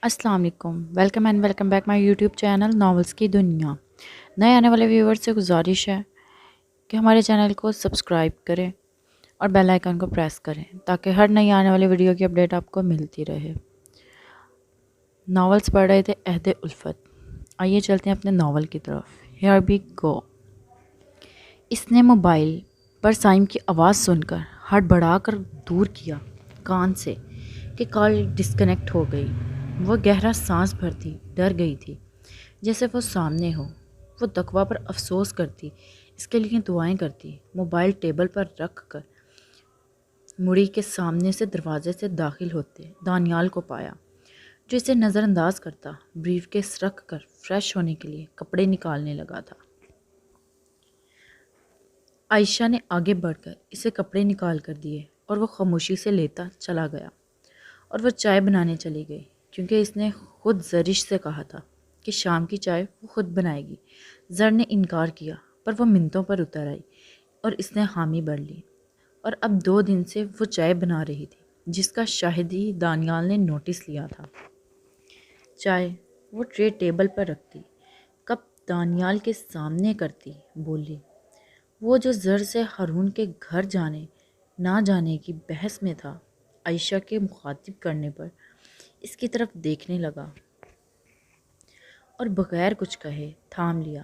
السلام علیکم، welcome back my YouTube channel novels کی دنیا۔ نئے آنے والے ویور سے گزارش ہے کہ ہمارے چینل کو سبسکرائب کریں اور بیل آئیکن کو پریس کریں تاکہ ہر نئی آنے والی ویڈیو کی اپڈیٹ آپ کو ملتی رہے۔ ناولز پڑھ رہے تھے عہد الفت۔ آئیے چلتے ہیں اپنے ناول کی طرف۔ ہیئر بی گو۔ اس نے موبائل پر سائم کی آواز سن کر ہڑبڑا کر دور کیا کان سے کہ کال ڈسکنیکٹ ہو گئی۔ وہ گہرا سانس بھرتی، ڈر گئی تھی جیسے وہ سامنے ہو۔ وہ تقویٰ پر افسوس کرتی، اس کے لیے دعائیں کرتی، موبائل ٹیبل پر رکھ کر مڑی کے سامنے سے دروازے سے داخل ہوتے دانیال کو پایا جو اسے نظر انداز کرتا بریف کیس رکھ کر فریش ہونے کے لیے کپڑے نکالنے لگا تھا۔ عائشہ نے آگے بڑھ کر اسے کپڑے نکال کر دیے اور وہ خاموشی سے لیتا چلا گیا، اور وہ چائے بنانے چلی گئی کیونکہ اس نے خود زرش سے کہا تھا کہ شام کی چائے وہ خود بنائے گی۔ زر نے انکار کیا پر وہ منتوں پر اتر آئی اور اس نے حامی بھر لی، اور اب 2 دن سے وہ چائے بنا رہی تھی جس کا شاہدی دانیال نے نوٹس لیا تھا۔ چائے وہ ٹرے ٹیبل پر رکھتی، کپ دانیال کے سامنے کرتی، بولی۔ وہ جو زر سے ہارون کے گھر جانے نہ جانے کی بحث میں تھا، عائشہ کے مخاطب کرنے پر اس کی طرف دیکھنے لگا اور بغیر کچھ کہے تھام لیا۔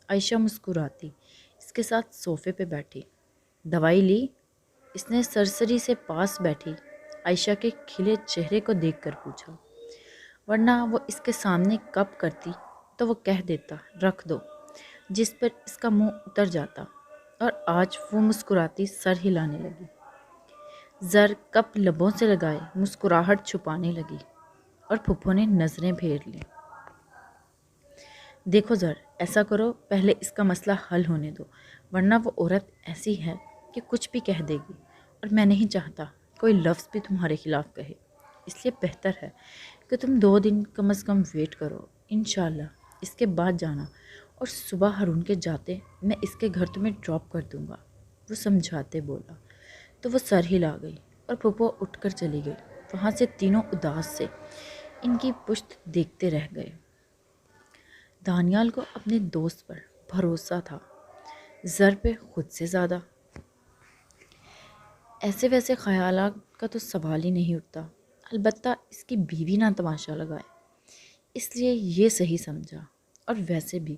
عائشہ مسکراتی اس کے ساتھ صوفے پہ بیٹھی۔ دوائی لی؟ اس نے سرسری سے پاس بیٹھی عائشہ کے کھلے چہرے کو دیکھ کر پوچھا، ورنہ وہ اس کے سامنے کپ کرتی تو وہ کہہ دیتا رکھ دو، جس پر اس کا منہ اتر جاتا، اور آج وہ مسکراتی سر ہلانے لگی۔ زر کپ لبوں سے لگائے مسکراہٹ چھپانے لگی اور پھپھو نے نظریں پھیر لیں۔ دیکھو زر، ایسا کرو پہلے اس کا مسئلہ حل ہونے دو، ورنہ وہ عورت ایسی ہے کہ کچھ بھی کہہ دے گی، اور میں نہیں چاہتا کوئی لفظ بھی تمہارے خلاف کہے۔ اس لیے بہتر ہے کہ تم 2 دن کم از کم ویٹ کرو، انشاءاللہ اس کے بعد جانا، اور صبح ہارون کے جاتے میں اس کے گھر تمہیں ڈراپ کر دوں گا۔ وہ سمجھاتے بولا تو وہ سر ہلا گئی اور پھپھو اٹھ کر چلی گئی۔ وہاں سے تینوں اداس سے ان کی پشت دیکھتے رہ گئے۔ دانیال کو اپنے دوست پر بھروسہ تھا، زر پہ خود سے زیادہ۔ ایسے ویسے خیالات کا تو سوال ہی نہیں اٹھتا، البتہ اس کی بیوی نہ تماشا لگائے، اس لیے یہ صحیح سمجھا۔ اور ویسے بھی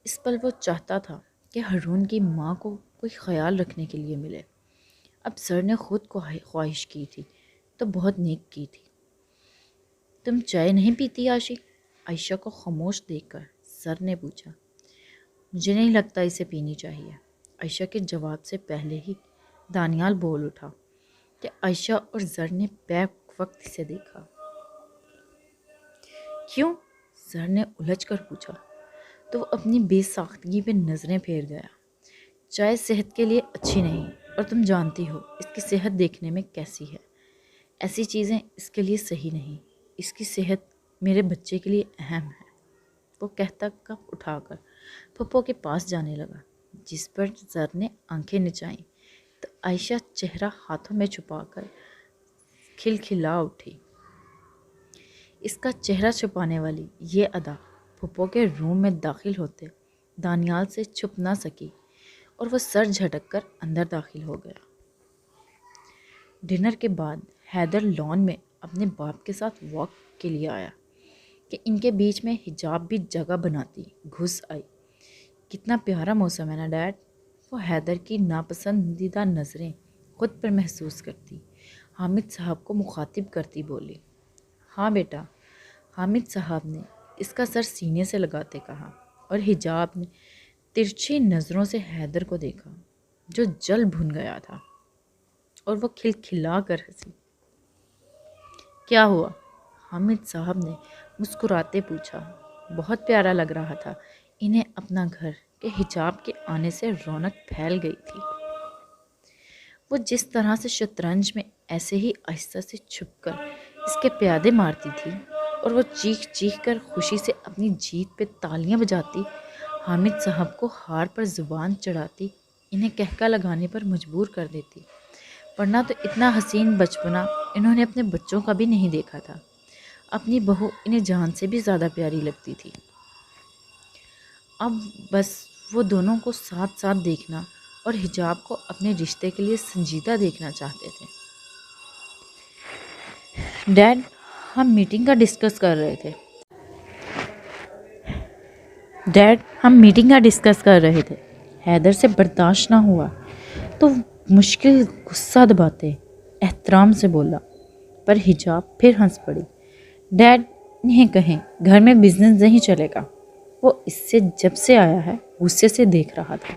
اس پل وہ چاہتا تھا کہ ہارون کی ماں کو کوئی خیال رکھنے کے لیے ملے۔ اب زر نے خود کو خواہش کی تھی تو بہت نیک کی تھی۔ تم چائے نہیں پیتی عاشق؟ عائشہ کو خاموش دیکھ کر زر نے پوچھا۔ مجھے نہیں لگتا اسے پینی چاہیے۔ عائشہ کے جواب سے پہلے ہی دانیال بول اٹھا کہ عائشہ اور زر نے بیک وقت اسے دیکھا۔ کیوں؟ زر نے الجھ کر پوچھا تو وہ اپنی بے ساختگی پہ نظریں پھیر گیا۔ چائے صحت کے لیے اچھی نہیں، اور تم جانتی ہو اس کی صحت دیکھنے میں کیسی ہے۔ ایسی چیزیں اس کے لیے صحیح نہیں۔ اس کی صحت میرے بچے کے لیے اہم ہے۔ وہ کہتا کپ اٹھا کر پھپھو کے پاس جانے لگا، جس پر زر نے آنکھیں نچائیں تو عائشہ چہرہ ہاتھوں میں چھپا کر کھلکھلا اٹھی۔ اس کا چہرہ چھپانے والی یہ ادا پھپھو کے روم میں داخل ہوتے دانیال سے چھپ نہ سکی، اور وہ سر جھٹک کر اندر داخل ہو گیا۔ ڈنر کے بعد حیدر لان میں اپنے باپ کے ساتھ واک کے لیے آیا کہ ان کے بیچ میں حجاب بھی جگہ بناتی گھس آئی۔ کتنا پیارا موسم ہے نا ڈیڈ؟ وہ حیدر کی ناپسندیدہ نظریں خود پر محسوس کرتی حامد صاحب کو مخاطب کرتی بولی۔ ہاں بیٹا، حامد صاحب نے اس کا سر سینے سے لگاتے کہا، اور حجاب نے ترچھی نظروں سے حیدر کو دیکھا جو جل بھن گیا تھا، اور وہ کھلکھلا کر ہنسی۔ کیا ہوا؟ حامد صاحب نے مسکراتے پوچھا۔ بہت پیارا لگ رہا تھا انہیں اپنا گھر کہ حجاب کے آنے سے رونق پھیل گئی تھی۔ وہ جس طرح سے شطرنج میں ایسے ہی آہستہ سے چھپ کر اس کے پیادے مارتی تھی، اور وہ چیخ چیخ کر خوشی سے اپنی جیت پہ تالیاں بجاتی، حامد صاحب کو ہار پر زبان چڑھاتی انہیں کہکا لگانے پر مجبور کر دیتی، ورنہ تو اتنا حسین بچپنا انہوں نے اپنے بچوں کا بھی نہیں دیکھا تھا۔ اپنی بہو انہیں جان سے بھی زیادہ پیاری لگتی تھی۔ اب بس وہ دونوں کو ساتھ ساتھ دیکھنا اور حجاب کو اپنے رشتے کے لیے سنجیدہ دیکھنا چاہتے تھے۔ ڈیڈ، ہم میٹنگ کا ڈسکس کر رہے تھے۔ حیدر سے برداشت نہ ہوا تو مشکل غصہ دباتے احترام سے بولا، پر حجاب پھر ہنس پڑی۔ ڈیڈ، انہیں کہیں گھر میں بزنس نہیں چلے گا۔ وہ اس سے جب سے آیا ہے غصے سے دیکھ رہا تھا۔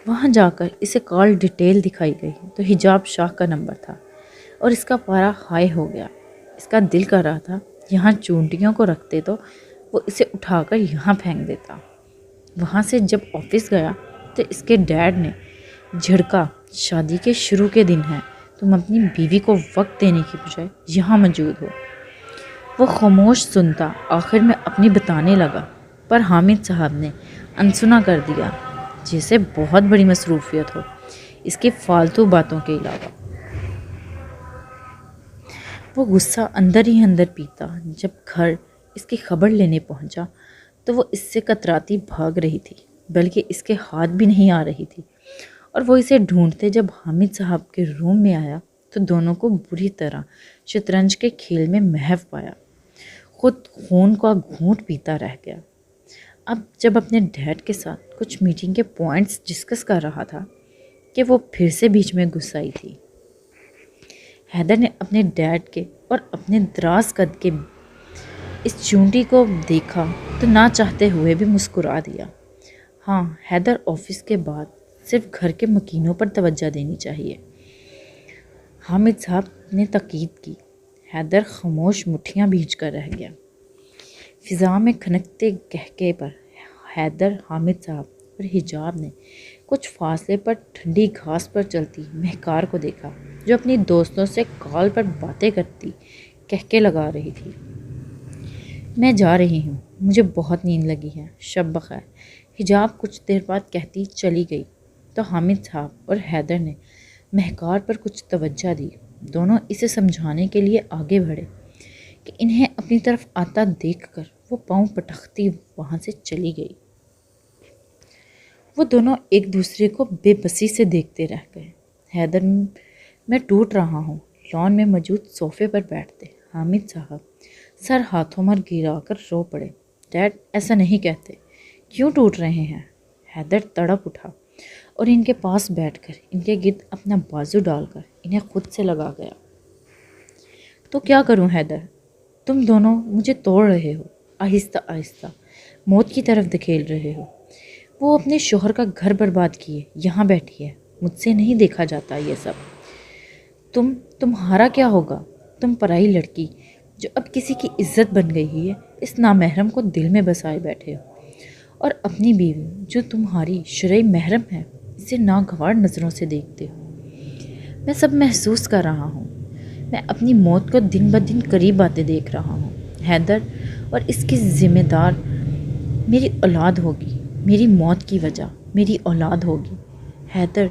وہاں جا کر اسے کال ڈیٹیل دکھائی گئی تو حجاب شاہ کا نمبر تھا اور اس کا پارا ہائی ہو گیا۔ اس کا دل کر رہا تھا یہاں چونٹیوں کو رکھتے تو وہ اسے اٹھا کر یہاں پھینک دیتا۔ وہاں سے جب آفس گیا تو اس کے ڈیڈ نے جھڑکا، شادی کے شروع کے دن ہے، تم اپنی بیوی کو وقت دینے کی بجائے یہاں موجود ہو۔ وہ خاموش سنتا، آخر میں اپنی بتانے لگا، پر حامد صاحب نے انسنا کر دیا، جیسے بہت بڑی مصروفیت ہو اس کی فالتو باتوں کے علاوہ۔ وہ غصہ اندر ہی اندر پیتا۔ جب گھر اس کی خبر لینے پہنچا تو وہ اس سے کتراتی بھاگ رہی تھی، بلکہ اس کے ہاتھ بھی نہیں آ رہی تھی، اور وہ اسے ڈھونڈتے جب حامد صاحب کے روم میں آیا تو دونوں کو بری طرح شطرنج کے کھیل میں محو پایا۔ خود خون کا گھونٹ پیتا رہ گیا۔ اب جب اپنے ڈیڈ کے ساتھ کچھ میٹنگ کے پوائنٹس ڈسکس کر رہا تھا کہ وہ پھر سے بیچ میں گھس آئی تھی۔ حیدر نے اپنے ڈیڈ کے اور اپنے دراز قد کے اس چونٹی کو دیکھا تو نہ چاہتے ہوئے بھی مسکرا دیا۔ ہاں، حیدر آفس کے بعد صرف گھر کے مکینوں پر توجہ دینی چاہیے، حامد صاحب نے تاکید کی۔ حیدر خاموش مٹھیاں بھیج کر رہ گیا۔ فضا میں کھنکتے قہقہے پر حیدر، حامد صاحب اور حجاب نے کچھ فاصلے پر ٹھنڈی گھاس پر چلتی مہکار کو دیکھا، جو اپنی دوستوں سے کال پر باتیں کرتی قہقہے لگا رہی تھی۔ میں جا رہی ہوں، مجھے بہت نیند لگی ہے، شب بخیر، حجاب کچھ دیر بعد کہتی چلی گئی تو حامد صاحب اور حیدر نے مہکار پر کچھ توجہ دی۔ دونوں اسے سمجھانے کے لیے آگے بڑھے کہ انہیں اپنی طرف آتا دیکھ کر وہ پاؤں پٹکتی وہاں سے چلی گئی۔ وہ دونوں ایک دوسرے کو بے بسی سے دیکھتے رہ گئے۔ حیدر، میں ٹوٹ رہا ہوں، لان میں موجود صوفے پر بیٹھتے حامد صاحب سر ہاتھوں میں گرا کر رو پڑے۔ ڈیڈ، ایسا نہیں کہتے، کیوں ٹوٹ رہے ہیں؟ حیدر تڑپ اٹھا اور ان کے پاس بیٹھ کر ان کے گرد اپنا بازو ڈال کر انہیں خود سے لگا گیا۔ تو کیا کروں حیدر؟ تم دونوں مجھے توڑ رہے ہو، آہستہ آہستہ موت کی طرف دھکیل رہے ہو۔ وہ اپنے شوہر کا گھر برباد کیے یہاں بیٹھی ہے، مجھ سے نہیں دیکھا جاتا یہ سب۔ تمہارا کیا ہوگا؟ تم پرائی لڑکی جو اب کسی کی عزت بن گئی ہے، اس نامحرم کو دل میں بسائے بیٹھے ہو، اور اپنی بیوی جو تمہاری شرعی محرم ہے اسے ناگوار نظروں سے دیکھتے ہو۔ میں سب محسوس کر رہا ہوں، میں اپنی موت کو دن بدن قریب آتے دیکھ رہا ہوں حیدر، اور اس کی ذمہ دار میری اولاد ہوگی، میری موت کی وجہ میری اولاد ہوگی حیدر،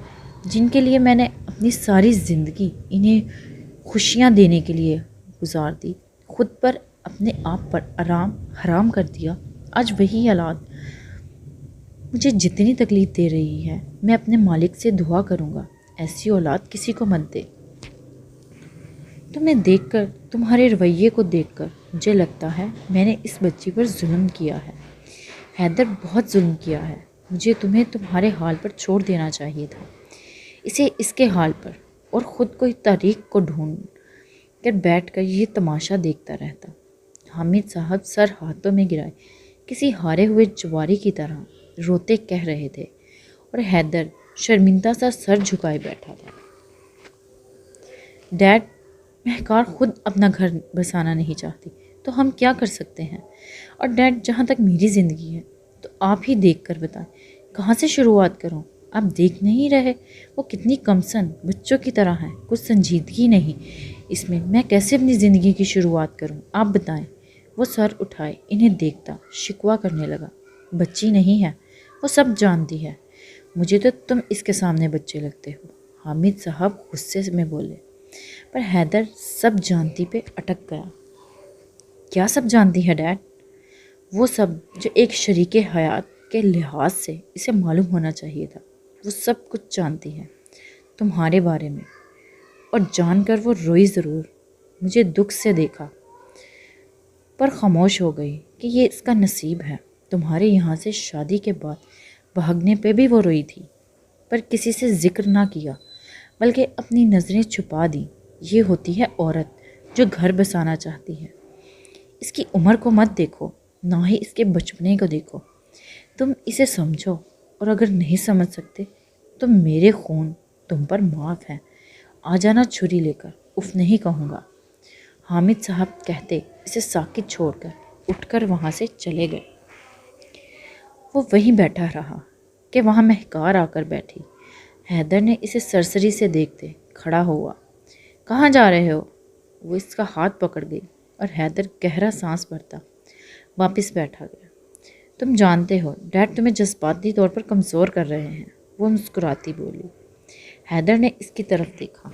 جن کے لیے میں نے اپنی ساری زندگی انہیں خوشیاں دینے کے لیے گزار دی، خود پر اپنے آپ پر آرام حرام کر دیا۔ آج وہی اولاد مجھے جتنی تکلیف دے رہی ہے، میں اپنے مالک سے دعا کروں گا ایسی اولاد کسی کو مت دے۔ تمہیں دیکھ کر، تمہارے رویے کو دیکھ کر مجھے لگتا ہے میں نے اس بچی پر ظلم کیا ہے حیدر، بہت ظلم کیا ہے۔ مجھے تمہیں تمہارے حال پر چھوڑ دینا چاہیے تھا، اسے اس کے حال پر، اور خود کوئی طریق کو ڈھونڈ کر بیٹھ کر یہ تماشا دیکھتا رہتا۔ حامد صاحب سر ہاتھوں میں گرائے کسی ہارے ہوئے جواری کی طرح روتے کہہ رہے تھے، اور حیدر شرمندہ سا سر جھکائے بیٹھا تھا۔ ڈیڈ، مہکار خود اپنا گھر بسانا نہیں چاہتی تو ہم کیا کر سکتے ہیں؟ اور ڈیڈ، جہاں تک میری زندگی ہے تو آپ ہی دیکھ کر بتائیں کہاں سے شروعات کروں؟ آپ دیکھ نہیں رہے وہ کتنی کمسن بچوں کی طرح ہیں، کچھ سنجیدگی نہیں اس میں کیسے اپنی زندگی کی شروعات کروں؟ آپ بتائیں۔ وہ سر اٹھائے انہیں دیکھتا شکوہ کرنے لگا۔ بچی نہیں ہے، وہ سب جانتی ہے، مجھے تو تم اس کے سامنے بچے لگتے ہو، حامد صاحب غصے میں بولے، پر حیدر سب جانتی پہ اٹک گیا۔ کیا سب جانتی ہے ڈیڈ؟ وہ سب جو ایک شریک حیات کے لحاظ سے اسے معلوم ہونا چاہیے تھا، وہ سب کچھ جانتی ہے تمہارے بارے میں، اور جان کر وہ روئی ضرور، مجھے دکھ سے دیکھا پر خاموش ہو گئی کہ یہ اس کا نصیب ہے۔ تمہارے یہاں سے شادی کے بعد بھاگنے پہ بھی وہ روئی تھی، پر کسی سے ذکر نہ کیا، بلکہ اپنی نظریں چھپا دی۔ یہ ہوتی ہے عورت جو گھر بسانا چاہتی ہے۔ اس کی عمر کو مت دیکھو، نہ ہی اس کے بچپنے کو دیکھو، تم اسے سمجھو، اور اگر نہیں سمجھ سکتے تو میرے خون تم پر معاف ہے۔ آ جانا چھری لے کر، اف نہیں کہوں گا۔ حامد صاحب کہتے اسے ساکت چھوڑ کر اٹھ کر وہاں سے چلے گئے۔ وہ وہیں بیٹھا رہا کہ وہاں مہکار آ کر بیٹھی۔ حیدر نے اسے سرسری سے دیکھتے کھڑا ہوا۔ کہاں جا رہے ہو؟ وہ اس کا ہاتھ پکڑ گئی اور حیدر گہرا سانس بھرتا واپس بیٹھا گیا۔ تم جانتے ہو ڈیڈ تمہیں جذباتی طور پر کمزور کر رہے ہیں، وہ مسکراتی بولی۔ حیدر نے اس کی طرف دیکھا۔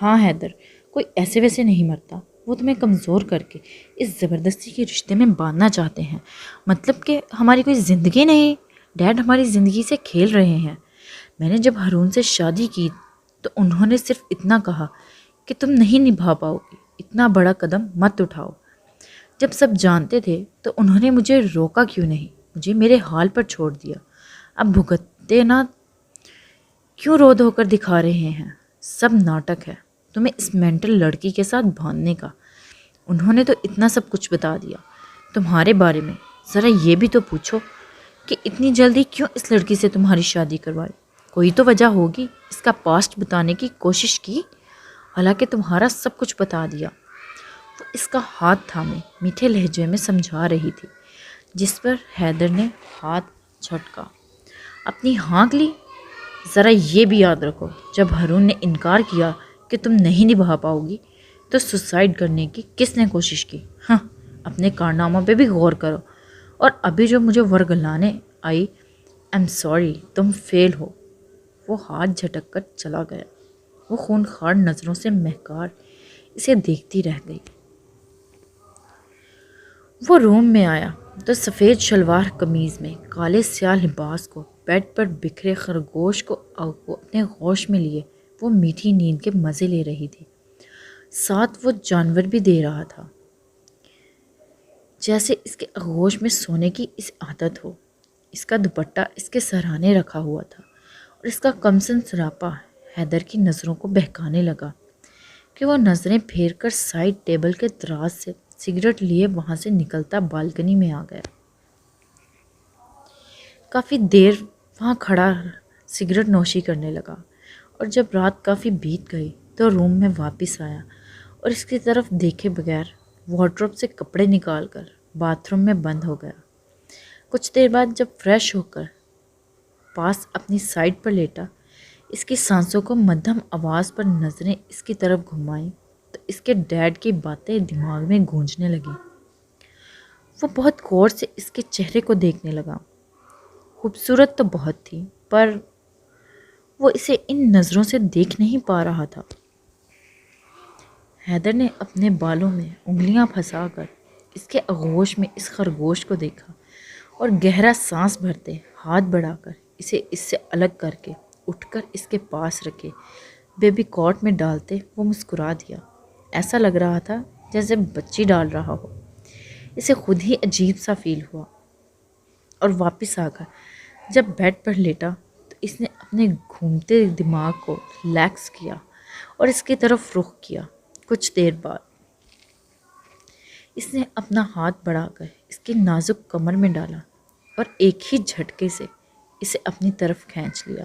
ہاں حیدر، کوئی ایسے ویسے نہیں مرتا، وہ تمہیں کمزور کر کے اس زبردستی کے رشتے میں باندھنا چاہتے ہیں۔ مطلب کہ ہماری کوئی زندگی نہیں؟ ڈیڈ ہماری زندگی سے کھیل رہے ہیں۔ میں نے جب ہارون سے شادی کی تو انہوں نے صرف اتنا کہا کہ تم نہیں نبھا پاؤ گی، اتنا بڑا قدم مت اٹھاؤ۔ جب سب جانتے تھے تو انہوں نے مجھے روکا کیوں نہیں؟ مجھے میرے حال پر چھوڑ دیا۔ اب بھگتتے نہ کیوں رو دھو کر دکھا رہے ہیں؟ سب ناٹک ہے تمہیں اس مینٹل لڑکی کے ساتھ باندھنے کا۔ انہوں نے تو اتنا سب کچھ بتا دیا تمہارے بارے میں، ذرا یہ بھی تو پوچھو کہ اتنی جلدی کیوں اس لڑکی سے تمہاری شادی کروائی؟ کوئی تو وجہ ہوگی۔ اس کا پاسٹ بتانے کی کوشش کی، حالانکہ تمہارا سب کچھ بتا دیا۔ وہ اس کا ہاتھ تھامے میٹھے لہجے میں سمجھا رہی تھی، جس پر حیدر نے ہاتھ جھٹکا، اپنی ہانک لی۔ ذرا یہ بھی یاد رکھو، جب ہارون نے انکار کیا کہ تم نہیں نبھا پاؤ گی تو سوسائڈ کرنے کی کس نے کوشش کی؟ ہاں، اپنے کارناموں پہ بھی غور کرو۔ اور ابھی جو مجھے ورگلانے آئی، ایم سوری، تم فیل ہو۔ وہ ہاتھ جھٹک کر چلا گیا۔ وہ خونخوار نظروں سے مہکار اسے دیکھتی رہ گئی۔ وہ روم میں آیا تو سفید شلوار قمیض میں کالے سیاہ لباس کو بیڈ پر بکھرے خرگوش کو اپنے غوش میں لیے وہ میٹھی نیند کے مزے لے رہی تھی۔ ساتھ وہ جانور بھی دے رہا تھا، جیسے اس کے آغوش میں سونے کی اس عادت ہو۔ اس کا دوپٹہ اس کے سرہانے رکھا ہوا تھا، اور اس کا کمسن سراپا حیدر کی نظروں کو بہکانے لگا کہ وہ نظریں پھیر کر سائڈ ٹیبل کے دراز سے سگریٹ لیے وہاں سے نکلتا بالکنی میں آ گیا۔ کافی دیر وہاں کھڑا سگریٹ نوشی کرنے لگا، اور جب رات کافی بیت گئی تو روم میں واپس آیا اور اس کی طرف دیکھے بغیر وارڈروب سے کپڑے نکال کر باتھ روم میں بند ہو گیا۔ کچھ دیر بعد جب فریش ہو کر پاس اپنی سائڈ پر لیٹا، اس کی سانسوں کو مدھم آواز پر نظریں اس کی طرف گھمائیں تو اس کے ڈیڈ کی باتیں دماغ میں گونجنے لگیں۔ وہ بہت غور سے اس کے چہرے کو دیکھنے لگا۔ خوبصورت تو بہت تھی، پر وہ اسے ان نظروں سے دیکھ نہیں پا رہا تھا۔ حیدر نے اپنے بالوں میں انگلیاں پھنسا کر اس کے آغوش میں اس خرگوش کو دیکھا، اور گہرا سانس بھرتے ہاتھ بڑھا کر اسے اس سے الگ کر کے اٹھ کر اس کے پاس رکھے بیبی کاٹ میں ڈالتے وہ مسکرا دیا۔ ایسا لگ رہا تھا جیسے بچی ڈال رہا ہو۔ اسے خود ہی عجیب سا فیل ہوا، اور واپس آ کر جب بیڈ پر لیٹا تو اس نے اپنے گھومتے دماغ کو ریلیکس کیا اور اس کی طرف رخ کیا۔ کچھ دیر بعد اس نے اپنا ہاتھ بڑھا کر اس کی نازک کمر میں ڈالا اور ایک ہی جھٹکے سے اسے اپنی طرف کھینچ لیا۔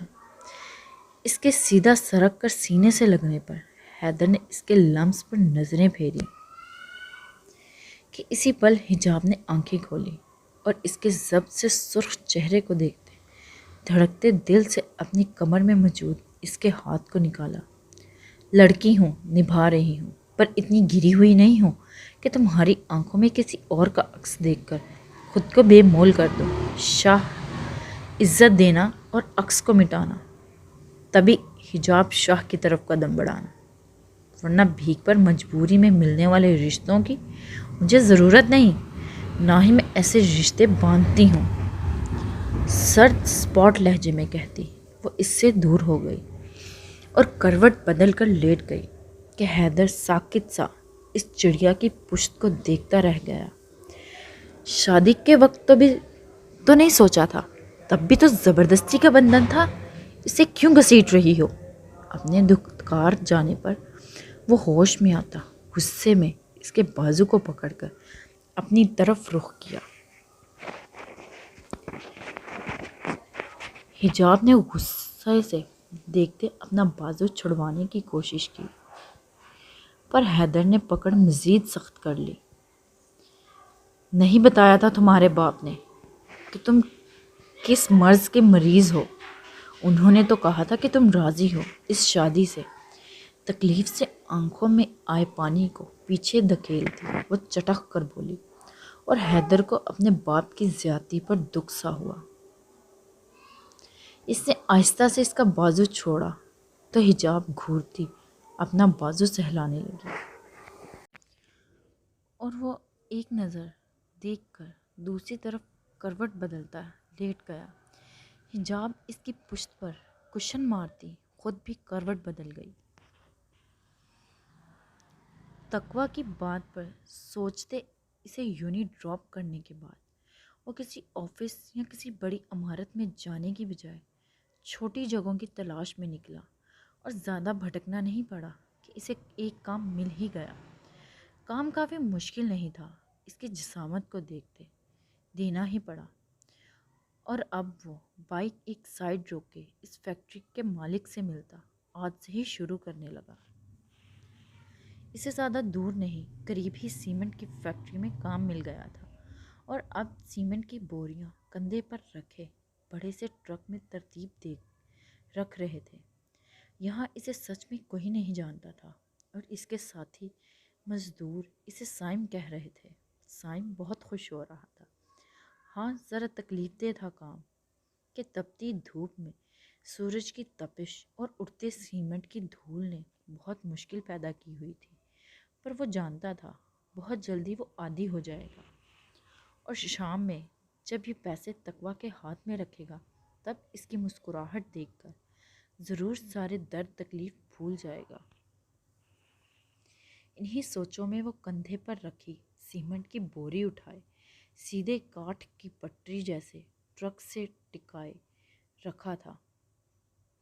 اس کے سیدھا سرک کر سینے سے لگنے پر حیدر نے اس کے لمس پر نظریں پھیری کہ اسی پل حجاب نے آنکھیں کھولی، اور اس کے ضبط سے سرخ چہرے کو دیکھتے دھڑکتے دل سے اپنی کمر میں موجود اس کے ہاتھ کو نکالا۔ لڑکی ہوں، نبھا رہی ہوں، پر اتنی گری ہوئی نہیں ہوں کہ تمہاری آنکھوں میں کسی اور کا عکس دیکھ کر خود کو بے مول کر دو۔ شاہ، عزت دینا اور عکس کو مٹانا، تبھی حجاب شاہ کی طرف قدم بڑھانا۔ ورنہ بھیک پر مجبوری میں ملنے والے رشتوں کی مجھے ضرورت نہیں، نہ ہی میں ایسے رشتے باندھتی ہوں، سرد اسپاٹ لہجے میں کہتی وہ اس سے دور ہو گئی اور کروٹ بدل کر لیٹ گئی کہ حیدر ساکت سا اس چڑیا کی پشت کو دیکھتا رہ گیا۔ شادی کے وقت تو نہیں سوچا تھا، تب بھی تو زبردستی کا بندھن تھا، اسے کیوں گھسیٹ رہی ہو؟ اپنے دھتکار جانے پر وہ ہوش میں آتا غصے میں اس کے بازو کو پکڑ کر اپنی طرف رخ کیا۔ حجاب نے غصے سے دیکھتے اپنا بازو چھڑوانے کی کوشش کی، پر حیدر نے پکڑ مزید سخت کر لی۔ نہیں بتایا تھا تمہارے باپ نے کہ تم کس مرض کے مریض ہو؟ انہوں نے تو کہا تھا کہ تم راضی ہو اس شادی سے۔ تکلیف سے آنکھوں میں آئے پانی کو پیچھے دھکیلتی وہ چٹخ کر بولی، اور حیدر کو اپنے باپ کی زیادتی پر دکھ سا ہوا۔ اس نے آہستہ سے اس کا بازو چھوڑا تو حجاب گھورتی اپنا بازو سہلانے لگی، اور وہ ایک نظر دیکھ کر دوسری طرف کروٹ بدلتا لیٹ گیا۔ حجاب اس کی پشت پر کشن مارتی خود بھی کروٹ بدل گئی۔ تقویٰ کی بات پر سوچتے اسے یونی ڈراپ کرنے کے بعد وہ کسی آفس یا کسی بڑی عمارت میں جانے کی بجائے چھوٹی جگہوں کی تلاش میں نکلا، اور زیادہ بھٹکنا نہیں پڑا کہ اسے ایک کام مل ہی گیا۔ کام کافی مشکل نہیں تھا، اس کی جسامت کو دیکھتے دینا ہی پڑا، اور اب وہ بائک ایک سائڈ روک کے اس فیکٹری کے مالک سے ملتا آج سے ہی شروع کرنے لگا۔ اسے زیادہ دور نہیں، قریب ہی سیمنٹ کی فیکٹری میں کام مل گیا تھا، اور اب سیمنٹ کی بوریاں کندھے پر رکھے بڑے سے ٹرک میں ترتیب دے رکھ رہے تھے۔ یہاں اسے سچ میں کوئی نہیں جانتا تھا، اور اس کے ساتھی مزدور اسے سائم کہہ رہے تھے۔ سائم بہت خوش ہو رہا تھا۔ ہاں، ذرا تکلیف دہ تھا کام، کہ تپتی دھوپ میں سورج کی تپش اور اڑتے سیمنٹ کی دھول نے بہت مشکل پیدا کی ہوئی تھی، پر وہ جانتا تھا بہت جلدی وہ عادی ہو جائے گا، اور شام میں جب یہ پیسے تقویٰ کے ہاتھ میں رکھے گا تب اس کی مسکراہٹ دیکھ کر ضرور سارے درد تکلیف بھول جائے گا۔ انہی سوچوں میں وہ کندھے پر رکھی سیمنٹ کی بوری اٹھائے سیدھے کاٹھ کی پٹری جیسے ٹرک سے ٹکائے رکھا تھا،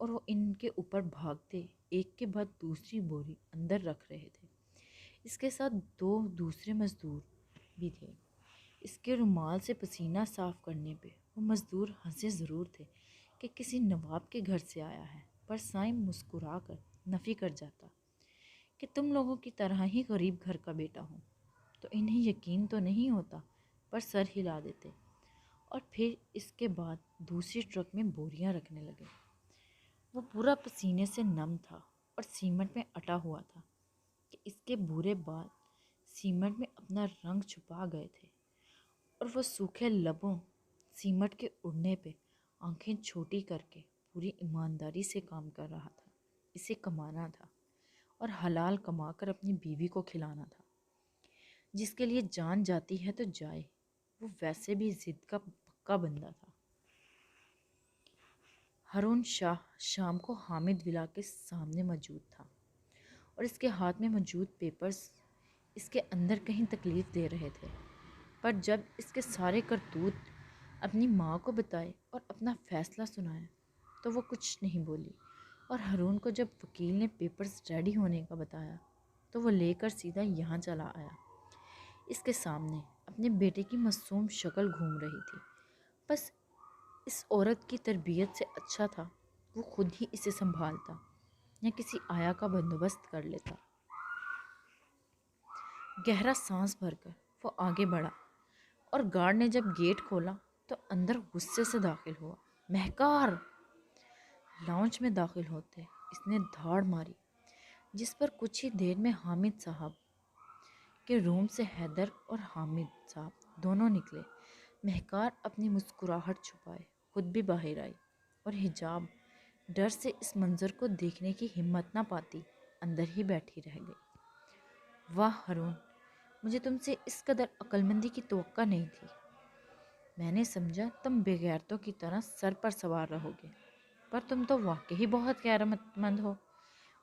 اور وہ ان کے اوپر بھاگتے ایک کے بعد دوسری بوری اندر رکھ رہے تھے۔ اس کے ساتھ دو دوسرے مزدور بھی تھے۔ اس کے رومال سے پسینہ صاف کرنے پہ وہ مزدور ہنسے ضرور تھے کہ کسی نواب کے گھر سے آیا ہے، پر سائم مسکرا کر نفی کر جاتا کہ تم لوگوں کی طرح ہی غریب گھر کا بیٹا ہوں، تو انہیں یقین تو نہیں ہوتا، پر سر ہلا دیتے، اور پھر اس کے بعد دوسری ٹرک میں بوریاں رکھنے لگے۔ وہ پورا پسینے سے نم تھا اور سیمنٹ میں اٹا ہوا تھا کہ اس کے برے بال سیمنٹ میں اپنا رنگ چھپا گئے تھے، اور وہ سوکھے لبوں سیمنٹ کے اڑنے پہ آنکھیں چھوٹی کر کے پوری ایمانداری سے کام کر رہا تھا۔ اسے کمانا تھا اور حلال کما کر اپنی بیوی کو کھلانا تھا۔ جس کے لیے جان جاتی ہے تو جائے، وہ ویسے بھی ضد کا پکا بندہ تھا۔ ہارون شاہ شام کو حامد ولا کے سامنے موجود تھا، اور اس کے ہاتھ میں موجود پیپرز اس کے اندر کہیں تکلیف دے رہے تھے، پر جب اس کے سارے کرتوت اپنی ماں کو بتائے اور اپنا فیصلہ سنایا تو وہ کچھ نہیں بولی، اور ہارون کو جب وکیل نے پیپرز ریڈی ہونے کا بتایا تو وہ لے کر سیدھا یہاں چلا آیا۔ اس کے سامنے اپنے بیٹے کی معصوم شکل گھوم رہی تھی، بس اس عورت کی تربیت سے اچھا تھا وہ خود ہی اسے سنبھالتا یا کسی آیا کا بندوبست کر لیتا۔ گہرا سانس بھر کر وہ آگے بڑھا، اور گارڈ نے جب گیٹ کھولا تو اندر غصے سے داخل ہوا۔ مہکار! لاؤنج میں داخل ہوتے اس نے دھاڑ ماری، جس پر کچھ ہی دیر میں حامد صاحب کے روم سے حیدر اور حامد صاحب دونوں نکلے۔ مہکار اپنی مسکراہٹ چھپائے خود بھی باہر آئی، اور حجاب ڈر سے اس منظر کو دیکھنے کی ہمت نہ پاتی اندر ہی بیٹھی رہ گئی۔ واہ ہارون، مجھے تم سے اس قدر عقلمندی کی توقع نہیں تھی۔ میں نے سمجھا تم بے غیرتوں کی طرح سر پر سوار رہو گے، پر تم تو واقعی بہت غیرت مند ہو۔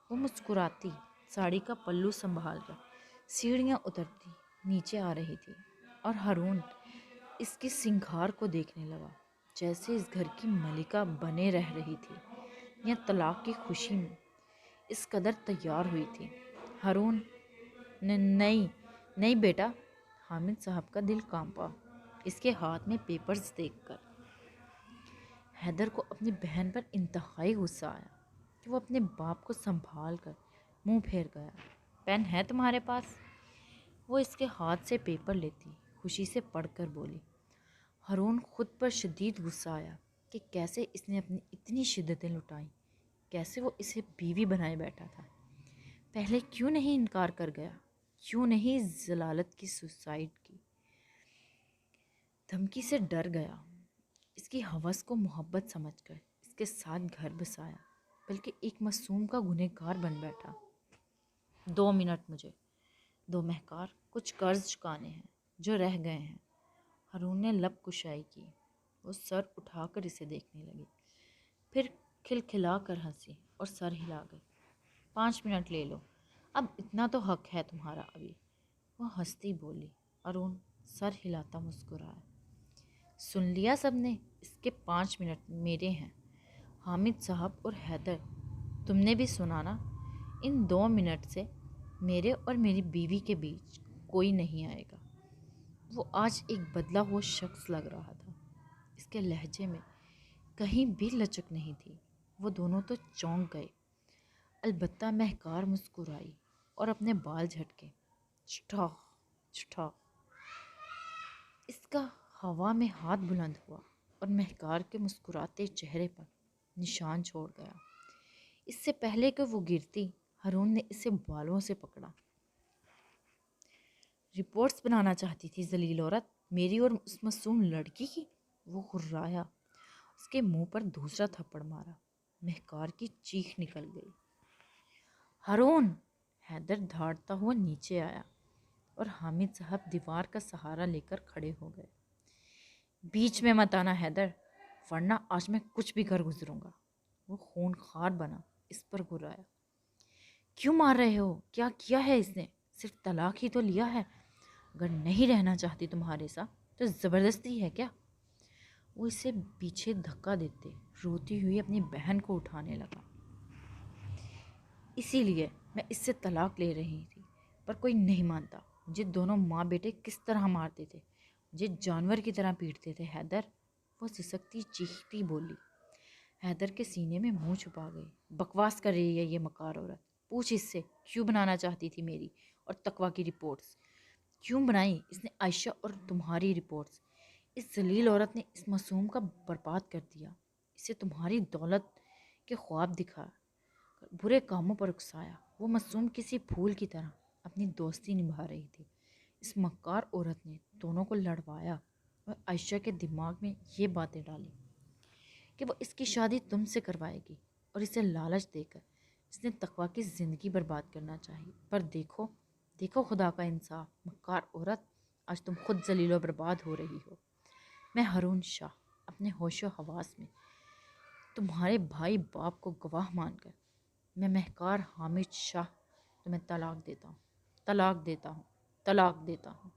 وہ مسکراتی ساڑی کا پلو سنبھال کر سیڑھیاں اترتی نیچے آ رہی تھی، اور ہارون اس کی سنگھار کو دیکھنے لگا، جیسے اس گھر کی ملکہ بنے رہ رہی تھی یا طلاق کی خوشی میں اس قدر تیار ہوئی تھی۔ ہارون نہیں بیٹا۔ حامد صاحب کا دل کانپا اس کے ہاتھ میں پیپرز دیکھ کر۔ حیدر کو اپنی بہن پر انتہائی غصہ آیا کہ وہ اپنے باپ کو سنبھال کر منہ پھیر گیا۔ پین ہے تمہارے پاس؟ وہ اس کے ہاتھ سے پیپر لیتی خوشی سے پڑھ کر بولی۔ ہارون خود پر شدید غصہ آیا کہ کیسے اس نے اپنی اتنی شدتیں لٹائیں، کیسے وہ اسے بیوی بنائے بیٹھا تھا۔ پہلے کیوں نہیں انکار کر گیا؟ کیوں نہیں ضلالت کی سوسائڈ کی دھمکی سے ڈر گیا؟ اس کی ہوس کو محبت سمجھ کر اس کے ساتھ گھر بسایا، بلکہ ایک معصوم کا گنہگار بن بیٹھا۔ 2 منٹ مجھے دو مہکار، کچھ قرض چکانے ہیں جو رہ گئے ہیں۔ ہارون نے لب کشائی کی۔ وہ سر اٹھا کر اسے دیکھنے لگی، پھر کھلکھلا کر ہنسی اور سر ہلا گئی۔ 5 منٹ لے لو، اب اتنا تو حق ہے تمہارا ابھی۔ وہ ہنستی بولی۔ ہارون سر ہلاتا مسکرایا۔ سن لیا سب نے؟ اس کے 5 منٹ میرے ہیں۔ حامد صاحب اور حیدر، تم نے بھی سنا نا؟ ان 2 منٹ سے میرے اور میری بیوی کے بیچ کوئی نہیں آئے گا۔ وہ آج ایک بدلا ہوا شخص لگ رہا تھا۔ اس کے لہجے میں کہیں بھی لچک نہیں تھی۔ وہ دونوں تو چونک گئے، البتہ مہکار مسکرائی اور اپنے بال جھٹکے۔ چھٹا چھٹا۔ اس کا ہوا میں ہاتھ بلند ہوا اور مہکار کے مسکراتے چہرے پر نشان چھوڑ گیا۔ اس سے پہلے کہ وہ گرتی، ہارون نے اسے بالوں سے پکڑا۔ رپورٹس بنانا چاہتی تھی ذلیل عورت، میری اور اس معصوم لڑکی کی؟ وہ غرایا۔ اس کے منہ پر دوسرا تھپڑ مارا۔ مہکار کی چیخ نکل گئی۔ ہارون! حیدر دھاڑتا ہوا نیچے آیا اور حامد صاحب دیوار کا سہارا لے کر کھڑے ہو گئے۔ بیچ میں مت آنا حیدر، ورنہ آج میں کچھ بھی کر گزروں گا۔ وہ خون خوار بنا اس پر غرایا۔ کیوں مار رہے ہو؟ کیا کیا ہے اس نے؟ صرف طلاق ہی تو لیا ہے۔ اگر نہیں رہنا چاہتی تمہارے ساتھ تو زبردستی ہے کیا؟ وہ اسے پیچھے دھکا دیتے روتی ہوئی اپنی بہن کو اٹھانے لگا۔ اسی لیے میں اس سے طلاق لے رہی تھی، پر کوئی نہیں مانتا۔ مجھے دونوں ماں بیٹے کس طرح مارتے تھے، مجھے جانور کی طرح پیٹتے تھے حیدر۔ وہ سسکتی چیختی بولی۔ حیدر کے سینے میں منہ چھپا گئی۔ بکواس کر رہی ہے یہ مکار عورت۔ پوچھ اس سے کیوں بنانا چاہتی تھی میری اور تقویٰ کی رپورٹس؟ کیوں بنائی اس نے عائشہ اور تمہاری رپورٹس؟ اس ذلیل عورت نے اس معصوم کا برباد کر دیا، اسے تمہاری دولت کے خواب دکھا کر برے کاموں پر اکسایا۔ وہ معصوم کسی پھول کی طرح اپنی دوستی نبھا رہی تھی۔ اس مکار عورت نے دونوں کو لڑوایا اور عائشہ کے دماغ میں یہ باتیں ڈالی کہ وہ اس کی شادی تم سے کروائے گی، اور اسے لالچ دے کر اس نے تقویٰ کی زندگی برباد کرنا چاہی۔ پر دیکھو خدا کا انصاف، مکار عورت، آج تم خود ذلیل و برباد ہو رہی ہو۔ میں ہارون شاہ اپنے ہوش و حواس میں تمہارے بھائی باپ کو گواہ مان کر، میں مہکار حامد شاہ تمہیں طلاق دیتا ہوں، طلاق دیتا ہوں، طلاق دیتا ہوں۔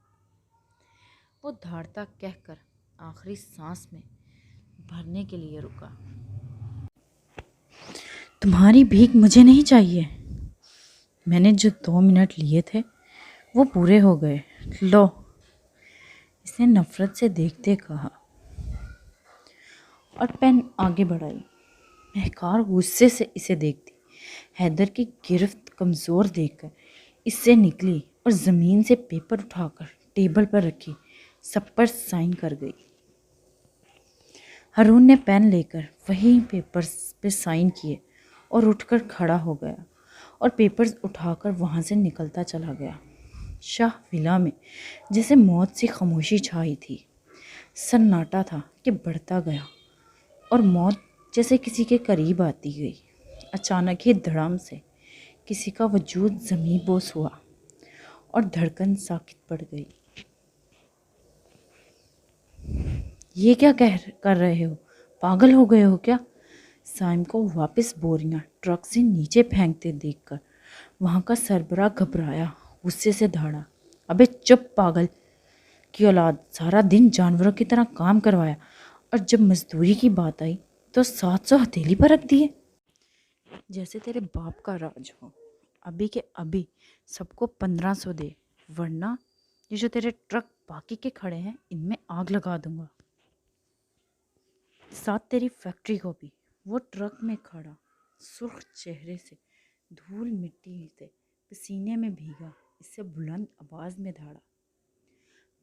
وہ دھاڑتا کہہ کر آخری سانس میں بھرنے کے لیے رکا۔ تمہاری بھیک مجھے نہیں چاہیے، میں نے جو 2 منٹ لیے تھے وہ پورے ہو گئے، لو۔ اس نے نفرت سے دیکھتے کہا اور پین آگے بڑھائی۔ مہکار غصے سے اسے دیکھتی، حیدر کی گرفت کمزور دیکھ کر اس سے نکلی اور زمین سے پیپر اٹھا کر ٹیبل پر رکھی سب پر سائن کر گئی۔ ہارون نے پین لے کر وہی پیپرز پہ سائن کیے اور اٹھ کر کھڑا ہو گیا اور پیپرز اٹھا کر وہاں سے نکلتا چلا گیا۔ شاہ ولا میں جیسے موت سی خاموشی چھائی تھی۔ سناٹا تھا کہ بڑھتا گیا اور موت جیسے کسی کے قریب آتی گئی۔ اچانک ہی دھڑام سے کسی کا وجود زمیں بوس ہوا اور دھڑکن ساکت پڑ گئی۔ یہ کیا کر رہے ہو؟ پاگل ہو گئے ہو کیا؟ سائم کو واپس بوریاں ٹرک سے نیچے پھینکتے دیکھ کر وہاں کا سربراہ گھبرایا، غصے سے دھاڑا۔ ابے چپ پاگل کی اولاد، سارا دن جانوروں کی طرح کام کروایا اور جب مزدوری کی بات آئی تو 700 ہتھیلی پر رکھ دیے، جیسے تیرے باپ کا راج ہو۔ ابھی کے ابھی سب کو 1500 دے، ورنہ یہ جو تیرے ٹرک باقی کے کھڑے ہیں ان میں آگ لگا دوں گا، ساتھ تیری فیکٹری کو بھی۔ وہ ٹرک میں کھڑا، سرخ چہرے سے دھول مٹی سے پسینے میں بھیگا، اس سے بلند آواز میں دھاڑا۔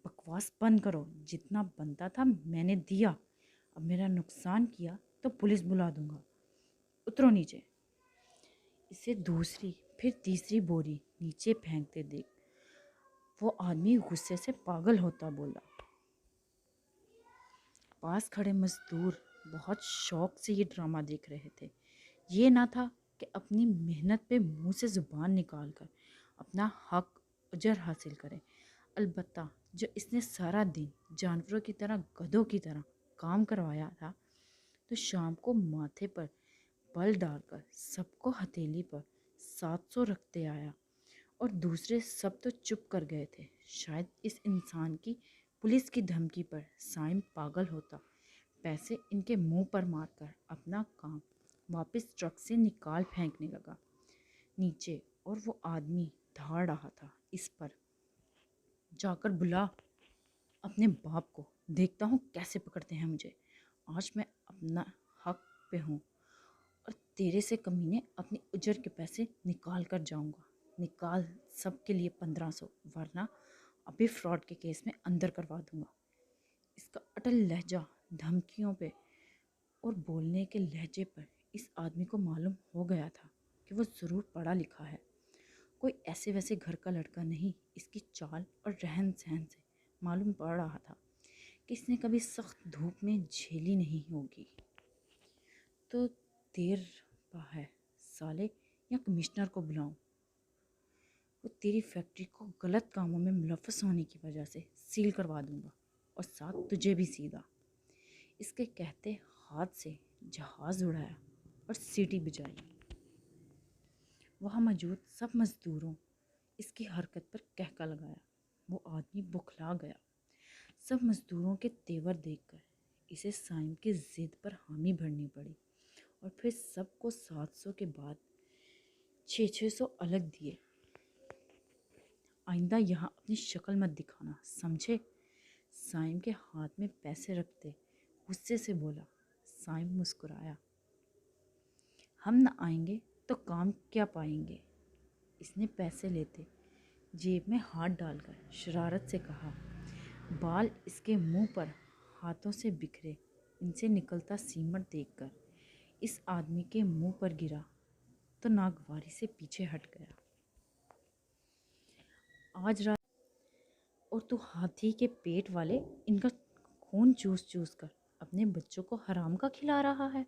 بکواس بند کرو، جتنا بنتا تھا میں نے دیا، اب میرا نقصان کیا تو پولیس بلا دوں گا، اترو نیچے۔ اسے دوسری پھر تیسری بوری نیچے پھینکتے دیکھ وہ آدمی غصے سے پاگل ہوتا بولا۔ پاس کھڑے مزدور بہت شوق سے یہ ڈرامہ دیکھ رہے تھے۔ یہ نہ تھا کہ اپنی محنت پہ منہ سے زبان نکال کر اپنا حق اجر حاصل کریں، البتہ جو اس نے سارا دن جانوروں کی طرح گدھوں کی طرح کام کروایا تھا تو شام کو ماتھے پر بل ڈال کر سب کو ہتھیلی پر 700 رکھتے آیا، اور دوسرے سب تو چپ کر گئے تھے۔ شاید اس انسان کی پولیس کی دھمکی پر سائم پاگل ہوتا، پیسے ان کے منہ پر مار کر اپنا کام واپس ٹرک سے نکال پھینکنے لگا نیچے، اور وہ آدمی دھاڑ رہا تھا اس پر۔ جا کر بلا اپنے باپ کو، دیکھتا ہوں کیسے پکڑتے ہیں مجھے۔ آج میں اپنا حق پہ ہوں اور تیرے سے کمینے اپنی اجر کے پیسے نکال کر جاؤں گا۔ نکال سب کے لیے 1500، ورنہ ابھی فراڈ کے کیس میں اندر کروا دوں گا۔ اس کا اٹل لہجہ، دھمکیوں پہ اور بولنے کے لہجے پر اس آدمی کو معلوم ہو گیا تھا کہ وہ ضرور پڑھا لکھا ہے، کوئی ایسے ویسے گھر کا لڑکا نہیں۔ اس کی چال اور رہن سہن سے معلوم پڑ رہا تھا کہ اس نے کبھی سخت دھوپ میں جھیلی نہیں ہوگی۔ تو دیر پا ہے سالے، یا کمشنر کو بلاؤں؟ وہ تیری فیکٹری کو غلط کاموں میں ملوث ہونے کی وجہ سے سیل کروا دوں گا، اور ساتھ تجھے بھی سیدھا۔ اس کے کہتے ہاتھ سے جہاز اڑایا اور سیٹی بجائی۔ وہاں موجود سب مزدوروں اس کی حرکت پر کہکا لگایا۔ وہ آدمی بکھلا گیا۔ سب مزدوروں کے تیور دیکھ کر اسے سائم کی ضد پر حامی بھرنی پڑی، اور پھر سب کو 700 کے بعد 600 الگ دیے۔ آئندہ یہاں اپنی شکل مت دکھانا، سمجھے؟ سائم کے ہاتھ میں پیسے رکھتے غصے سے بولا۔ سائم مسکرایا۔ ہم نہ آئیں گے تو کام کیا پائیں گے؟ اس نے پیسے لیتے جیب میں ہاتھ ڈال کر شرارت سے کہا۔ بال اس کے منہ پر ہاتھوں سے بکھرے، ان سے نکلتا سیمٹ دیکھ کر اس آدمی کے منہ پر گرا تو ناگواری سے پیچھے ہٹ گیا۔ آج رات اور تو ہاتھی کے پیٹ والے ان کا خون چوس چوس کر اپنے بچوں کو حرام کا کھلا رہا ہے،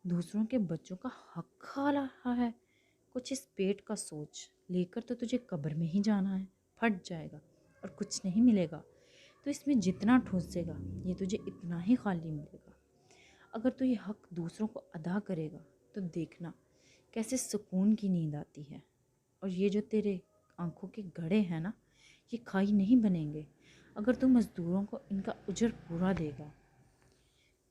دوسروں کے بچوں کا حق کھا رہا ہے۔ کچھ اس پیٹ کا سوچ، لے کر تو تجھے قبر میں ہی جانا ہے، پھٹ جائے گا اور کچھ نہیں ملے گا، تو اس میں جتنا ٹھوسے گا یہ تجھے اتنا ہی خالی ملے گا۔ اگر تو یہ حق دوسروں کو ادا کرے گا تو دیکھنا کیسے سکون کی نیند آتی ہے، اور یہ جو تیرے آنکھوں کے گڑھے ہیں نا، یہ کھائی نہیں بنیں گے اگر تو مزدوروں کو ان کا اجر پورا دے گا۔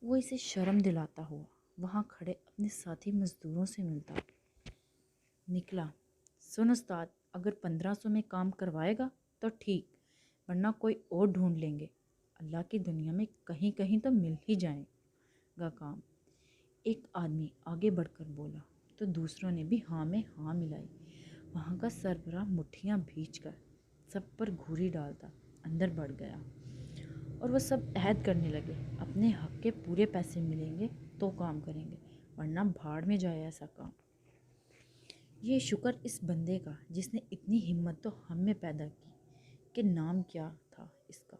وہ اسے شرم دلاتا ہوا وہاں کھڑے اپنے ساتھی مزدوروں سے ملتا نکلا۔ سن استاد، اگر 1500 میں کام کروائے گا تو ٹھیک، ورنہ کوئی اور ڈھونڈ لیں گے۔ اللہ کی دنیا میں کہیں کہیں تو مل ہی جائے گا کام۔ ایک آدمی آگے بڑھ کر بولا تو دوسروں نے بھی ہاں میں ہاں ملائی۔ وہاں کا سربراہ مٹھیاں بھیج کر سب پر گھوری ڈالتا اندر بڑھ گیا، اور وہ سب عہد کرنے لگے اپنے حق کے پورے پیسے ملیں گے تو کام کریں گے، ورنہ بھاڑ میں جائے ایسا کام۔ یہ شکر اس بندے کا جس نے اتنی ہمت تو ہم میں پیدا کی۔ کہ نام کیا تھا اس کا؟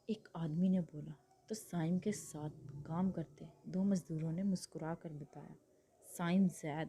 ایک آدمی نے بولا تو سائم کے ساتھ کام کرتے 2 مزدوروں نے مسکرا کر بتایا، سائم زید۔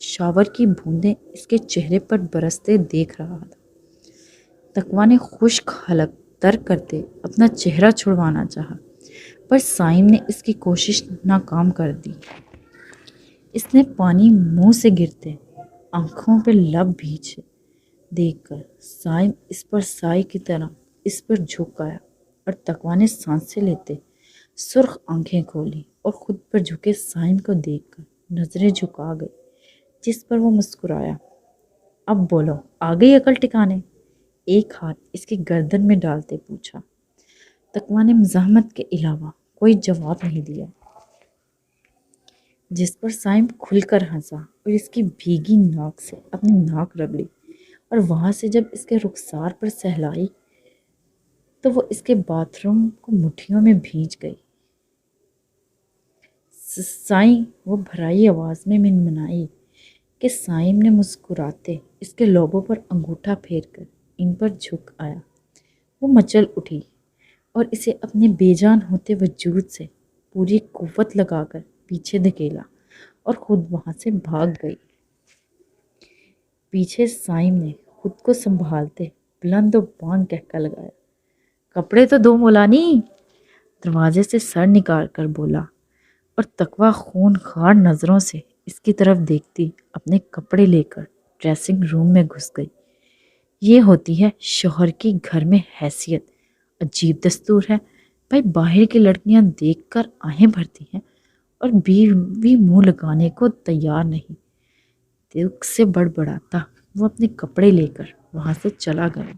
شاور کی بوندیں اس کے چہرے پر برستے دیکھ رہا تھا۔ تقویٰ نے خشک حلق ترک کرتے اپنا چہرہ چھڑوانا چاہا، پر سائم نے اس کی کوشش ناکام کر دی۔ اس نے پانی منہ سے گرتے آنکھوں پہ لب بھیجے دیکھ کر سائم اس پر سائے کی طرح اس پر جھک آیا، اور تقویٰ نے سانسیں لیتے سرخ آنکھیں کھولی اور خود پر جھکے سائم کو دیکھ کر نظریں جھکا گئی، جس پر وہ مسکرایا۔ اب بولو، آ گئی عقل ٹھکانے؟ ایک ہاتھ اس کی گردن میں ڈالتے پوچھا۔ تقویٰ نے مزاحمت کے علاوہ کوئی جواب نہیں دیا، جس پر سائم کھل کر ہنسا اور اس کی بھیگی ناک سے اپنی ناک رگڑی، اور وہاں سے جب اس کے رخسار پر سہلائی تو وہ اس کے باتھ روم کو مٹھیوں میں بھیج گئی۔ سائیں، وہ بھرائی آواز میں منمنائی کہ سائم نے مسکراتے اس کے لوبوں پر انگوٹھا پھیر کر ان پر جھک آیا۔ وہ مچل اٹھی اور اسے اپنے بے جان ہوتے وجود سے پوری قوت لگا کر پیچھے دھکیلا اور خود وہاں سے بھاگ گئی۔ پیچھے سائم نے خود کو سنبھالتے بلند و بانگ کہکا لگایا، کپڑے تو دو مولانی! دروازے سے سر نکال کر بولا، اور تقویٰ خون خوار نظروں سے اس کی طرف دیکھتی اپنے کپڑے لے کر ڈریسنگ روم میں گھس گئی۔ یہ ہوتی ہے شوہر کی گھر میں حیثیت، عجیب دستور ہے بھائی، باہر کی لڑکیاں دیکھ کر آہیں بھرتی ہیں اور بیوی منہ لگانے کو تیار نہیں۔ دکھ سے بڑبڑاتا وہ اپنے کپڑے لے کر وہاں سے چلا گیا۔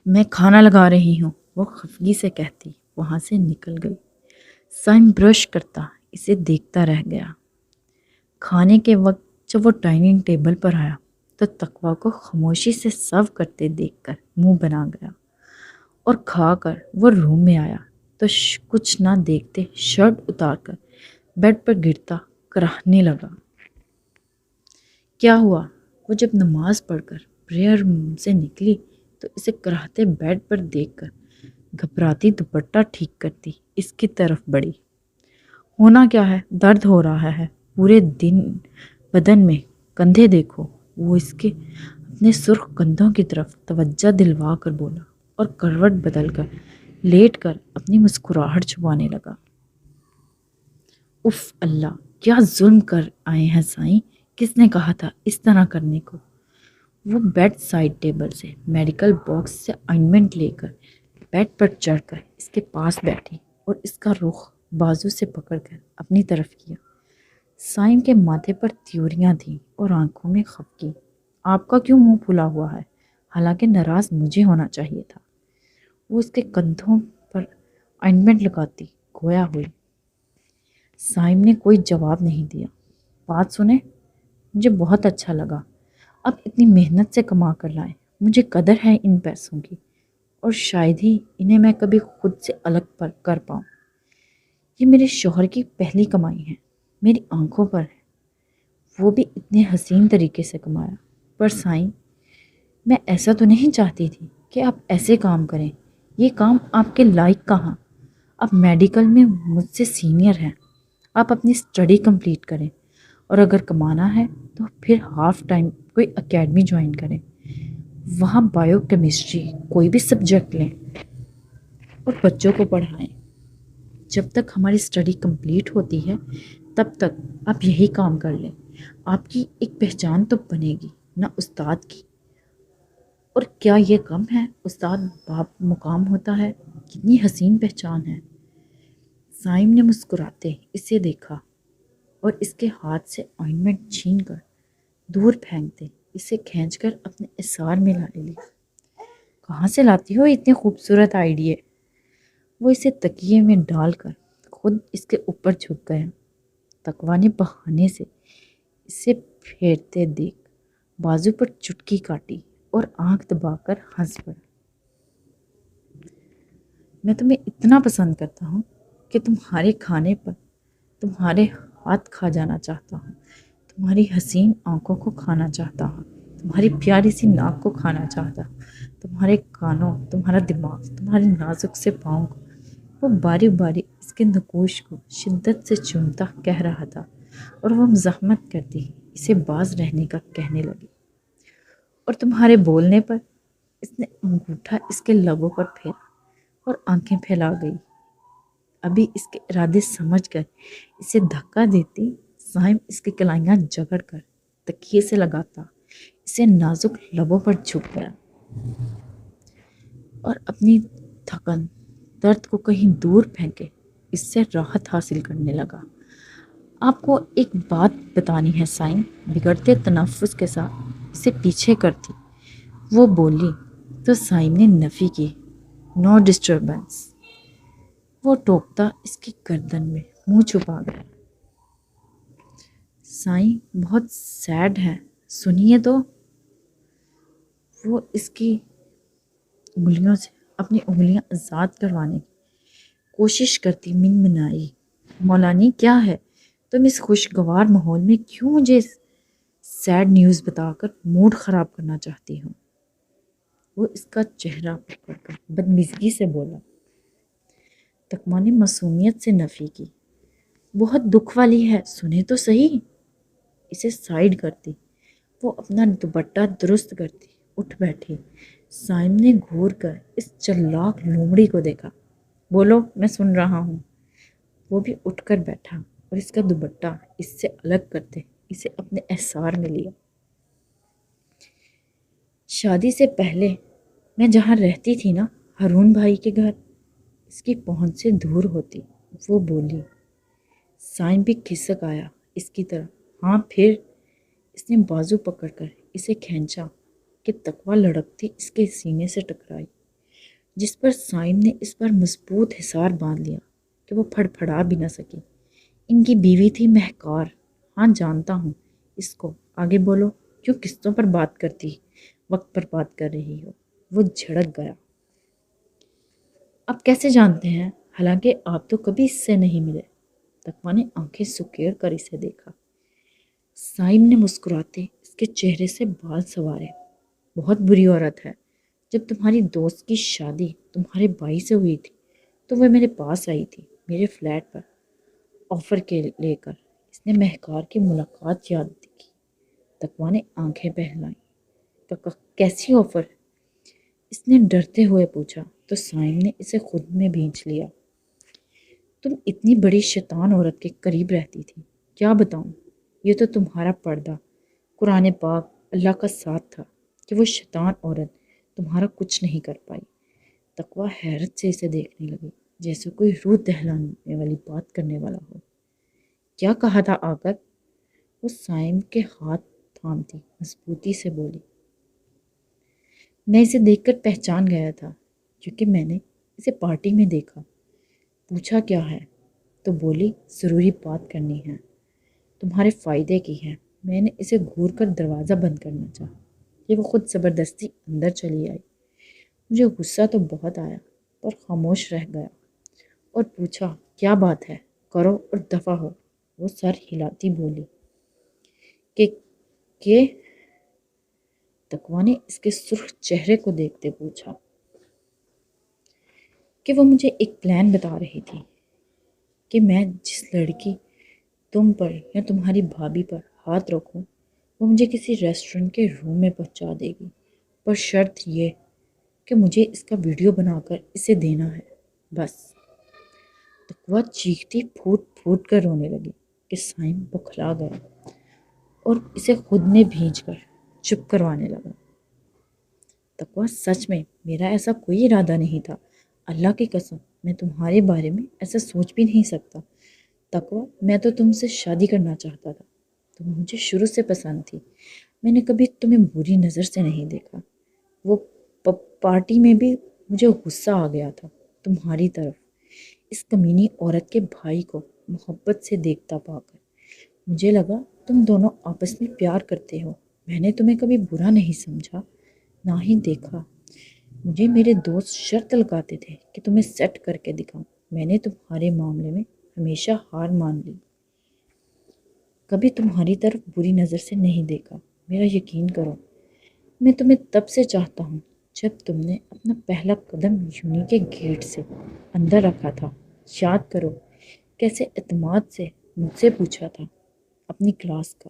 میں کھانا لگا رہی ہوں، وہ خفگی سے کہتی وہاں سے نکل گئی۔ سائم برش کرتا اسے دیکھتا رہ گیا۔ کھانے کے وقت جب وہ ڈائننگ ٹیبل پر آیا تو تقویٰ کو خاموشی سے سرو کرتے دیکھ کر منہ بنا گیا، اور کھا کر وہ روم میں آیا تو کچھ نہ دیکھتے شرٹ اتار کر بیڈ پر گرتا کراہنے لگا۔ کیا ہوا؟ وہ جب نماز پڑھ کر پریئر روم سے نکلی تو اسے کراہتے بیڈ پر دیکھ کر گھبراتی دوپٹہ ٹھیک کرتی اس کی طرف بڑھی۔ ہونا کیا ہے؟ درد ہو رہا ہے پورے دن بدن میں، کندھے دیکھو۔ وہ اس کے اپنے سرخ کندھوں کی طرف توجہ دلوا کر بولا، اور کروٹ بدل کر لیٹ کر اپنی مسکراہٹ چھپانے لگا۔ اف اللہ، کیا ظلم کر آئے ہیں سائیں، کس نے کہا تھا اس طرح کرنے کو؟ وہ بیڈ سائڈ ٹیبل سے میڈیکل باکس سے آئنمنٹ لے کر بیڈ پر چڑھ کر اس کے پاس بیٹھی اور اس کا رخ بازو سے پکڑ کر اپنی طرف کیا۔ سائم کے ماتھے پر تیوریاں تھیں اور آنکھوں میں خفگی۔ آپ کا کیوں منہ پھلا ہوا ہے؟ حالانکہ ناراض مجھے ہونا چاہیے تھا۔ وہ اس کے کندھوں پر آئنمنٹ لگاتی گویا ہوئی۔ سائم نے کوئی جواب نہیں دیا۔ بات سنیں، مجھے بہت اچھا لگا، اب اتنی محنت سے کما کر لائے، مجھے قدر ہے ان پیسوں کی، اور شاید ہی انہیں میں کبھی خود سے الگ کر پاؤں۔ یہ میرے شوہر کی پہلی کمائی ہے، میری آنکھوں پر ہے، وہ بھی اتنے حسین طریقے سے کمایا۔ پر سائیں، میں ایسا تو نہیں چاہتی تھی کہ آپ ایسے کام کریں، یہ کام آپ کے لائق کہاں؟ آپ میڈیکل میں مجھ سے سینئر ہیں، آپ اپنی اسٹڈی کمپلیٹ کریں، اور اگر کمانا ہے تو پھر ہاف ٹائم کوئی اکیڈمی جوائن کریں، وہاں بایو کیمسٹری کوئی بھی سبجیکٹ لیں اور بچوں کو پڑھائیں۔ جب تک ہماری اسٹڈی کمپلیٹ ہوتی ہے تب تک آپ یہی کام کر لیں، آپ کی ایک پہچان تو بنے گی نہ استاد کی۔ اور کیا یہ کم ہے؟ استاد باپ مقام ہوتا ہے، کتنی حسین پہچان ہے۔ سائم نے مسکراتے اسے دیکھا اور اس کے ہاتھ سے آئنمنٹ چھین کر دور پھینکتے اسے کھینچ کر اپنے اثار میں لا لی۔ کہاں سے لاتی ہو اتنے خوبصورت آئیڈیے؟ وہ اسے تکیے میں ڈال کر خود اس کے اوپر جھک گیا۔ تقویٰ نے بہانے سے اسے پھیرتے دیکھ بازو پر چٹکی کاٹی اور آنکھ دبا کر ہنس پڑا۔ میں تمہیں اتنا پسند کرتا ہوں کہ تمہارے کھانے پر تمہارے ہاتھ کھا جانا چاہتا ہوں، تمہاری حسین آنکھوں کو کھانا چاہتا ہوں، تمہاری پیاری سی ناک کو کھانا چاہتا ہوں، تمہارے کانوں، تمہارا دماغ، تمہارے نازک سے پاؤں کو۔ وہ باری باری اس کے نقوش کو شدت سے چومتا کہہ رہا تھا، اور وہ مزاحمت کرتی اسے باز رہنے کا کہنے لگی، اور تمہارے بولنے پر اس نے انگوٹھا اس کے لبوں پر پھیرا اور آنکھیں پھیلا گئی۔ ابھی اس کے ارادے سمجھ کر اسے دھکا دیتی، صائم اس کی کلائیاں جگڑ کر تکیے سے لگاتا اسے نازک لبوں پر جھک گیا اور اپنی تھکن درد کو کہیں دور پھینکے اس سے راحت حاصل کرنے لگا۔ آپ کو ایک بات بتانی ہے صائم، بگڑتے تنفس کے ساتھ اسے پیچھے کرتی وہ بولی تو صائم نے نفی کی، نو ڈسٹربنس۔ وہ ٹوکتا اس کی گردن میں منہ چھپا گیا۔ صائم بہت سیڈ ہے، سنیے تو۔ وہ اس کی انگلیوں سے اپنی انگلیاں آزاد کروانے کی کوشش کرتی منمنائی، مولانی کیا ہے؟ تم اس خوشگوار ماحول میں کیوں مجھے سیڈ نیوز بتا کر موڈ خراب کرنا چاہتی ہو؟ وہ اس کا چہرہ پکڑ کر بدمزگی سے بولا۔ تقویٰ نے معصومیت سے نفی کی، بہت دکھ والی ہے، سنے تو صحیح۔ اسے سائیڈ کرتی وہ اپنا دوپٹہ درست کرتی اٹھ بیٹھی۔ صائم نے گھور کر اس چلاک لومڑی کو دیکھا۔ بولو، میں سن رہا ہوں۔ وہ بھی اٹھ کر بیٹھا اور اس کا دوپٹہ اس سے الگ کرتے اسے اپنے احسار میں لیا۔ شادی سے پہلے میں جہاں رہتی تھی نا، ہارون بھائی کے گھر، اس کی پہنچ سے دور ہوتی، وہ بولی۔ صائم بھی کھسک آیا اس کی طرف۔ ہاں پھر؟ اس نے بازو پکڑ کر اسے کھینچا کہ تقویٰ لڑکتی اس کے سینے سے ٹکرائی، جس پر صائم نے اس پر مضبوط حصار باندھ لیا کہ وہ پھڑ پھڑا بھی نہ سکی۔ ان کی بیوی تھی مہکار۔ ہاں جانتا ہوں اس کو، آگے بولو، کیوں قسطوں پر بات کرتی وقت پر بات کر رہی ہو؟ وہ جھڑک گیا۔ آپ کیسے جانتے ہیں؟ حالانکہ آپ تو کبھی اس سے نہیں ملے۔ تقویٰ نے آنکھیں سکیڑ کر اسے دیکھا۔ صائم نے مسکراتے اس کے چہرے سے بال سنوارے۔ بہت بری عورت ہے۔ جب تمہاری دوست کی شادی تمہارے بھائی سے ہوئی تھی تو وہ میرے پاس آئی تھی، میرے فلیٹ پر آفر کے لے کر۔ اس نے مہکار کی ملاقات یاد کی۔ تقویٰ نے آنکھیں پھیلائیں۔ کیسی آفر؟ اس نے ڈرتے ہوئے پوچھا تو صائم نے اسے خود میں بھینچ لیا۔ تم اتنی بڑی شیطان عورت کے قریب رہتی تھی، کیا بتاؤں؟ یہ تو تمہارا پردہ، قرآن پاک، اللہ کا ساتھ تھا کہ وہ شیطان عورت تمہارا کچھ نہیں کر پائی۔ تقویٰ حیرت سے اسے دیکھنے لگی، جیسے کوئی روح دہلانے والی بات کرنے والا ہو۔ کیا کہا تھا آ کر؟ وہ صائم کے ہاتھ تھامتی مضبوطی سے بولی۔ میں اسے دیکھ کر پہچان گیا تھا، کیونکہ میں نے اسے پارٹی میں دیکھا۔ پوچھا کیا ہے تو بولی ضروری بات کرنی ہے، تمہارے فائدے کی ہے۔ میں نے اسے گھور کر دروازہ بند کرنا چاہا کہ وہ خود زبردستی اندر چلی آئی۔ مجھے غصہ تو بہت آیا پر خاموش رہ گیا اور پوچھا کیا بات ہے، کرو اور دفع ہو۔ وہ سر ہلاتی بولی کہ تقویٰ نے اس کے سرخ چہرے کو دیکھتے پوچھا کہ وہ مجھے ایک پلان بتا رہی تھی کہ میں جس لڑکی تم پر یا تمہاری بھابھی پر ہاتھ رکھوں وہ مجھے کسی ریسٹورنٹ کے روم میں پہنچا دے گی، پر شرط یہ کہ مجھے اس کا ویڈیو بنا کر اسے دینا ہے، بس۔ تقویٰ چیختی پھوٹ پھوٹ کر رونے لگی کہ صائم بکھلا گیا اور اسے خود میں بھینچ کر چپ کروانے لگا۔ تقویٰ سچ میں میرا ایسا کوئی ارادہ نہیں تھا، اللہ کی قسم میں تمہارے بارے میں ایسا سوچ بھی نہیں سکتا۔ تقویٰ میں تو تم سے شادی کرنا چاہتا تھا، تم مجھے شروع سے پسند تھی، میں نے کبھی تمہیں بری نظر سے نہیں دیکھا۔ وہ پارٹی میں بھی مجھے غصہ آ گیا تھا تمہاری طرف، اس کمینی عورت کے بھائی کو محبت سے دیکھتا پا کر۔ مجھے لگا تم دونوں آپس میں پیار کرتے ہو، میں نے تمہیں کبھی برا نہیں سمجھا نہ ہی دیکھا۔ مجھے میرے دوست شرط لگاتے تھے کہ تمہیں سیٹ کر کے دکھاؤں، میں نے تمہارے معاملے میں ہمیشہ ہار مان لی، کبھی تمہاری طرف بری نظر سے نہیں دیکھا۔ میرا یقین کرو، میں تمہیں تب سے چاہتا ہوں جب تم نے اپنا پہلا قدم یونی کے گیٹ سے اندر رکھا تھا۔ یاد کرو کیسے اعتماد سے مجھ سے پوچھا تھا اپنی کلاس کا۔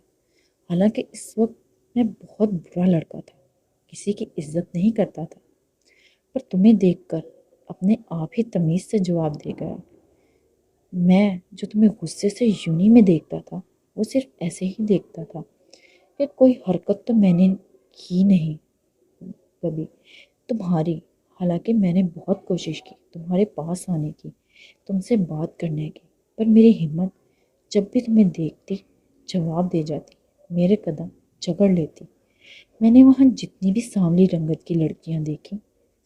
حالانکہ اس وقت میں بہت برا لڑکا تھا، کسی کی عزت نہیں کرتا تھا، پر تمہیں دیکھ کر اپنے آپ ہی تمیز سے جواب دے گیا۔ میں جو تمہیں غصے سے یونی میں دیکھتا تھا وہ صرف ایسے ہی دیکھتا تھا کہ کوئی حرکت تو میں نے کی نہیں کبھی تمہاری، حالانکہ میں نے بہت کوشش کی تمہارے پاس آنے کی، تم سے بات کرنے کی، پر میری ہمت جب بھی تمہیں دیکھتی جواب دے جاتی، میرے قدم جکڑ لیتی۔ میں نے وہاں جتنی بھی سانولی رنگت کی لڑکیاں دیکھیں،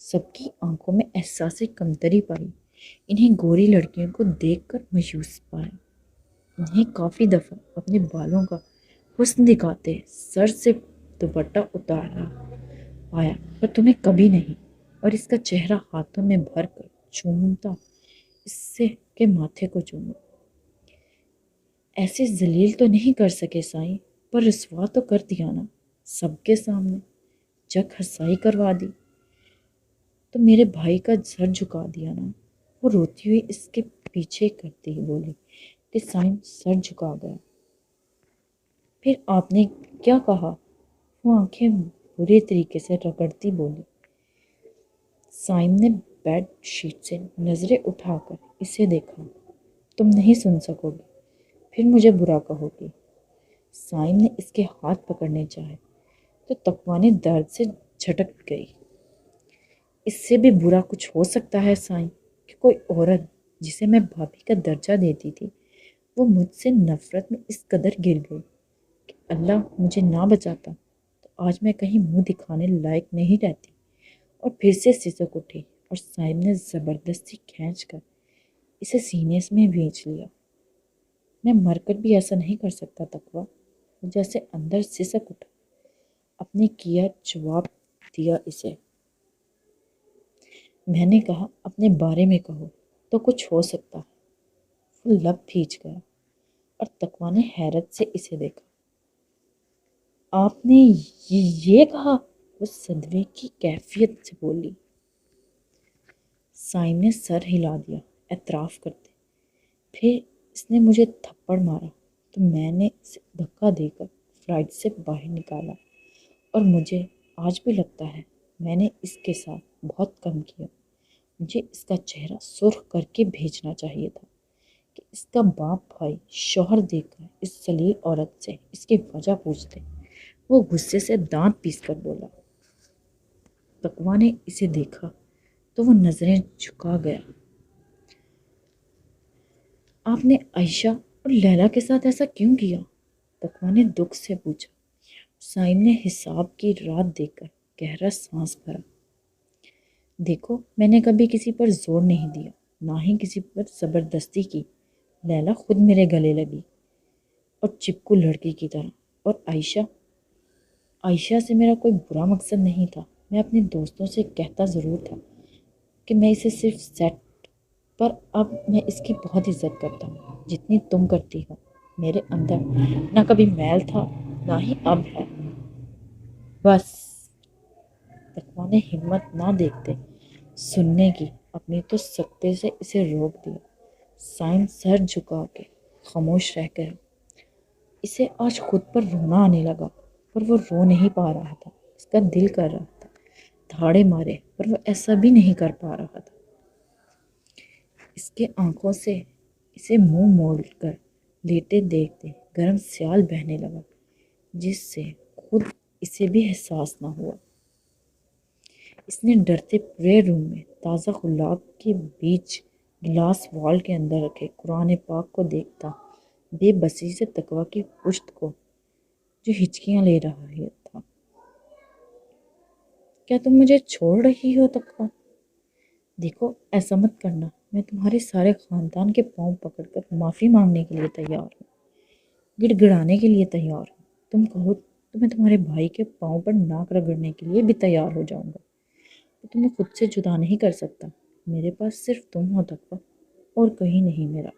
سب کی آنکھوں میں احساس کمتری پائی۔ انہیں گوری لڑکیوں کو دیکھ کر مایوس پایا۔ انہیں کافی دفعہ اپنے بالوں کا حسن دکھاتے سر سے دوپٹہ اتارا پایا، پر تمہیں کبھی نہیں، اور اس کا چہرہ ہاتھوں میں بھر کر چومتا، اس سے کہ ماتھے کو چومو۔ ایسے ذلیل تو نہیں کر سکے سائیں، پر رسوا تو کر دیا نا، سب کے سامنے جگ ہنسائی کروا دی تو میرے بھائی کا سر جھکا دیا نا۔ وہ روتی ہوئی اس کے پیچھے کرتی ہی بولی کہ سائم سر جھکا گیا۔ پھر آپ نے کیا کہا؟ وہ آنکھیں برے طریقے سے رگڑتی بولی۔ سائم نے بیڈ شیٹ سے نظریں اٹھا کر اسے دیکھا۔ تم نہیں سن سکو گی، پھر مجھے برا کہو گی۔ سائم نے اس کے ہاتھ پکڑنے چاہے تو تقویٰ نے درد سے جھٹک گئی۔ اس سے بھی برا کچھ ہو سکتا ہے سائیں، کہ کوئی عورت جسے میں بھابھی کا درجہ دیتی تھی وہ مجھ سے نفرت میں اس قدر گر گئی کہ اللہ مجھے نہ بچاتا تو آج میں کہیں منہ دکھانے لائق نہیں رہتی۔ اور پھر سے سسک اٹھی اور سائم نے زبردستی کھینچ کر اسے سینے میں بھیج لیا۔ میں مر کر بھی ایسا نہیں کر سکتا تقویٰ، جیسے اندر سسک اٹھا۔ اپنے کیا جواب دیا اسے۔ میں نے کہا اپنے بارے میں کہو تو کچھ ہو سکتا ہے۔ وہ لب بھیج گیا اور تقویٰ نے حیرت سے اسے دیکھا۔ آپ نے یہ کہا؟ وہ صدمے کی کیفیت سے بولی۔ سائم نے سر ہلا دیا اعتراف کرتے۔ پھر اس نے مجھے تھپڑ مارا تو میں نے اسے دھکا دے کر فلائٹ سے باہر نکالا، اور مجھے آج بھی لگتا ہے میں نے اس کے ساتھ بہت کم کیا۔ مجھے اس کا چہرہ سرخ کر کے بھیجنا چاہیے تھا کہ اس کا باپ بھائی شوہر دیکھ کر اس ذلیل عورت سے اس کی وجہ پوچھتے۔ وہ غصے سے دانت پیس کر بولا۔ تقویٰ نے اسے دیکھا تو وہ نظریں جھکا گیا۔ آپ نے عائشہ اور لیلا کے ساتھ ایسا کیوں کیا؟ تقویٰ نے دکھ سے پوچھا۔ سائم نے حساب کی رات دیکھ کر گہرا سانس بھرا۔ دیکھو میں نے کبھی کسی پر زور نہیں دیا، نہ ہی کسی پر زبردستی کی۔ لیلا خود میرے گلے لگی اور چپکو لڑکی کی طرح، اور عائشہ سے میرا کوئی برا مقصد نہیں تھا۔ میں اپنے دوستوں سے کہتا ضرور تھا کہ میں اسے صرف سیٹ، پر اب میں اس کی بہت عزت کرتا ہوں جتنی تم کرتی ہو۔ میرے اندر نہ کبھی میل تھا نہ ہی اب ہے۔ بس تقویٰ نے ہمت نہ دیکھتے سننے کی اپنی تو سکتے سے اسے روک دیا۔ سائم سر جھکا کے خاموش رہ گیا۔ اسے آج خود پر رونا آنے لگا، پر وہ رو نہیں پا رہا تھا۔ اس کا دل کر رہا تھا دھاڑے مارے، پر وہ ایسا بھی نہیں کر پا رہا تھا۔ اس کے آنکھوں سے اسے منہ موڑ کر لیٹے دیکھتے گرم سیال بہنے لگا، جس سے خود اسے بھی احساس نہ ہوا۔ اس نے ڈرتے پورے روم میں تازہ گلاب کے بیج گلاس وال کے اندر رکھے قرآن پاک کو دیکھتا بے بسی سے تقویٰ کی پشت کو جو ہچکیاں لے رہا تھا۔ کیا تم مجھے چھوڑ رہی ہو تقویٰ؟ دیکھو ایسا مت کرنا، میں تمہارے سارے خاندان کے پاؤں پکڑ کر معافی مانگنے کے لیے تیار ہوں، گڑ گڑانے کے لیے تیار ہوں۔ تم کہو تو میں تمہارے بھائی کے پاؤں پر ناک رگڑنے کے لیے بھی تیار ہو جاؤں گا۔ میں تمہیں خود سے جدا نہیں کر سکتا، میرے پاس صرف تم ہو تقویٰ، اور کہیں نہیں میرا۔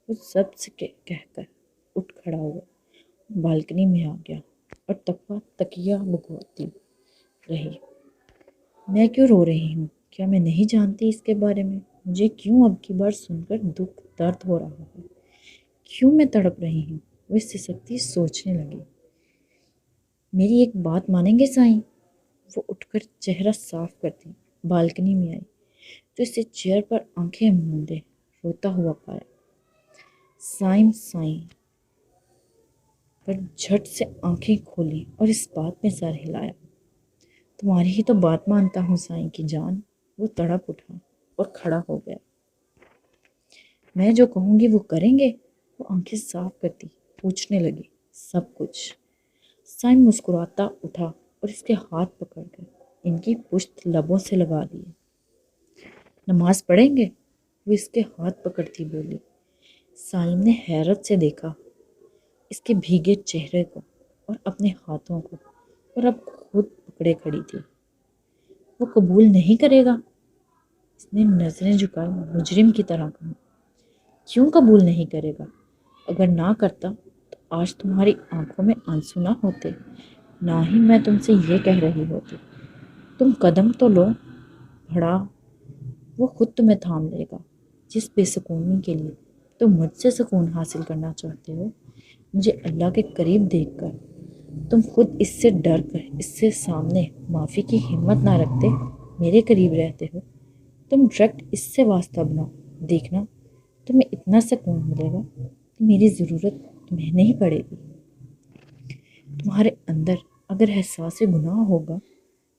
وہ سب سے کہہ کر اٹھ کھڑا ہوا، بالکنی میں آ گیا، اور تقویٰ تکیہ بگوتی رہی۔ میں کیوں رو رہی ہوں؟ کیا میں نہیں جانتی اس کے بارے میں؟ مجھے کیوں اب کی بار سن کر دکھ درد ہو رہا ہے؟ کیوں میں تڑپ رہی ہوں؟ وہ سسکتی سوچنے لگی۔ میری ایک بات مانیں گے سائیں؟ وہ اٹھ کر چہرہ صاف کرتی بالکنی میں آئی تو اسے چیئر پر آنکھیں مونڈے روتا ہوا پایا۔ سائیں پر جھٹ سے آنکھیں کھولی اور اس بات میں سر ہلایا۔ تمہاری ہی تو بات مانتا ہوں سائیں کی جان۔ وہ تڑپ اٹھا اور کھڑا ہو گیا۔ میں جو کہوں گی وہ کریں گے؟ وہ آنکھیں صاف کرتی پوچھنے لگی۔ سب کچھ۔ سائیں مسکراتا اٹھا اور اس کے ہاتھ پکڑ کر ان کی پشت لبوں سے لگا لیے۔ نماز پڑھیں گے؟ وہ اس کے ہاتھ پکڑتی بولی۔ سائم نے حیرت سے دیکھا اس کے بھیگے چہرے کو اور اپنے ہاتھوں کو، اور اب خود پکڑے کھڑی تھی۔ وہ قبول نہیں کرے گا؟ اس نے نظریں جھکائے مجرم کی طرح کہا۔ کیوں قبول نہیں کرے گا؟ اگر نہ کرتا تو آج تمہاری آنکھوں میں آنسو نہ ہوتے، نہ ہی میں تم سے یہ کہہ رہی ہوتی۔ تم قدم تو لو بڑھا، وہ خود تمہیں تھام لے گا۔ جس بے سکونی کے لیے تم مجھ سے سکون حاصل کرنا چاہتے ہو، مجھے اللہ کے قریب دیکھ کر تم خود اس سے ڈر کر اس سے سامنے معافی کی ہمت نہ رکھتے میرے قریب رہتے ہو۔ تم ڈائریکٹ اس سے واسطہ بناؤ، دیکھنا تمہیں اتنا سکون ملے گا کہ میری ضرورت تمہیں نہیں پڑے گی۔ تمہارے اندر اگر احساس گناہ ہوگا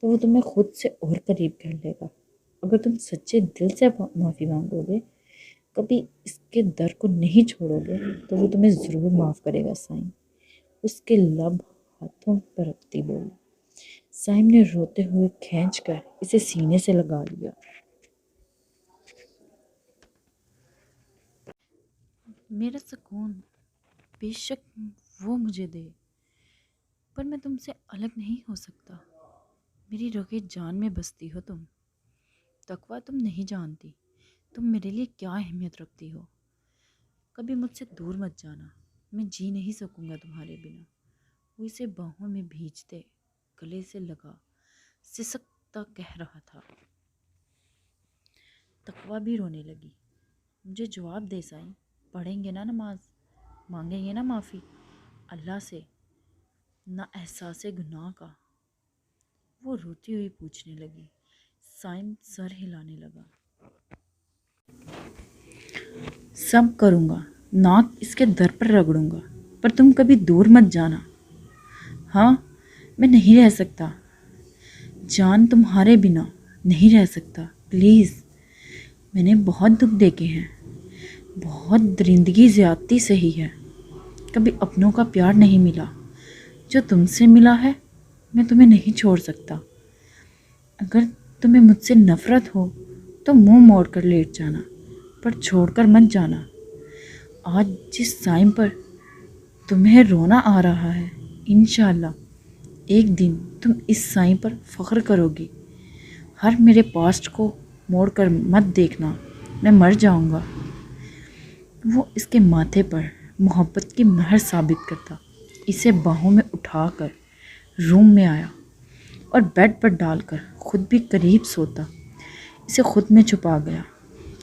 تو وہ تمہیں خود سے اور قریب کر لے گا۔ اگر تم سچے دل سے معافی مانگو گے، کبھی اس کے در کو نہیں چھوڑو گے، تو وہ تمہیں ضرور معاف کرے گا سائم۔ اس کے لب ہاتھوں پر رکھتی بولی۔ سائم نے روتے ہوئے کھینچ کر اسے سینے سے لگا لیا۔ میرا سکون بے شک وہ مجھے دے، پر میں تم سے الگ نہیں ہو سکتا۔ میری رگے جان میں بستی ہو تم۔ تقویٰ تم نہیں جانتی تم میرے لیے کیا اہمیت رکھتی ہو۔ کبھی مجھ سے دور مت جانا، میں جی نہیں سکوں گا تمہارے بنا۔ وہ اسے باہوں میں بھیجتے گلے سے لگا سسکتا کہہ رہا تھا۔ تقویٰ بھی رونے لگی۔ مجھے جواب دے سائیں، پڑھیں گے نا نماز، مانگیں گے نا معافی اللہ سے، نہ احساس گناہ کا؟ وہ روتی ہوئی پوچھنے لگی۔ سائم سر ہلانے لگا۔ سب کروں گا، ناک اس کے در پر رگڑوں گا، پر تم کبھی دور مت جانا۔ ہاں، میں نہیں رہ سکتا جان، تمہارے بنا نہیں رہ سکتا، پلیز۔ میں نے بہت دکھ دیکھے ہیں، بہت درندگی زیادتی سہی ہے، کبھی اپنوں کا پیار نہیں ملا جو تم سے ملا ہے۔ میں تمہیں نہیں چھوڑ سکتا۔ اگر تمہیں مجھ سے نفرت ہو تو منہ موڑ کر لیٹ جانا، پر چھوڑ کر مت جانا۔ آج جس سائم پر تمہیں رونا آ رہا ہے، انشاءاللہ ایک دن تم اس سائم پر فخر کرو گی۔ ہر میرے پاسٹ کو موڑ کر مت دیکھنا، میں مر جاؤں گا۔ وہ اس کے ماتھے پر محبت کی مہر ثابت کرتا اسے باہوں میں اٹھا کر روم میں آیا اور بیڈ پر ڈال کر خود بھی قریب سوتا، اسے خود میں چھپا گیا۔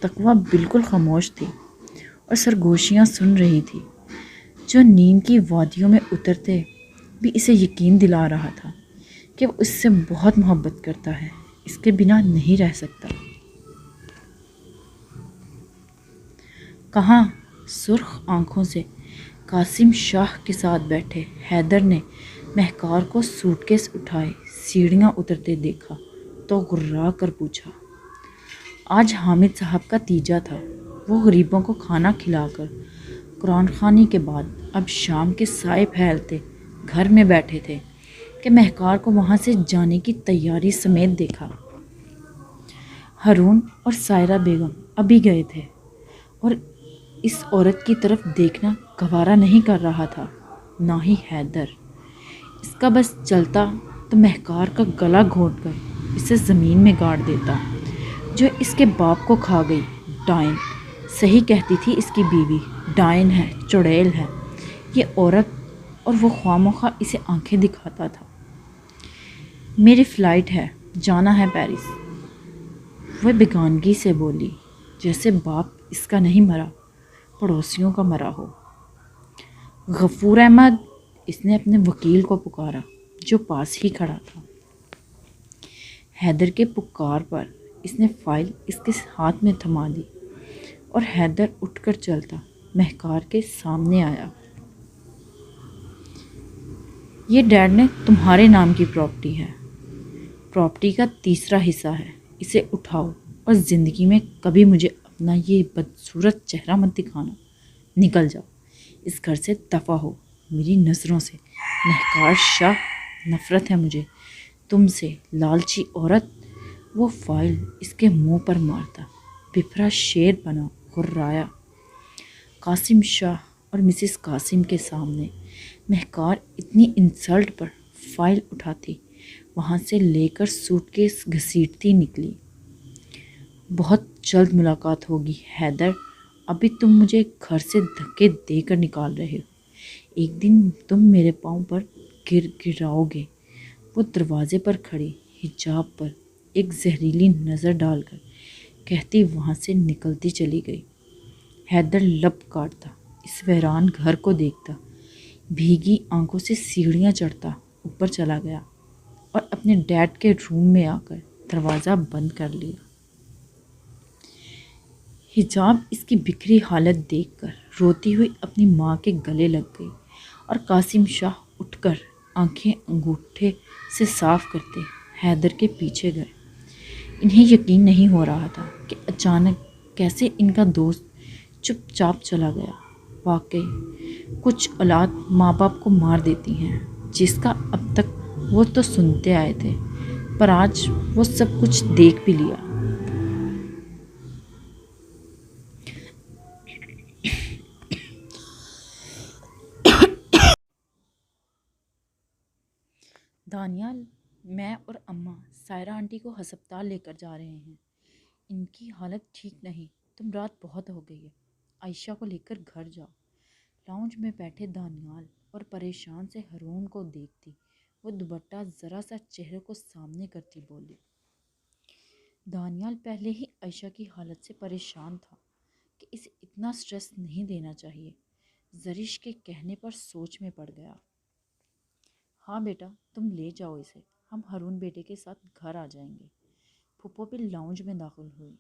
تقویٰ بالکل خاموش تھی اور سرگوشیاں سن رہی تھی جو نیند کی وادیوں میں اترتے بھی اسے یقین دلا رہا تھا کہ وہ اس سے بہت محبت کرتا ہے، اس کے بنا نہیں رہ سکتا۔ کہاں؟ سرخ آنکھوں سے قاسم شاہ کے ساتھ بیٹھے حیدر نے مہکار کو سوٹ کیس اٹھائے سیڑھیاں اترتے دیکھا تو غرا کر پوچھا۔ آج حامد صاحب کا تیجا تھا۔ وہ غریبوں کو کھانا کھلا کر قرآن خوانی کے بعد اب شام کے سائے پھیلتے گھر میں بیٹھے تھے کہ مہکار کو وہاں سے جانے کی تیاری سمیت دیکھا۔ ہارون اور سائرہ بیگم ابھی گئے تھے اور اس عورت کی طرف دیکھنا گوارا نہیں کر رہا تھا، نہ ہی حیدر۔ اس کا بس چلتا تو مہکار کا گلا گھونٹ کر اسے زمین میں گاڑ دیتا۔ جو اس کے باپ کو کھا گئی، ڈائن۔ صحیح کہتی تھی اس کی بیوی، ڈائن ہے، چڑیل ہے یہ عورت، اور وہ خواہ مخواہ اسے آنکھیں دکھاتا تھا۔ میری فلائٹ ہے، جانا ہے پیرس، وہ بیگانگی سے بولی، جیسے باپ اس کا نہیں مرا، پڑوسیوں کا مرا ہو۔ غفور احمد، اس نے اپنے وکیل کو پکارا جو پاس ہی کھڑا تھا۔ حیدر کے پکار پر اس نے فائل اس کے ہاتھ میں تھما دی اور حیدر اٹھ کر چلتا مہکار کے سامنے آیا۔ یہ ڈیڈ نے تمہارے نام کی پراپرٹی ہے، پراپرٹی کا تیسرا حصہ ہے، اسے اٹھاؤ اور زندگی میں کبھی مجھے اپنا یہ بدصورت چہرہ مت دکھانا، نکل جاؤ، اس گھر سے دفع ہو میری نظروں سے۔ مہکار شاہ، نفرت ہے مجھے تم سے، لالچی عورت۔ وہ فائل اس کے منہ پر مارتا بپھرا شیر بنا غرایا۔ قاسم شاہ اور مسز قاسم کے سامنے مہکار اتنی انسلٹ پر فائل اٹھاتی، وہاں سے لے کر سوٹ کیس گھسیٹتی نکلی۔ بہت جلد ملاقات ہوگی حیدر، ابھی تم مجھے گھر سے دھکے دے کر نکال رہے ہو، ایک دن تم میرے پاؤں پر گراؤ گے۔ وہ دروازے پر کھڑی حجاب پر ایک زہریلی نظر ڈال کر کہتی وہاں سے نکلتی چلی گئی۔ حیدر لب کاٹتا اس ویران گھر کو دیکھتا، بھیگی آنکھوں سے سیڑھیاں چڑھتا اوپر چلا گیا اور اپنے ڈیڈ کے روم میں آ کر دروازہ بند کر لیا۔ حجاب اس کی بکھری حالت دیکھ کر روتی ہوئی اپنی ماں کے گلے لگ گئی اور قاسم شاہ اٹھ کر آنکھیں انگوٹھے سے صاف کرتے حیدر کے پیچھے گئے۔ انہیں یقین نہیں ہو رہا تھا کہ اچانک کیسے ان کا دوست چپ چاپ چلا گیا۔ واقعی کچھ اولاد ماں باپ کو مار دیتی ہیں، جس کا اب تک وہ تو سنتے آئے تھے، پر آج وہ سب کچھ دیکھ بھی لیا۔ دانیال، میں اور اماں سائرہ آنٹی کو ہسپتال لے کر جا رہے ہیں، ان کی حالت ٹھیک نہیں، تم رات بہت ہو گئی ہے، عائشہ کو لے کر گھر جاؤ۔ لاؤنج میں بیٹھے دانیال اور پریشان سے ہارون کو دیکھتی وہ دوپٹہ ذرا سا چہرے کو سامنے کرتی بولی۔ دانیال پہلے ہی عائشہ کی حالت سے پریشان تھا کہ اسے اتنا سٹریس نہیں دینا چاہیے۔ زرش کے کہنے پر سوچ میں پڑ گیا۔ ہاں بیٹا، تم لے جاؤ اسے، ہم ہارون بیٹے کے ساتھ گھر آ جائیں گے۔ پھپھو بھی لاؤنج میں داخل ہوئی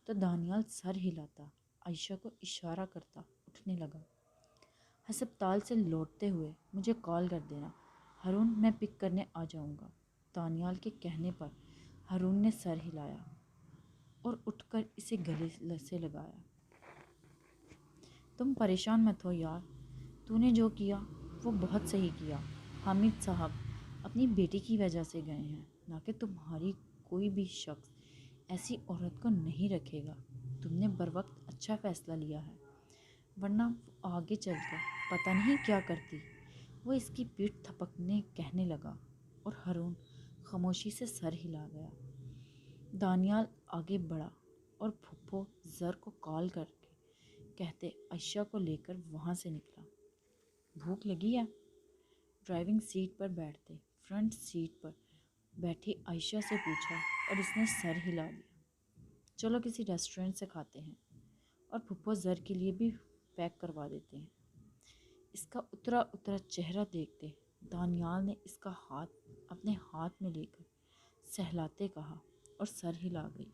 تو دانیال سر ہلاتا عائشہ کو اشارہ کرتا اٹھنے لگا۔ ہسپتال سے لوٹتے ہوئے مجھے کال کر دینا ہارون، میں پک کرنے آ جاؤں گا۔ دانیال کے کہنے پر ہارون نے سر ہلایا اور اٹھ کر اسے گلے سے لگایا۔ تم پریشان مت ہو یار، تو نے جو کیا وہ بہت صحیح کیا۔ حامد صاحب اپنی بیٹی کی وجہ سے گئے ہیں، نہ کہ تمہاری کوئی بھی شخص ایسی عورت کو نہیں رکھے گا۔ تم نے بروقت اچھا فیصلہ لیا ہے، ورنہ وہ آگے چل کر پتہ نہیں کیا کرتی۔ وہ اس کی پیٹھ تھپکنے کہنے لگا اور ہارون خاموشی سے سر ہلا گیا۔ دانیال آگے بڑھا اور پھپھو زر کو کال کر کے کہتے عائشہ کو لے کر وہاں سے نکلا۔ بھوک لگی ہے؟ ڈرائیونگ سیٹ پر بیٹھتے فرنٹ سیٹ پر بیٹھی عائشہ سے پوچھا اور اس نے سر ہلا دیا۔ چلو کسی ریسٹورنٹ سے کھاتے ہیں، اور پھپھو زر کے لیے بھی پیک کروا دیتے ہیں۔ اس کا اترا چہرہ دیکھتے دانیال نے اس کا ہاتھ اپنے ہاتھ میں لے کر سہلاتے کہا اور سر ہلا گئی۔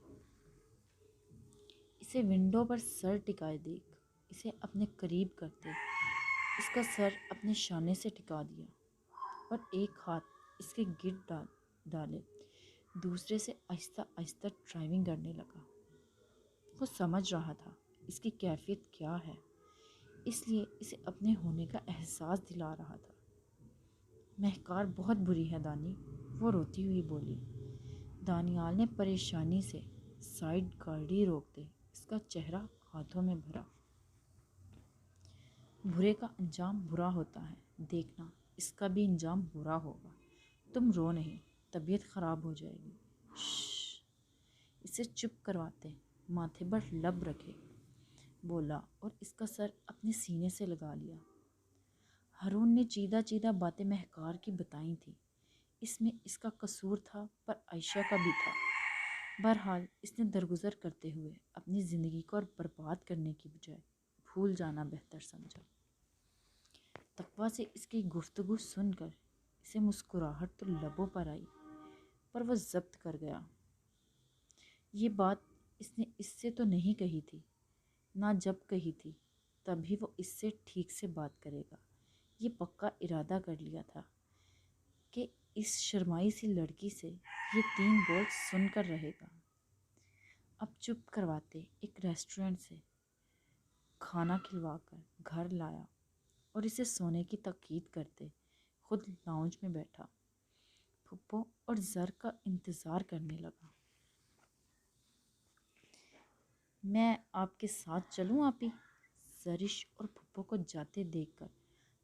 اسے ونڈو پر سر ٹکائے دیکھ اسے اپنے قریب کرتے اس کا سر اپنے شانے سے ٹکا دیا اور ایک ہاتھ اس کے گرد ڈالے، دوسرے سے آہستہ آہستہ ڈرائیونگ کرنے لگا۔ وہ سمجھ رہا تھا اس کی کیفیت کیا ہے، اس لیے اسے اپنے ہونے کا احساس دلا رہا تھا۔ مہکار بہت بری ہے دانی، وہ روتی ہوئی بولی۔ دانیال نے پریشانی سے سائیڈ گاڑی روکتے اس کا چہرہ ہاتھوں میں بھرا۔ برے کا انجام برا ہوتا ہے، دیکھنا اس کا بھی انجام برا ہوگا۔ تم رو نہیں، طبیعت خراب ہو جائے گی۔ شش، اسے چپ کرواتے ماتھے پر لب رکھے بولا اور اس کا سر اپنے سینے سے لگا لیا۔ ہارون نے چیدہ چیدہ باتیں مہکار کی بتائی تھیں، اس میں اس کا قصور تھا پر عائشہ کا بھی تھا۔ بہرحال اس نے درگزر کرتے ہوئے اپنی زندگی کو اور برباد کرنے کی بجائے بھول جانا بہتر سمجھا۔ تقویٰ سے اس کی گفتگو سن کر اسے مسکراہٹ تو لبوں پر آئی، پر وہ ضبط کر گیا۔ یہ بات اس نے اس سے تو نہیں کہی تھی، نہ جب کہی تھی تبھی وہ اس سے ٹھیک سے بات کرے گا۔ یہ پکا ارادہ کر لیا تھا کہ اس شرمائی سی لڑکی سے یہ 3 بول سن کر رہے گا۔ اب چپ کرواتے ایک ریسٹورنٹ سے کھانا کھلوا کر گھر لایا اور اسے سونے کی تاکید کرتے خود لاؤنج میں بیٹھا پھپھو اور زر کا انتظار کرنے لگا۔ میں آپ کے ساتھ چلوں آپی؟ زرش اور پھپھو کو جاتے دیکھ کر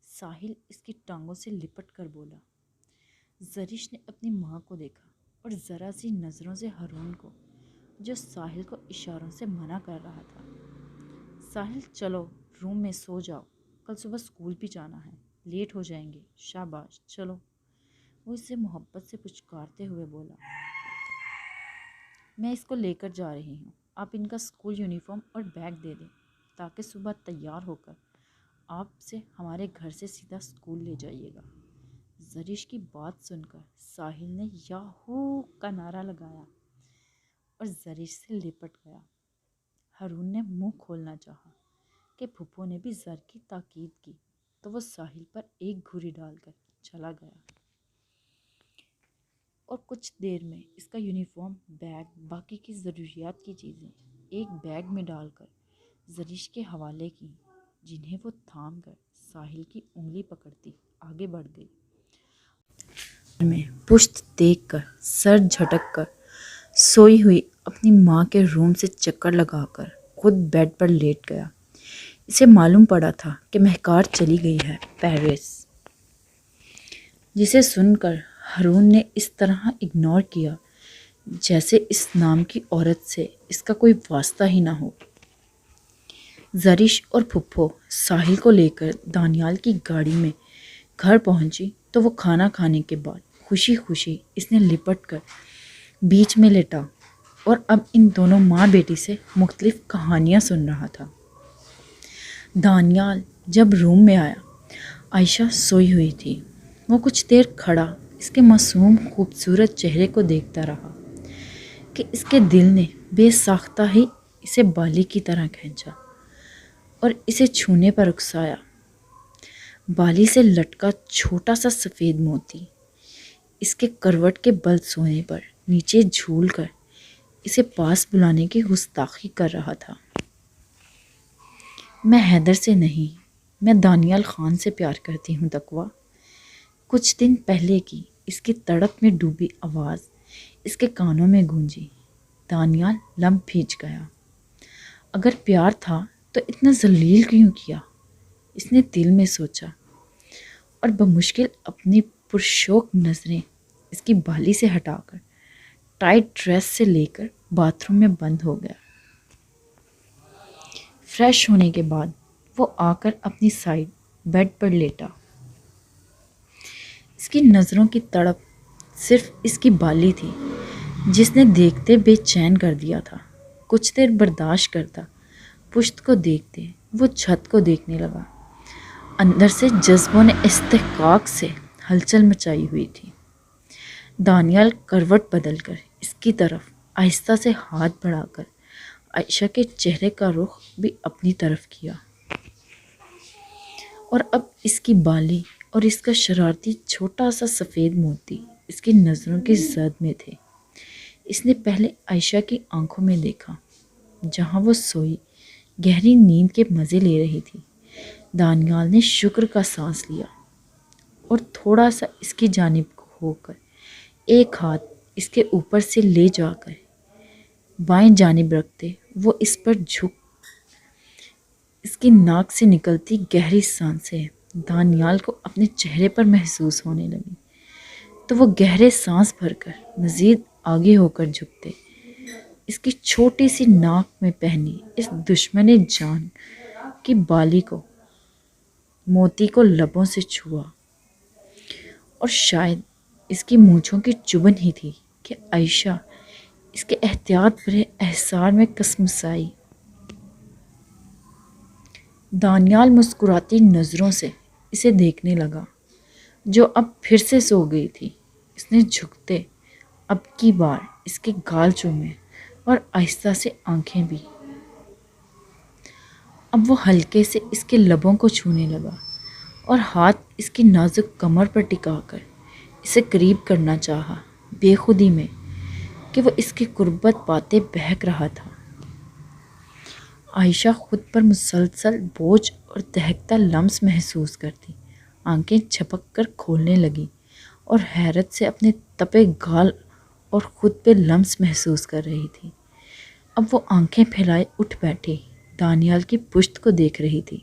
ساحل اس کی ٹانگوں سے لپٹ کر بولا۔ زرش نے اپنی ماں کو دیکھا اور ذرا سی نظروں سے ہارون کو، جو ساحل کو اشاروں سے منع کر رہا تھا۔ ساحل چلو روم میں سو جاؤ، کل صبح اسکول بھی جانا ہے، لیٹ ہو جائیں گے۔ شاباش چلو، وہ اسے محبت سے پچکارتے ہوئے بولا۔ میں اس کو لے کر جا رہی ہوں، آپ ان کا اسکول یونیفارم اور بیگ دے دیں تاکہ صبح تیار ہو کر آپ سے ہمارے گھر سے سیدھا اسکول لے جائیے گا۔ زرش کی بات سن کر ساحل نے یاہو کا نعرہ لگایا اور زرش سے لپٹ گیا۔ ہارون نے منہ کھولنا چاہا کہ پھپھو نے بھی زر کی تاکید کی تو وہ ساحل پر ایک گھوری ڈال کر چلا گیا، اور کچھ دیر میں اس کا یونیفارم، بیگ، باقی کی ضروریات کی چیزیں ایک بیگ میں ڈال کر زرش کے حوالے کی، جنہیں وہ تھام کر ساحل کی انگلی پکڑتی آگے بڑھ گئی۔ میں پشت دیکھ کر سر جھٹک کر سوئی ہوئی اپنی ماں کے روم سے چکر لگا کر خود بیڈ پر لیٹ گیا۔ اسے معلوم پڑا تھا کہ مہکار چلی گئی ہے پیرس، جسے سن کر ہارون نے اس طرح اگنور کیا جیسے اس نام کی عورت سے اس کا کوئی واسطہ ہی نہ ہو۔ زرش اور پھپھو ساحل کو لے کر دانیال کی گاڑی میں گھر پہنچی تو وہ کھانا کھانے کے بعد خوشی خوشی اس نے لپٹ کر بیچ میں لیٹا اور اب ان دونوں ماں بیٹی سے مختلف کہانیاں سن رہا تھا۔ دانیال جب روم میں آیا، عائشہ سوئی ہوئی تھی۔ وہ کچھ دیر کھڑا اس کے معصوم خوبصورت چہرے کو دیکھتا رہا کہ اس کے دل نے بے ساختہ ہی اسے بالی کی طرح کھینچا اور اسے چھونے پر اکسایا۔ بالی سے لٹکا چھوٹا سا سفید موتی اس کے کروٹ کے بل سونے پر نیچے جھول کر اسے پاس بلانے کی گستاخی کر رہا تھا۔ میں حیدر سے نہیں، میں دانیال خان سے پیار کرتی ہوں تقویٰ۔ کچھ دن پہلے کی اس کی تڑپ میں ڈوبی آواز اس کے کانوں میں گونجی۔ دانیال لب بھیج گیا۔ اگر پیار تھا تو اتنا ذلیل کیوں کیا؟ اس نے دل میں سوچا اور بمشکل اپنی پرشوق نظریں اس کی بالی سے ہٹا کر ٹائٹ ڈریس سے لے کر باتھ روم میں بند ہو گیا۔ فریش ہونے کے بعد وہ آ کر اپنی سائیڈ بیڈ پر لیٹا۔ اس کی نظروں کی تڑپ صرف اس کی بالی تھی جس نے دیکھتے بے چین کر دیا تھا۔ کچھ دیر برداشت کرتا پشت کو دیکھتے وہ چھت کو دیکھنے لگا۔ اندر سے جذبوں نے استحقاق سے ہلچل مچائی ہوئی تھی۔ دانیال کروٹ بدل کر اس کی طرف آہستہ سے ہاتھ بڑھا کر عائشہ کے چہرے کا رخ بھی اپنی طرف کیا، اور اب اس کی بالی اور اس کا شرارتی چھوٹا سا سفید موتی اس کی نظروں کی زد میں تھے۔ اس نے پہلے عائشہ کی آنکھوں میں دیکھا جہاں وہ سوئی گہری نیند کے مزے لے رہی تھی۔ دانیال نے شکر کا سانس لیا اور تھوڑا سا اس کی جانب ہو کر ایک ہاتھ اس کے اوپر سے لے جا کر بائیں جانب رکھتے وہ اس پر جھک اس کی ناک سے نکلتی گہری سانسیں دانیال کو اپنے چہرے پر محسوس ہونے لگی تو وہ گہرے سانس بھر کر مزید آگے ہو کر جھکتے اس کی چھوٹی سی ناک میں پہنی اس دشمن جان کی بالی کو، موتی کو لبوں سے چھوا، اور شاید اس کی مونچھوں کی چبھن ہی تھی کہ عائشہ اس کے احتیاط بھرے احسار میں کسمسائی۔ دانیال مسکراتی نظروں سے اسے دیکھنے لگا جو اب پھر سے سو گئی تھی۔ اس نے جھکتے اب کی بار اس کے گال چومے اور آہستہ سے آنکھیں بھی۔ اب وہ ہلکے سے اس کے لبوں کو چھونے لگا اور ہاتھ اس کی نازک کمر پر ٹکا کر اسے قریب کرنا چاہا، بے خودی میں کہ وہ اس کی قربت پاتے بہک رہا تھا۔ عائشہ خود پر مسلسل بوجھ اور دہکتا لمس محسوس کرتی، آنکھیں جھپک کر کھولنے لگی اور حیرت سے اپنے تپے گال اور خود پہ لمس محسوس کر رہی تھی۔ اب وہ آنکھیں پھیلائے اٹھ بیٹھی، دانیال کی پشت کو دیکھ رہی تھی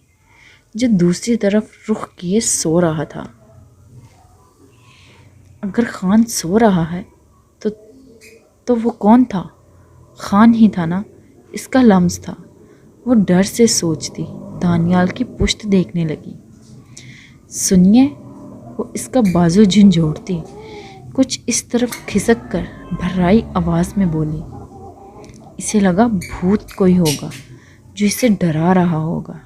جو دوسری طرف رخ کیے سو رہا تھا۔ اگر خان سو رہا ہے تو تو وہ کون تھا؟ خان ہی تھا نا، اس کا لمس تھا۔ وہ ڈر سے سوچتی دانیال کی پشت دیکھنے لگی۔ سنیے، وہ اس کا بازو جھنجھوڑتی کچھ اس طرف کھسک کر بھرائی آواز میں بولی۔ اسے لگا بھوت کوئی ہوگا جو اسے ڈرا رہا ہوگا۔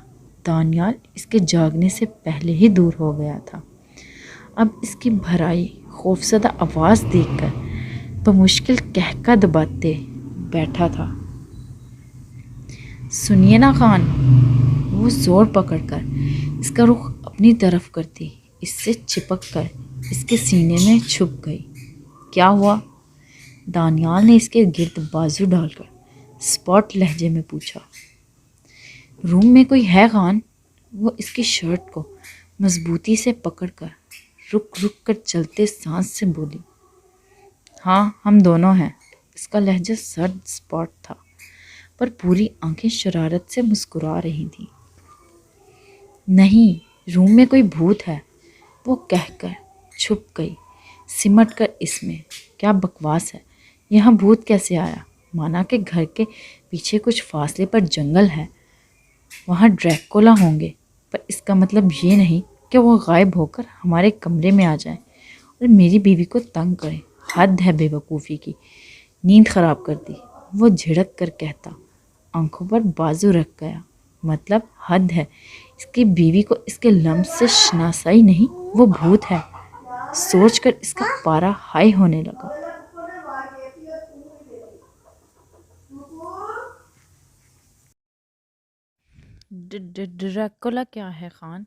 دانیال اس کے جاگنے سے پہلے ہی دور ہو گیا تھا۔ اب اس کی بھرائی خوفزدہ آواز دیکھ کر بمشکل کہکہ دباتے بیٹھا تھا۔ سنیے نا خان، وہ زور پکڑ کر اس کا رخ اپنی طرف کرتی اس سے چپک کر اس کے سینے میں چھپ گئی۔ کیا ہوا؟ دانیال نے اس کے گرد بازو ڈال کر اسپاٹ لہجے میں پوچھا۔ روم میں کوئی ہے خان؟ وہ اس کی شرٹ کو مضبوطی سے پکڑ کر رک رک کر چلتے سانس سے بولی۔ ہاں، ہم دونوں ہیں۔ اس کا لہجہ سرد اسپاٹ تھا پر پوری آنکھیں شرارت سے مسکرا رہی تھیں۔ نہیں، روم میں کوئی بھوت ہے، وہ کہہ کر چھپ گئی سمٹ کر اس میں۔ کیا بکواس ہے، یہاں بھوت کیسے آیا؟ مانا کہ گھر کے پیچھے کچھ فاصلے پر جنگل ہے، وہاں ڈریکولا ہوں گے، پر اس کا مطلب یہ نہیں کہ وہ غائب ہو کر ہمارے کمرے میں آ جائیں اور میری بیوی کو تنگ کریں۔ حد ہے بے وقوفی کی، نیند خراب کر دی، وہ جھڑک کر کہتا، آنکھوں پر بازو رکھ گیا۔ مطلب حد ہے، اس کی بیوی کو اس کے لمس سے شناسائی نہیں، وہ بھوت ہے۔ سوچ کر اس کا پارا ہائی ہونے لگا۔ ڈریکولا کیا ہے خان؟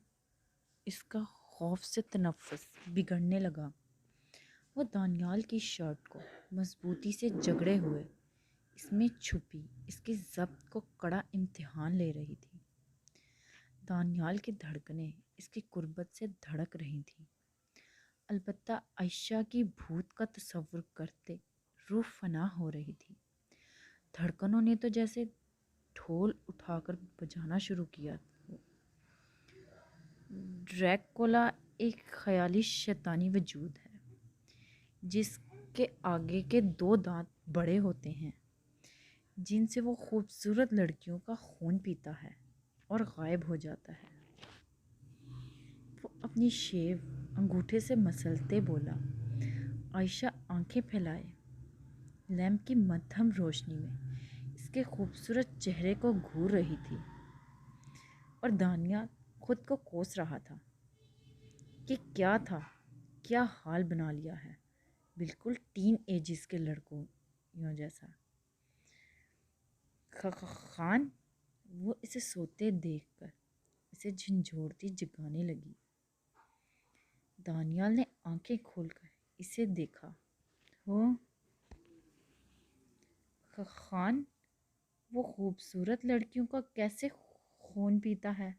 اس کا خوف سے تنفس بگڑنے لگا۔ وہ دانیال کی شرٹ کو مضبوطی سے جگڑے ہوئے اس میں چھپی اس کی ضبط کو کڑا امتحان لے رہی تھی۔ دانیال کی دھڑکنیں اس کی قربت سے دھڑک رہی تھیں، البتہ عائشہ کی بھوت کا تصور کرتے روح فنا ہو رہی تھی۔ دھڑکنوں نے تو جیسے ڈھول اٹھا کر بجانا شروع کیا۔ ڈریکولا ایک خیالی شیطانی وجود ہے جس کے آگے کے 2 دانت بڑے ہوتے ہیں، جن سے وہ خوبصورت لڑکیوں کا خون پیتا ہے اور غائب ہو جاتا ہے۔ وہ اپنی شیو انگوٹھے سے مسلتے بولا۔ عائشہ آنکھیں پھیلائے لیمپ کی مدھم روشنی میں اس کے خوبصورت چہرے کو گھور رہی تھی، اور دانیال خود کو کوس رہا تھا کہ کیا تھا، کیا حال بنا لیا ہے، بالکل ٹین ایجز کے لڑکوں جیسا۔ خان، وہ اسے سوتے دیکھ کر اسے جھنجھوڑتی جگانے لگی۔ دانیال نے آنکھیں کھول کر اسے دیکھا۔ خان، وہ خوبصورت لڑکیوں کا کیسے خون پیتا ہے؟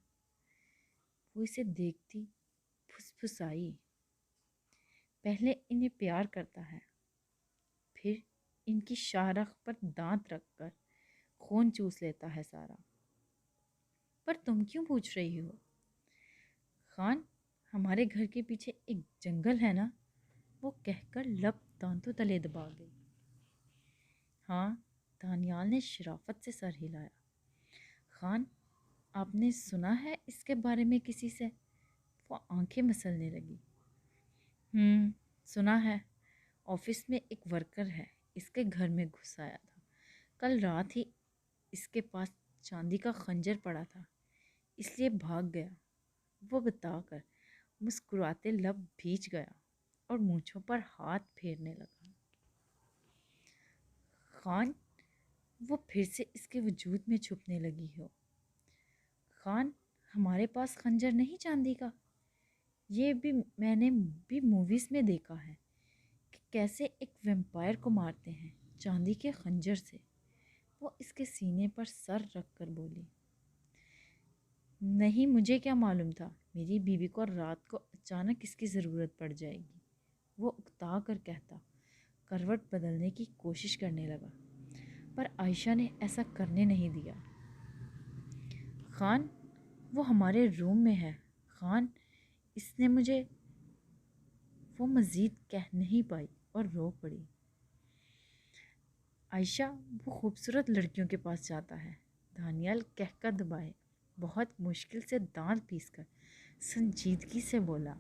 وہ اسے دیکھتی پھسپھسائی۔ پہلے انہیں پیار کرتا ہے، پھر ان کی شاہراہ پر دانت رکھ کر خون چوس لیتا ہے سارا۔ پر تم کیوں پوچھ رہی ہو؟ خان، ہمارے گھر کے پیچھے ایک جنگل ہے نا، وہ کہہ کر لب دانتوں تلے دبا گئی۔ ہاں، دانیال نے شرافت سے سر ہلایا۔ خان، آپ نے سنا ہے اس کے بارے میں کسی سے؟ وہ آنکھیں مسلنے لگی۔ سنا ہے، آفس میں ایک ورکر ہے، اس کے گھر میں گھس آیا تھا، کل رات ہی اس کے پاس چاندی کا خنجر پڑا تھا، اس لیے بھاگ گیا، وہ بتا کر مسکراتے لب بھیج گیا اور مونچھوں پر ہاتھ پھیرنے لگا۔ خان، وہ پھر سے اس کے وجود میں چھپنے لگی ہو۔ خان، ہمارے پاس خنجر نہیں چاندی کا؟ یہ بھی میں نے بھی موویز میں دیکھا ہے کہ کیسے ایک ویمپائر کو مارتے ہیں چاندی کے خنجر سے۔ وہ اس کے سینے پر سر رکھ کر بولی۔ نہیں، مجھے کیا معلوم تھا میری بیوی کو رات کو اچانک اس کی ضرورت پڑ جائے گی، وہ اکتا کر کہتا، کروٹ بدلنے کی کوشش کرنے لگا، پر عائشہ نے ایسا کرنے نہیں دیا۔ خان، وہ ہمارے روم میں ہے۔ خان، اس نے مجھے، وہ مزید کہہ نہیں پائی اور رو پڑی۔ عائشہ، وہ خوبصورت لڑکیوں کے پاس جاتا ہے، دانیال کہہ کر دبائے، بہت مشکل سے دانت پیس کر سنجیدگی سے بولا۔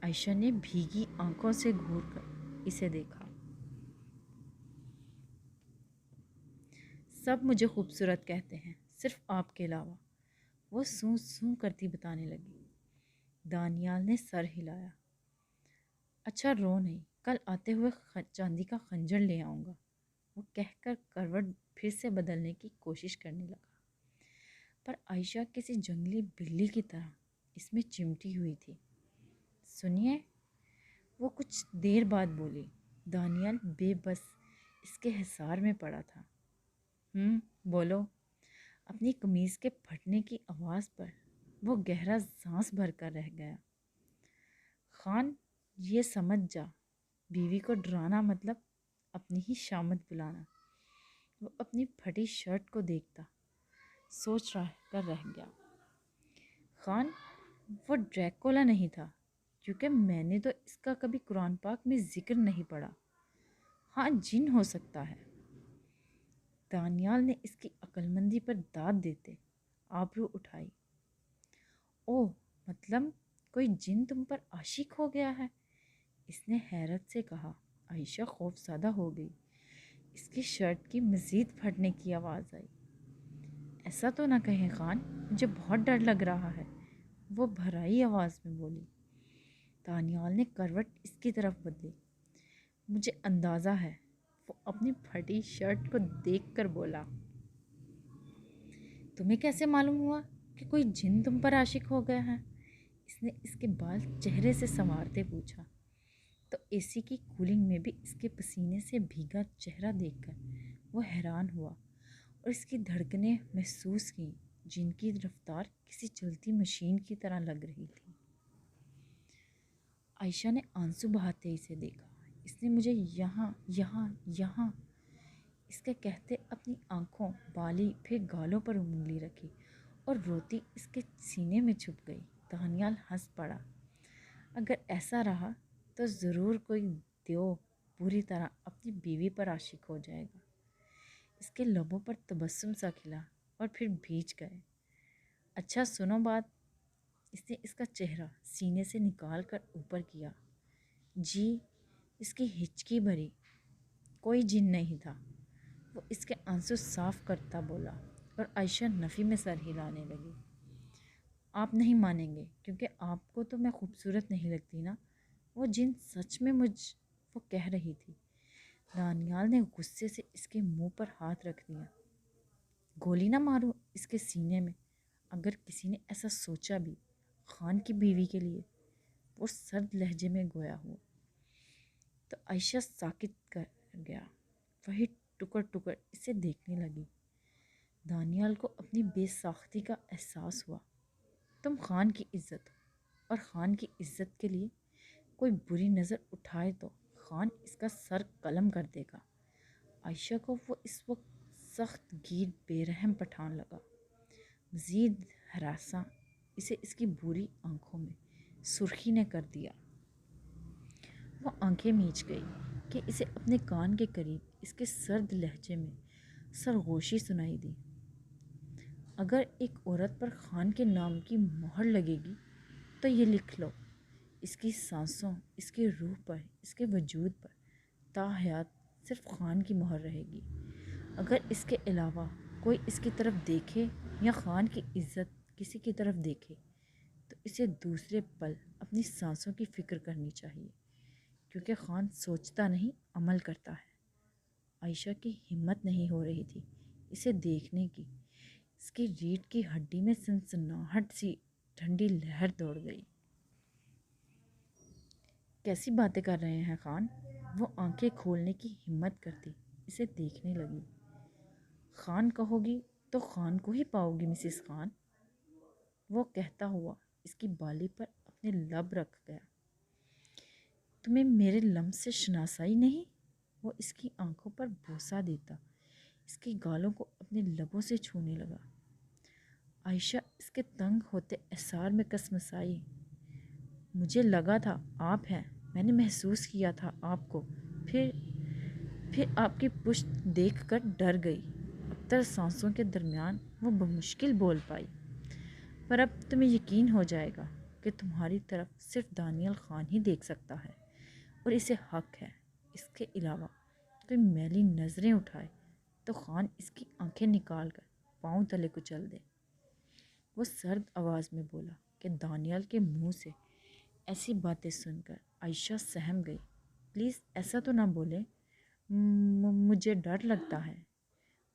عائشہ نے بھیگی آنکھوں سے گھور کر اسے دیکھا۔ سب مجھے خوبصورت کہتے ہیں، صرف آپ کے علاوہ، وہ سوں سوں کرتی بتانے لگی۔ دانیال نے سر ہلایا۔ اچھا رو نہیں، کل آتے ہوئے چاندی کا خنجر لے آؤں گا، وہ کہہ کر کروٹ پھر سے بدلنے کی کوشش کرنے لگا، پر عائشہ کسی جنگلی بلی کی طرح اس میں چمٹی ہوئی تھی۔ سنیے، وہ کچھ دیر بعد بولی۔ دانیال بے بس اس کے حصار میں پڑا تھا۔ بولو۔ اپنی قمیض کے پھٹنے کی آواز پر وہ گہرا سانس بھر کر رہ گیا۔ خان، یہ سمجھ جا، بیوی کو ڈرانا مطلب اپنی ہی شامت بلانا۔ وہ اپنی پھٹی شرٹ کو دیکھتا سوچ کر رہ گیا۔ خان، وہ ڈریکولا نہیں تھا، کیونکہ میں نے تو اس کا کبھی قرآن پاک میں ذکر نہیں پڑھا۔ ہاں، جن ہو سکتا ہے۔ دانیال نے اس کی عقل مندی پر داد دیتے آبرو اٹھائی۔ اوہ، مطلب کوئی جن تم پر عاشق ہو گیا ہے؟ اس نے حیرت سے کہا۔ عائشہ خوف زدہ ہو گئی۔ اس کی شرٹ کی مزید پھٹنے کی آواز آئی۔ ایسا تو نہ کہیں خان، مجھے بہت ڈر لگ رہا ہے، وہ بھرائی آواز میں بولی۔ دانیال نے کروٹ اس کی طرف بدلی۔ مجھے اندازہ ہے، وہ اپنی پھٹی شرٹ کو دیکھ کر بولا۔ تمہیں کیسے معلوم ہوا کہ کوئی جن تم پر عاشق ہو گیا ہے؟ اس نے اس کے بال چہرے سے سنوارتے پوچھا تو اے سی کی کولنگ میں بھی اس کے پسینے سے بھیگا چہرہ دیکھ کر وہ حیران ہوا اور اس کی دھڑکنیں محسوس کیں جن کی رفتار کسی چلتی مشین کی طرح لگ رہی تھی۔ عائشہ نے آنسو بہاتے اسے دیکھا۔ اس نے مجھے یہاں یہاں یہاں، اس کے کہتے اپنی آنکھوں، بالی، پھر گالوں پر انگلی رکھی اور روتی اس کے سینے میں چھپ گئی۔ دانیال ہنس پڑا۔ اگر ایسا رہا تو ضرور کوئی دیو پوری طرح اپنی بیوی پر عاشق ہو جائے گا۔ اس کے لبوں پر تبسم سا کھلا اور پھر بھیج گئے۔ اچھا سنو بات، اس نے اس کا چہرہ سینے سے نکال کر اوپر کیا۔ جی، اس کی ہچکی بھری۔ کوئی جن نہیں تھا، وہ اس کے آنسو صاف کرتا بولا اور عائشہ نفی میں سر ہلانے لگی۔ آپ نہیں مانیں گے کیونکہ آپ کو تو میں خوبصورت نہیں لگتی نا، وہ جن سچ میں وہ کہہ رہی تھی۔ دانیال نے غصے سے اس کے منہ پر ہاتھ رکھ دیا۔ گولی نہ ماروں اس کے سینے میں، اگر کسی نے ایسا سوچا بھی خان کی بیوی کے لیے، وہ سرد لہجے میں گویا ہوا۔ تو عائشہ ساکت کر گیا، وہی ٹکر ٹکر اسے دیکھنے لگی۔ دانیال کو اپنی بے ساختی کا احساس ہوا۔ تم خان کی عزت اور خان کی عزت کے لیے کوئی بری نظر اٹھائے تو خان اس کا سر قلم کر دے گا۔ عائشہ کو وہ اس وقت سخت گیر بے رحم پٹھان لگا۔ مزید ہراساں اسے اس کی بری آنکھوں میں سرخی نے کر دیا۔ وہ آنکھیں میچ گئی کہ اسے اپنے کان کے قریب اس کے سرد لہجے میں سرگوشی سنائی دی۔ اگر ایک عورت پر خان کے نام کی مہر لگے گی تو یہ لکھ لو، اس کی سانسوں، اس کی روح پر، اس کے وجود پر تا حیات صرف خان کی مہر رہے گی۔ اگر اس کے علاوہ کوئی اس کی طرف دیکھے یا خان کی عزت کسی کی طرف دیکھے تو اسے دوسرے پل اپنی سانسوں کی فکر کرنی چاہیے، کیونکہ خان سوچتا نہیں عمل کرتا ہے۔ عائشہ کی ہمت نہیں ہو رہی تھی اسے دیکھنے کی۔ اس کی ریڑھ کی ہڈی میں سنسناہٹ سی ٹھنڈی لہر دوڑ گئی۔ کیسی باتیں کر رہے ہیں خان؟ وہ آنکھیں کھولنے کی ہمت کرتی اسے دیکھنے لگی۔ خان کہو گی تو خان کو ہی پاؤ گی مسز خان، وہ کہتا ہوا اس کی بالی پر اپنے لب رکھ گیا۔ تمہیں میرے لمس سے شناسائی نہیں؟ وہ اس کی آنکھوں پر بوسہ دیتا اس کی گالوں کو اپنے لبوں سے چھونے لگا۔ عائشہ اس کے تنگ ہوتے احسار میں کسمسائی۔ مجھے لگا تھا آپ ہیں، میں نے محسوس کیا تھا آپ کو، پھر آپ کی پشت دیکھ کر ڈر گئی۔ ابتر سانسوں کے درمیان وہ بمشکل بول پائی، پر اب تمہیں یقین ہو جائے گا کہ تمہاری طرف صرف دانیال خان ہی دیکھ سکتا ہے، اور اسے حق ہے۔ اس کے علاوہ کوئی میلی نظریں اٹھائے تو خان اس کی آنکھیں نکال کر پاؤں تلے کچل دے۔ وہ سرد آواز میں بولا کہ دانیال کے منہ سے ایسی باتیں سن کر عائشہ سہم گئی۔ پلیز ایسا تو نہ بولیں، مجھے ڈر لگتا ہے،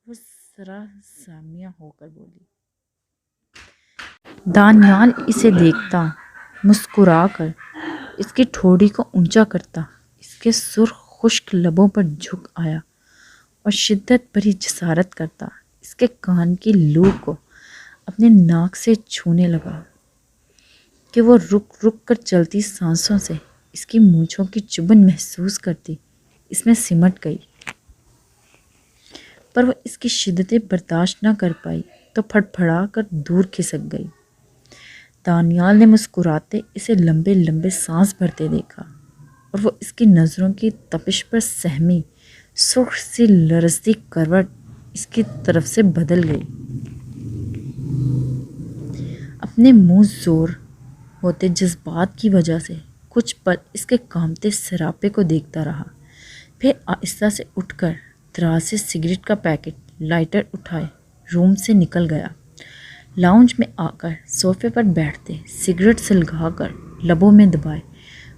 وہ ذرا سامیہ ہو کر بولی۔ دانیال اسے دیکھتا، مسکرا کر اس کی ٹھوڑی کو اونچا کرتا، اس کے سرخ خشک لبوں پر جھک آیا اور شدت بھری جسارت کرتا اس کے کان کی لو کو اپنے ناک سے چھونے لگا کہ وہ رک رک کر چلتی سانسوں سے اس کی مونچھوں کی چبھن محسوس کرتی اس میں سمٹ گئی۔ پر وہ اس کی شدتیں برداشت نہ کر پائی تو پھڑ پھڑا کر دور کھسک گئی۔ دانیال نے مسکراتے اسے لمبے لمبے سانس بھرتے دیکھا، اور وہ اس کی نظروں کی تپش پر سہمی سرخ سی لرزتی کروٹ اس کی طرف سے بدل گئی۔ اپنے منہ زور ہوتے جذبات کی وجہ سے کچھ پل اس کے کامتے سراپے کو دیکھتا رہا، پھر آہستہ سے اٹھ کر دراز سے سگریٹ کا پیکٹ لائٹر اٹھائے روم سے نکل گیا۔ لاؤنج میں آ کر صوفے پر بیٹھتے سگریٹ سلگا کر لبوں میں دبائے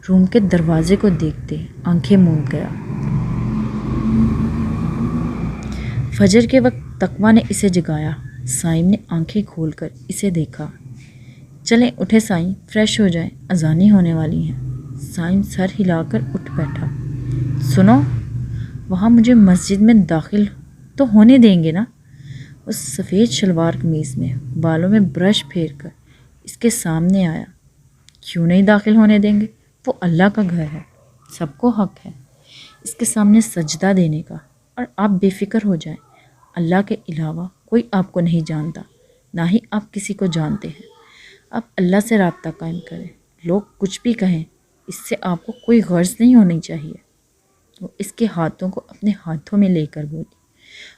روم کے دروازے کو دیکھتے آنکھیں موند گیا۔ فجر کے وقت تقویٰ نے اسے جگایا۔ سائم نے آنکھیں کھول کر اسے دیکھا۔ چلیں اٹھے سائم، فریش ہو جائیں، اذانیں ہونے والی ہیں۔ سائم سر ہلا کر اٹھ بیٹھا۔ سنو، وہاں مجھے مسجد میں داخل تو ہونے دیں گے نا؟ وہ سفید شلوار قمیض میں بالوں میں برش پھیر کر اس کے سامنے آیا۔ کیوں نہیں داخل ہونے دیں گے؟ وہ اللہ کا گھر ہے، سب کو حق ہے اس کے سامنے سجدہ دینے کا، اور آپ بے فکر ہو جائیں، اللہ کے علاوہ کوئی آپ کو نہیں جانتا، نہ ہی آپ کسی کو جانتے ہیں۔ آپ اللہ سے رابطہ قائم کریں، لوگ کچھ بھی کہیں اس سے آپ کو کوئی غرض نہیں ہونی چاہیے۔ وہ اس کے ہاتھوں کو اپنے ہاتھوں میں لے کر بولی،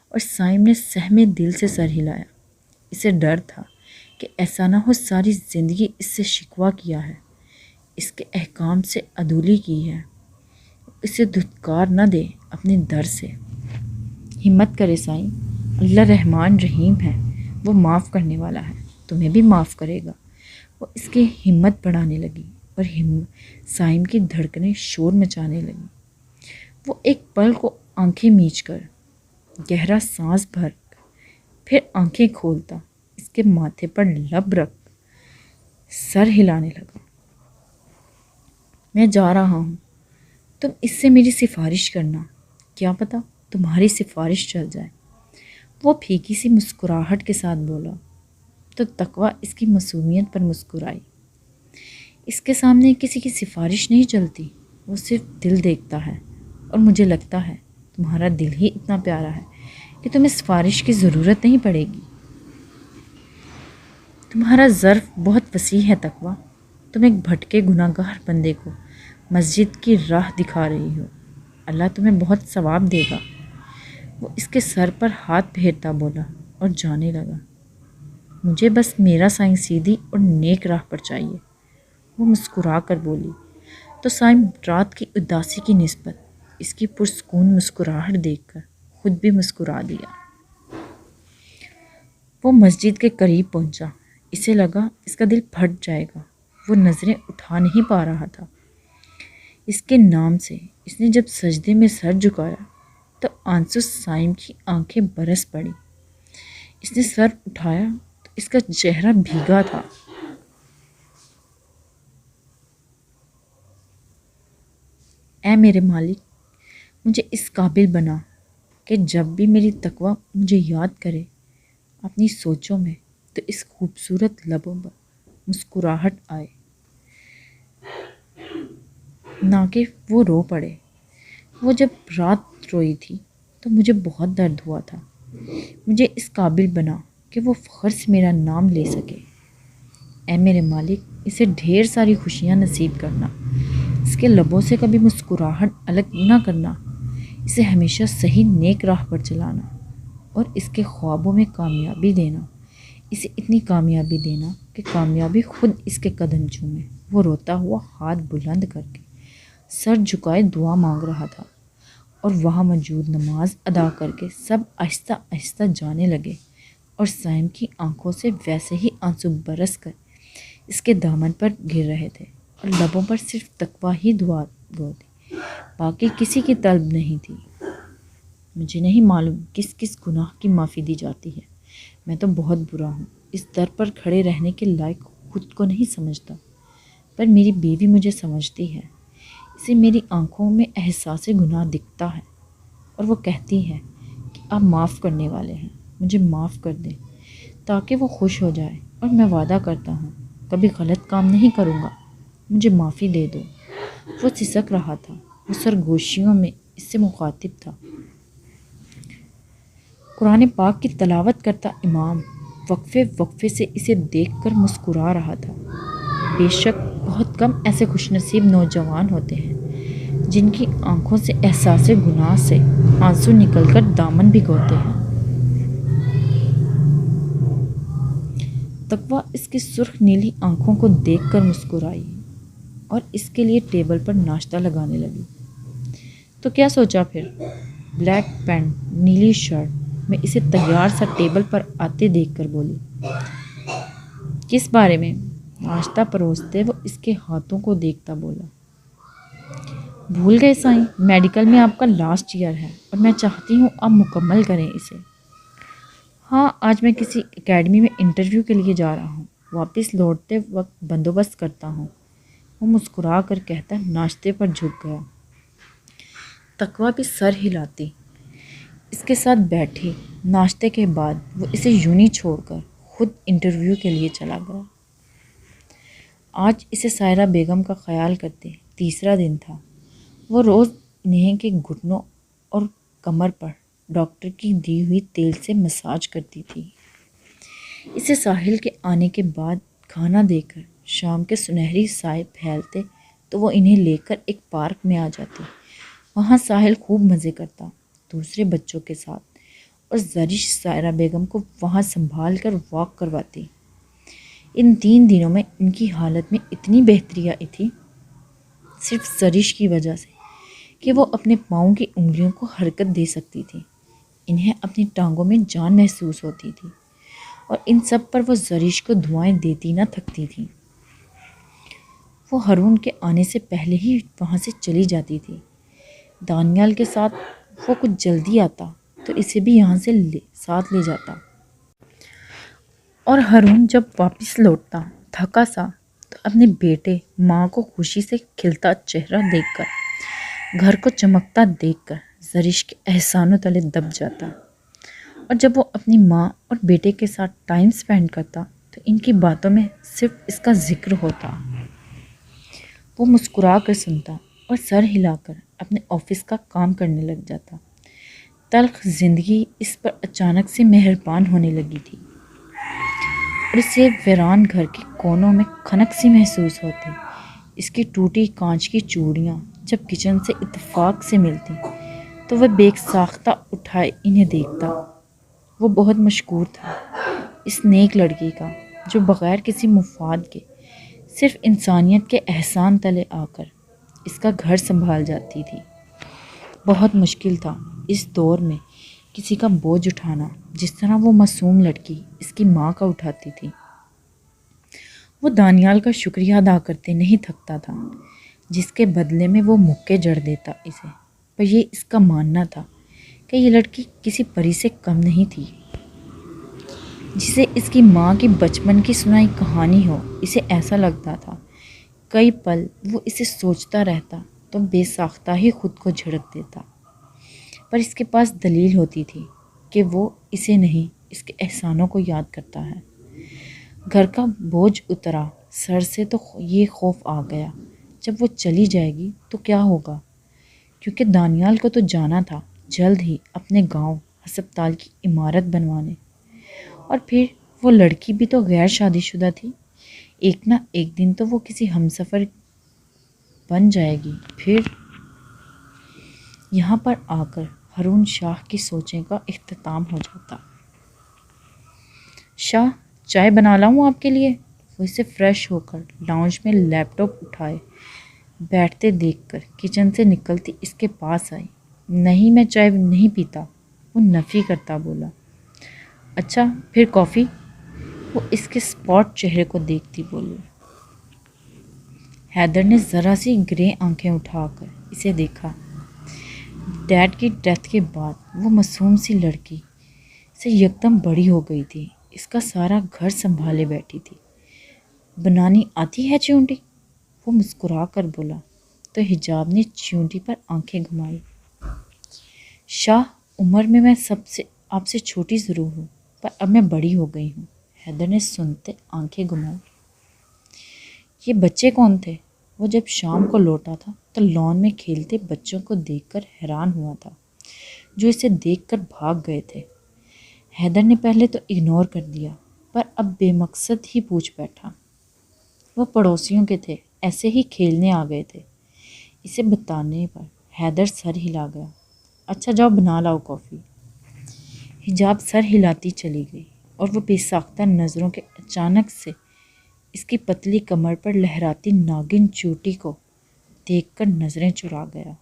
اور سائم نے سہمے دل سے سر ہلایا۔ اسے ڈر تھا کہ ایسا نہ ہو ساری زندگی اس سے شکوہ کیا ہے، اس کے احکام سے عدولی کی ہے، اسے دھتکار نہ دے اپنے در سے۔ ہمت کرے سائم، اللہ رحمان رحیم ہے، وہ معاف کرنے والا ہے، تمہیں بھی معاف کرے گا۔ وہ اس کی ہمت بڑھانے لگی اور سائم کی دھڑکنیں شور مچانے لگی۔ وہ ایک پل کو آنکھیں میچ کر گہرا سانس بھر پھر آنکھیں کھولتا اس کے ماتھے پر لب رکھ سر ہلانے لگا۔ میں جا رہا ہوں، تم اس سے میری سفارش کرنا، کیا پتہ تمہاری سفارش چل جائے۔ وہ پھیکی سی مسکراہٹ کے ساتھ بولا تو تقویٰ اس کی معصومیت پر مسکرائی۔ اس کے سامنے کسی کی سفارش نہیں چلتی، وہ صرف دل دیکھتا ہے، اور مجھے لگتا ہے تمہارا دل ہی اتنا پیارا ہے کہ تمہیں سفارش کی ضرورت نہیں پڑے گی۔ تمہارا ظرف بہت وسیع ہے تقویٰ، تم ایک بھٹکے گناہ گار بندے کو مسجد کی راہ دکھا رہی ہو، اللہ تمہیں بہت ثواب دے گا۔ وہ اس کے سر پر ہاتھ پھیرتا بولا اور جانے لگا۔ مجھے بس میرا سائم سیدھی اور نیک راہ پر چاہیے، وہ مسکرا کر بولی، تو سائم رات کی اداسی کی نسبت اس کی پرسکون مسکراہٹ دیکھ کر خود بھی مسکرا دیا۔ وہ مسجد کے قریب پہنچا، اسے لگا اس کا دل پھٹ جائے گا، وہ نظریں اٹھا نہیں پا رہا تھا۔ اس کے نام سے اس نے جب سجدے میں سر جھکایا تو آنسو صائم کی آنکھیں برس پڑی۔ اس نے سر اٹھایا تو اس کا چہرہ بھیگا تھا۔ اے میرے مالک، مجھے اس قابل بنا کہ جب بھی میری تقویٰ مجھے یاد کرے اپنی سوچوں میں تو اس خوبصورت لبوں پر مسکراہٹ آئے، نہ کہ وہ رو پڑے۔ وہ جب رات روئی تھی تو مجھے بہت درد ہوا تھا۔ مجھے اس قابل بنا کہ وہ فخر سے میرا نام لے سکے۔ اے میرے مالک، اسے ڈھیر ساری خوشیاں نصیب کرنا، اس کے لبوں سے کبھی مسکراہٹ الگ نہ کرنا، اسے ہمیشہ صحیح نیک راہ پر چلانا اور اس کے خوابوں میں کامیابی دینا، اسے اتنی کامیابی دینا کہ کامیابی خود اس کے قدم چومے۔ وہ روتا ہوا ہاتھ بلند کر کے سر جھکائے دعا مانگ رہا تھا، اور وہاں موجود نماز ادا کر کے سب آہستہ آہستہ جانے لگے، اور صائم کی آنکھوں سے ویسے ہی آنسو برس کر اس کے دامن پر گر رہے تھے، اور لبوں پر صرف تقویٰ ہی دعا گو تھی، باقی کسی کی طلب نہیں تھی۔ مجھے نہیں معلوم کس کس گناہ کی معافی دی جاتی ہے، میں تو بہت برا ہوں، اس در پر کھڑے رہنے کے لائق خود کو نہیں سمجھتا، پر میری بیوی مجھے سمجھتی ہے، اسے میری آنکھوں میں احساس گناہ دکھتا ہے، اور وہ کہتی ہے کہ آپ معاف کرنے والے ہیں، مجھے معاف کر دیں تاکہ وہ خوش ہو جائے، اور میں وعدہ کرتا ہوں کبھی غلط کام نہیں کروں گا، مجھے معافی دے دو۔ وہ سسک رہا تھا، وہ سرگوشیوں میں اس سے مخاطب تھا۔ قرآن پاک کی تلاوت کرتا امام وقفے وقفے سے اسے دیکھ کر مسکرا رہا تھا۔ بے شک بہت کم ایسے خوش نصیب نوجوان ہوتے ہیں جن کی آنکھوں سے احساس گناہ سے آنسو نکل کر دامن بھگوتے ہیں۔ تقویٰ اس کی سرخ نیلی آنکھوں کو دیکھ کر مسکرائی اور اس کے لیے ٹیبل پر ناشتہ لگانے لگی۔ تو کیا سوچا پھر؟ بلیک پینٹ، نیلی شرٹ میں اسے تیار سا ٹیبل پر آتے دیکھ کر بولی۔ کس بارے میں؟ ناشتہ پروستے وہ اس کے ہاتھوں کو دیکھتا بولا۔ بھول گئے سائیں، میڈیکل میں آپ کا لاسٹ ایئر ہے اور میں چاہتی ہوں آپ مکمل کریں اسے۔ ہاں، آج میں کسی اکیڈمی میں انٹرویو کے لیے جا رہا ہوں، واپس لوٹتے وقت بندوبست کرتا ہوں۔ وہ مسکرا کر کہتا ناشتے پر جھک گیا۔ تقویٰ بھی سر ہلاتی اس کے ساتھ بیٹھی۔ ناشتے کے بعد وہ اسے یوں ہی چھوڑ کر خود انٹرویو کے لیے چلا گیا۔ آج اسے سائرہ بیگم کا خیال کرتے تیسرا دن تھا۔ وہ روز انہیں کے گھٹنوں اور کمر پر ڈاکٹر کی دی ہوئی تیل سے مساج کرتی تھی۔ اسے ساحل کے آنے کے بعد کھانا دے کر شام کے سنہری سائے پھیلتے تو وہ انہیں لے کر ایک پارک میں آ جاتی۔ وہاں ساحل خوب مزے کرتا دوسرے بچوں کے ساتھ، اور زرش سائرہ بیگم کو وہاں سنبھال کر واک کرواتی۔ ان 3 دنوں میں ان کی حالت میں اتنی بہتری آئی تھی صرف زرش کی وجہ سے کہ وہ اپنے پاؤں کی انگلیوں کو حرکت دے سکتی تھی، انہیں اپنی ٹانگوں میں جان محسوس ہوتی تھی، اور ان سب پر وہ زرش کو دعائیں دیتی نہ تھکتی تھی۔ وہ ہارون کے آنے سے پہلے ہی وہاں سے چلی جاتی تھی۔ دانیال کے ساتھ وہ کچھ جلدی آتا تو اسے بھی یہاں سے ساتھ لے جاتا، اور ہارون جب واپس لوٹتا تھکا سا تو اپنے بیٹے ماں کو خوشی سے کھلتا چہرہ دیکھ کر، گھر کو چمکتا دیکھ کر زرش کے احسانوں تلے دب جاتا، اور جب وہ اپنی ماں اور بیٹے کے ساتھ ٹائم سپینڈ کرتا تو ان کی باتوں میں صرف اس کا ذکر ہوتا۔ وہ مسکرا کر سنتا اور سر ہلا کر اپنے آفس کا کام کرنے لگ جاتا۔ تلخ زندگی اس پر اچانک سے مہربان ہونے لگی تھی، اور اسے ویران گھر کے کونوں میں کھنک سی محسوس ہوتی۔ اس کی ٹوٹی کانچ کی چوڑیاں جب کچن سے اتفاق سے ملتی تو وہ بے ساختہ اٹھائے انہیں دیکھتا۔ وہ بہت مشکور تھا اس نیک لڑکی کا جو بغیر کسی مفاد کے صرف انسانیت کے احسان تلے آ کر اس کا گھر سنبھال جاتی تھی۔ بہت مشکل تھا اس دور میں کسی کا بوجھ اٹھانا جس طرح وہ معصوم لڑکی اس کی ماں کا اٹھاتی تھی۔ وہ دانیال کا شکریہ ادا کرتے نہیں تھکتا تھا، جس کے بدلے میں وہ مکے جڑ دیتا اسے، پر یہ اس کا ماننا تھا کہ یہ لڑکی کسی پری سے کم نہیں تھی، جسے اس کی ماں کی بچپن کی سنائی کہانی ہو۔ اسے ایسا لگتا تھا کئی پل وہ اسے سوچتا رہتا تو بے ساختہ ہی خود کو جھڑک دیتا، پر اس کے پاس دلیل ہوتی تھی کہ وہ اسے نہیں، اس کے احسانوں کو یاد کرتا ہے۔ گھر کا بوجھ اترا سر سے تو یہ خوف آ گیا جب وہ چلی جائے گی تو کیا ہوگا، کیونکہ دانیال کو تو جانا تھا جلد ہی اپنے گاؤں ہسپتال کی عمارت بنوانے، اور پھر وہ لڑکی بھی تو غیر شادی شدہ تھی، ایک نہ ایک دن تو وہ کسی ہمسفر بن جائے گی۔ پھر یہاں پر آ کر ہارون شاہ کی سوچیں کا اختتام ہو جاتا۔ شاہ، چائے بنا لاؤں آپ کے لیے؟ وہ اسے فریش ہو کر لاؤنج میں لیپ ٹاپ اٹھائے بیٹھتے دیکھ کر کچن سے نکلتی اس کے پاس آئی۔ نہیں، میں چائے نہیں پیتا، وہ نفی کرتا بولا۔ اچھا پھر کافی؟ وہ اس کے اسپاٹ چہرے کو دیکھتی بولی۔ حیدر نے ذرا سی گرے آنکھیں اٹھا کر اسے دیکھا۔ ڈیڈ کی ڈیتھ کے بعد وہ معصوم سی لڑکی سے یکدم بڑی ہو گئی تھی، اس کا سارا گھر سنبھالے بیٹھی تھی۔ بنانی آتی ہے چیونٹی؟ وہ مسکرا کر بولا تو حجاب نے چیونٹی پر آنکھیں گھمائی۔ شاہ، عمر میں آپ سے چھوٹی ضرور ہوں، پر اب میں بڑی ہو گئی ہوں۔ حیدر نے سنتے آنکھیں گھمائی۔ یہ بچے کون تھے؟ وہ جب شام کو لوٹا تھا تو لان میں کھیلتے بچوں کو دیکھ کر حیران ہوا تھا، جو اسے دیکھ کر بھاگ گئے تھے۔ حیدر نے پہلے تو اگنور کر دیا، پر اب بے مقصد ہی پوچھ بیٹھا۔ وہ پڑوسیوں کے تھے، ایسے ہی کھیلنے آ گئے تھے۔ اسے بتانے پر حیدر سر ہلا گیا۔ اچھا جاؤ بنا لاؤ کافی۔ حجاب سر ہلاتی چلی گئی اور وہ بے ساختہ نظروں کے اچانک سے اس کی پتلی کمر پر لہراتی ناگن چوٹی کو دیکھ کر نظریں چرا گیا۔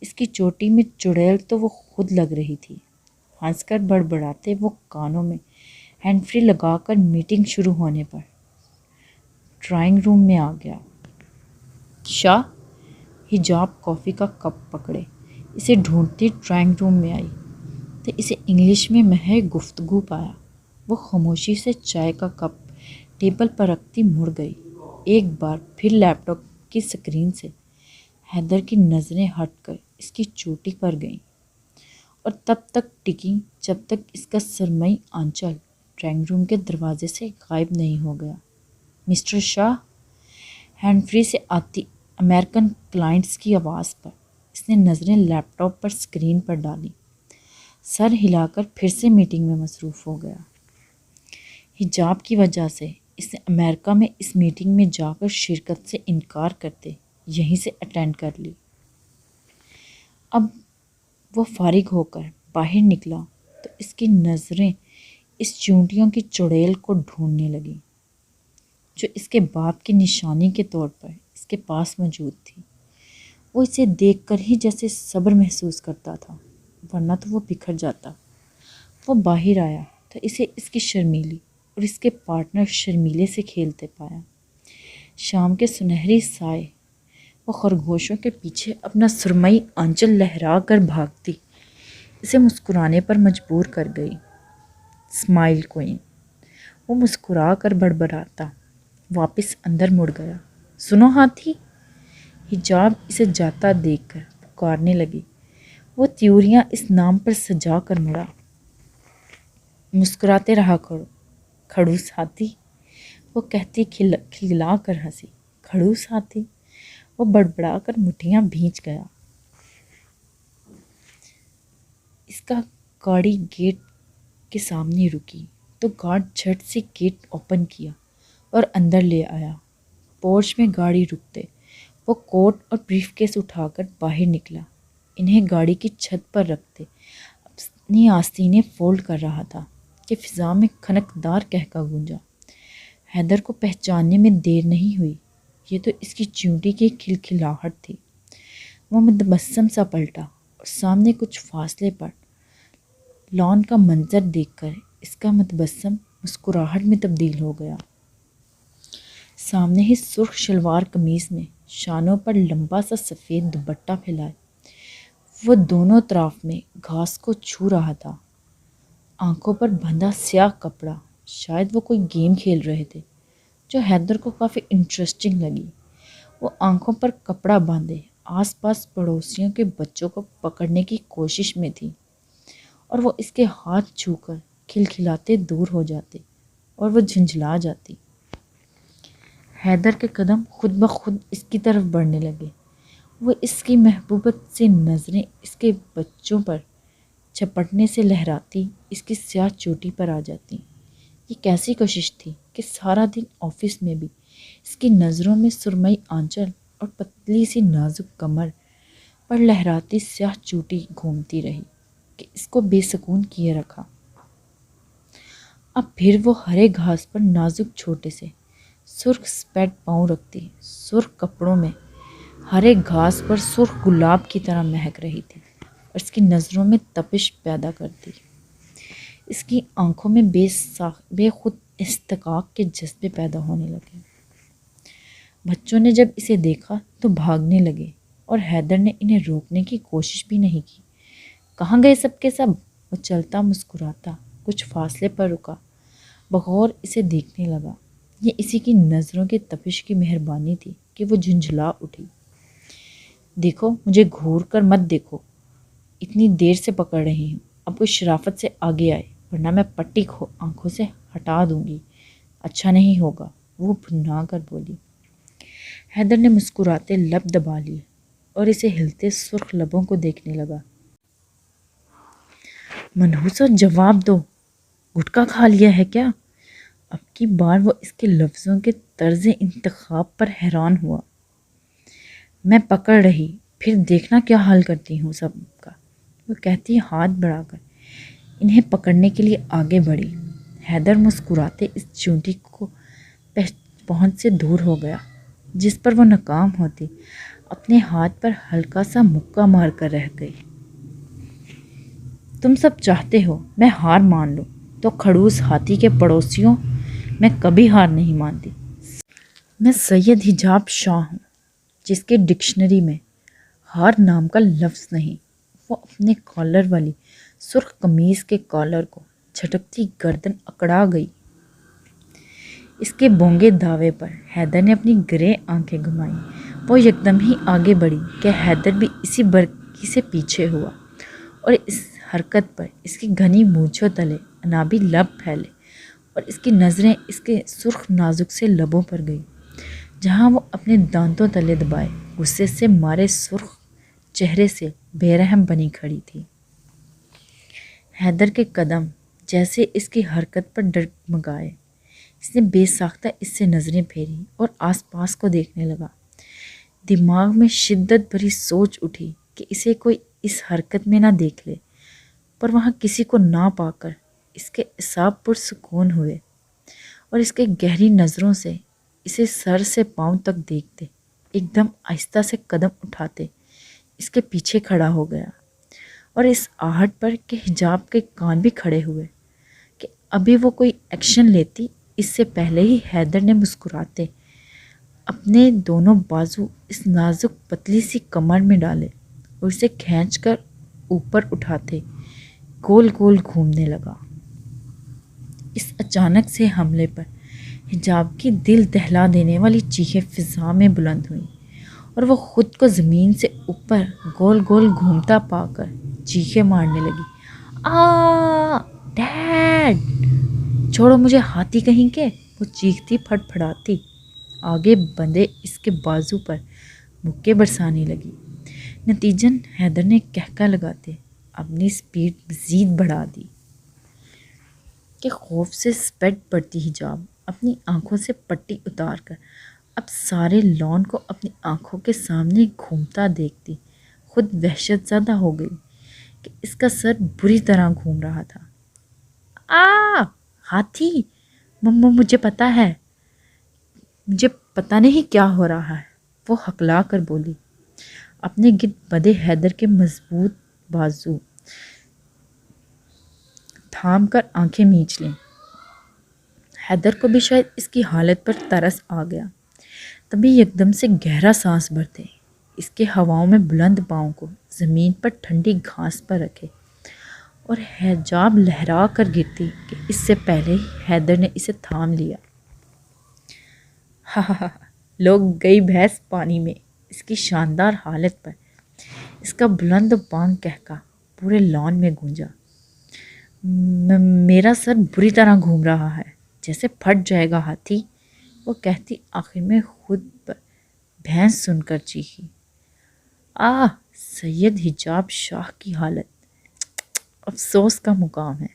اس کی چوٹی میں چڑیل تو وہ خود لگ رہی تھی۔ ہنس کر بڑبڑاتے وہ کانوں میں ہینڈ فری لگا کر میٹنگ شروع ہونے پر ڈرائنگ روم میں آ گیا۔ شاہ، حجاب کافی کا کپ پکڑے اسے ڈھونڈتی ڈرائنگ روم میں آئی تو اسے انگلش میں مہر گفتگو پایا۔ وہ خاموشی سے چائے کا کپ ٹیبل پر رکھتی مڑ گئی۔ ایک بار پھر لیپ ٹاپ کی سکرین سے حیدر کی نظریں ہٹ کر اس کی چوٹی پر گئیں، اور تب تک ٹکیں جب تک اس کا سرمئی آنچل ڈرائنگ روم کے دروازے سے غائب نہیں ہو گیا۔ مسٹر شاہ، ہینڈ فری سے آتی امریکن کلائنٹس کی آواز پر اس نے نظریں لیپ ٹاپ پر سکرین پر ڈالی، سر ہلا کر پھر سے میٹنگ میں مصروف ہو گیا۔ حجاب کی وجہ سے اس نے امریکہ میں اس میٹنگ میں جا کر شرکت سے انکار کرتے یہیں سے اٹینڈ کر لی۔ اب وہ فارغ ہو کر باہر نکلا تو اس کی نظریں اس چونٹیوں کی چڑیل کو ڈھونڈنے لگیں، جو اس کے باپ کی نشانی کے طور پر اس کے پاس موجود تھی۔ وہ اسے دیکھ کر ہی جیسے صبر محسوس کرتا تھا، ورنہ تو وہ بکھر جاتا۔ وہ باہر آیا تو اسے اس کی شرمیلی اور اس کے پارٹنر شرمیلے سے کھیلتے پایا۔ شام کے سنہری سائے وہ خرگوشوں کے پیچھے اپنا سرمئی آنچل لہرا کر بھاگتی اسے مسکرانے پر مجبور کر گئی۔ اسمائل کوئن، وہ مسکرا کر بڑبڑاتا واپس اندر مڑ گیا۔ سنو ہاتھی، حجاب اسے جاتا دیکھ کر پکارنے لگی۔ وہ تیوریاں اس نام پر سجا کر مڑا۔ مسکراتے رہا کرو کھڑوس ہاتھی، وہ کہتی کھلکھلا کر ہنسی۔ کھڑوس ہاتھی، وہ بڑبڑا کر مٹھیاں بھینچ گیا۔ اس کا گاڑی گیٹ کے سامنے رکی تو گارڈ جھٹ سے گیٹ اوپن کیا اور اندر لے آیا۔ پورچ میں گاڑی رکتے وہ کوٹ اور بریف کیس اٹھا کر باہر نکلا۔ انہیں گاڑی کی چھت پر رکھتے اپنی آستینیں فولڈ کر رہا تھا کہ فضا میں کھنکدار قہقہ گونجا۔ حیدر کو پہچاننے میں دیر نہیں ہوئی، یہ تو اس کی چیونٹی کی کھلکھلاہٹ تھی۔ وہ متبسم سا پلٹا اور سامنے کچھ فاصلے پر لان کا منظر دیکھ کر اس کا متبسم مسکراہٹ میں تبدیل ہو گیا۔ سامنے ہی سرخ شلوار قمیض میں شانوں پر لمبا سا سفید دوپٹہ پھیلائے وہ دونوں طرف میں گھاس کو چھو رہا تھا، آنکھوں پر بندھا سیاہ کپڑا۔ شاید وہ کوئی گیم کھیل رہے تھے جو حیدر کو کافی انٹرسٹنگ لگی۔ وہ آنکھوں پر کپڑا باندھے آس پاس پڑوسیوں کے بچوں کو پکڑنے کی کوشش میں تھی، اور وہ اس کے ہاتھ چھو کر کھلکھلاتے دور ہو جاتے اور وہ جھنجھلا جاتی۔ حیدر کے قدم خود بخود اس کی طرف بڑھنے لگے۔ وہ اس کی محبوبت سے نظریں اس کے بچوں پر جھپٹنے سے لہراتی اس کی سیاہ چوٹی پر آ جاتی۔ یہ کیسی کوشش تھی کہ سارا دن آفس میں بھی اس کی نظروں میں سرمئی آنچل اور پتلی سی نازک کمر پر لہراتی سیاہ چوٹی گھومتی رہی کہ اس کو بے سکون کیے رکھا۔ اب پھر وہ ہرے گھاس پر نازک چھوٹے سے سرخ سپیڈ پاؤں رکھتی، سرخ کپڑوں میں ہرے گھاس پر سرخ گلاب کی طرح مہک رہی تھی اور اس کی نظروں میں تپش پیدا کرتی۔ اس کی آنکھوں میں بے خود استحقاق کے جذبے پیدا ہونے لگے۔ بچوں نے جب اسے دیکھا تو بھاگنے لگے اور حیدر نے انہیں روکنے کی کوشش بھی نہیں کی۔ کہاں گئے سب کے سب؟ وہ چلتا مسکراتا کچھ فاصلے پر رکا، بغور اسے دیکھنے لگا۔ یہ اسی کی نظروں کی تپش کی مہربانی تھی کہ وہ جھنجھلا اٹھی۔ دیکھو، مجھے گھور کر مت دیکھو، اتنی دیر سے پکڑ رہی ہوں، اب کوئی شرافت سے آگے آئے ورنہ میں پٹی آنکھوں سے ہٹا دوں گی، اچھا نہیں ہوگا، وہ بھنا کر بولی۔ حیدر نے مسکراتے لب دبا لیے اور اسے ہلتے سرخ لبوں کو دیکھنے لگا۔ منحوسو، جواب دو، گٹکا کھا لیا ہے کیا؟ اب کی بار وہ اس کے لفظوں کے طرز انتخاب پر حیران ہوا۔ میں پکڑ رہی، پھر دیکھنا کیا حال کرتی ہوں سب کا، وہ کہتی ہاتھ بڑھا کر انہیں پکڑنے کے لیے آگے بڑھی۔ حیدر مسکراتے اس چونٹی کو پہنچ سے دور ہو گیا جس پر وہ ناکام ہوتی، اپنے ہاتھ پر ہلکا سا مکہ مار کر رہ گئی۔ تم سب چاہتے ہو میں ہار مان لوں تو کھڑوس ہاتھی کے پڑوسیوں، میں کبھی ہار نہیں مانتی۔ میں سید حجاب شاہ ہوں جس کے ڈکشنری میں ہار نام کا لفظ نہیں۔ وہ اپنے کالر والی سرخ قمیض کے کالر کو جھٹکتی گردن اکڑا گئی۔ اس کے بونگے دعوے پر حیدر نے اپنی گرے آنکھیں گھمائیں۔ وہ یکدم ہی آگے بڑھی کہ حیدر بھی اسی برکی سے پیچھے ہوا، اور اس حرکت پر اس کی گھنی مونچھوں تلے انابی لب پھیلے اور اس کی نظریں اس کے سرخ نازک سے لبوں پر گئی جہاں وہ اپنے دانتوں تلے دبائے غصے سے مارے سرخ چہرے سے بے رحم بنی کھڑی تھی۔ حیدر کے قدم جیسے اس کی حرکت پر ڈگمگائے۔ اس نے بے ساختہ اس سے نظریں پھیری اور آس پاس کو دیکھنے لگا۔ دماغ میں شدت بھری سوچ اٹھی کہ اسے کوئی اس حرکت میں نہ دیکھ لے، پر وہاں کسی کو نہ پا کر اس کے اعصاب پرسکون ہوئے اور اس کے گہری نظروں سے اسے سر سے پاؤں تک دیکھتے ایک دم آہستہ سے قدم اٹھاتے اس کے پیچھے کھڑا ہو گیا، اور اس آہٹ پر کہ حجاب کے کان بھی کھڑے ہوئے کہ ابھی وہ کوئی ایکشن لیتی اس سے پہلے ہی حیدر نے مسکراتے اپنے دونوں بازو اس نازک پتلی سی کمر میں ڈالے اور اسے کھینچ کر اوپر اٹھاتے گول گول گھومنے لگا۔ اس اچانک سے حملے پر حجاب کی دل دہلا دینے والی چیخیں فضا میں بلند ہوئیں اور وہ خود کو زمین سے اوپر گول گول گھومتا پا کر چیخیں مارنے لگی۔ ڈیڈ! چھوڑو مجھے ہاتھی کہیں کے! وہ چیختی پھٹ پھڑاتی آگے بندھے اس کے بازو پر مکے برسانے لگی۔ نتیجن حیدر نے کہکہ لگاتے اپنی سپیڈ مزید بڑھا دی کہ خوف سے سپیڈ پڑتی حجاب اپنی آنکھوں سے پٹی اتار کر اب سارے لان کو اپنی آنکھوں کے سامنے گھومتا دیکھتی خود وحشت زدہ ہو گئی کہ اس کا سر بری طرح گھوم رہا تھا۔ ہاتھی! مما، مجھے پتہ نہیں کیا ہو رہا ہے، وہ ہکلا کر بولی، اپنے گرد بدے حیدر کے مضبوط بازو تھام کر آنکھیں میچ لیں۔ حیدر کو بھی شاید اس کی حالت پر ترس آ گیا۔ تبھی یکدم سے گہرا سانس بھرتے اس کے ہواؤں میں بلند پاؤں کو زمین پر ٹھنڈی گھاس پر رکھے اور حجاب لہرا کر گرتی کہ اس سے پہلے ہی حیدر نے اسے تھام لیا۔ ہاں ہاں، لوگ گئی بھینس پانی میں۔ اس کی شاندار حالت پر اس کا بلند بانگ کہکا پورے لان میں گونجا۔ میرا سر بری طرح گھوم رہا ہے، جیسے پھٹ جائے گا ہاتھی، وہ کہتی آخر میں خود پر بھینس سن کر چیخی۔ سید حجاب شاہ کی حالت افسوس کا مقام ہے۔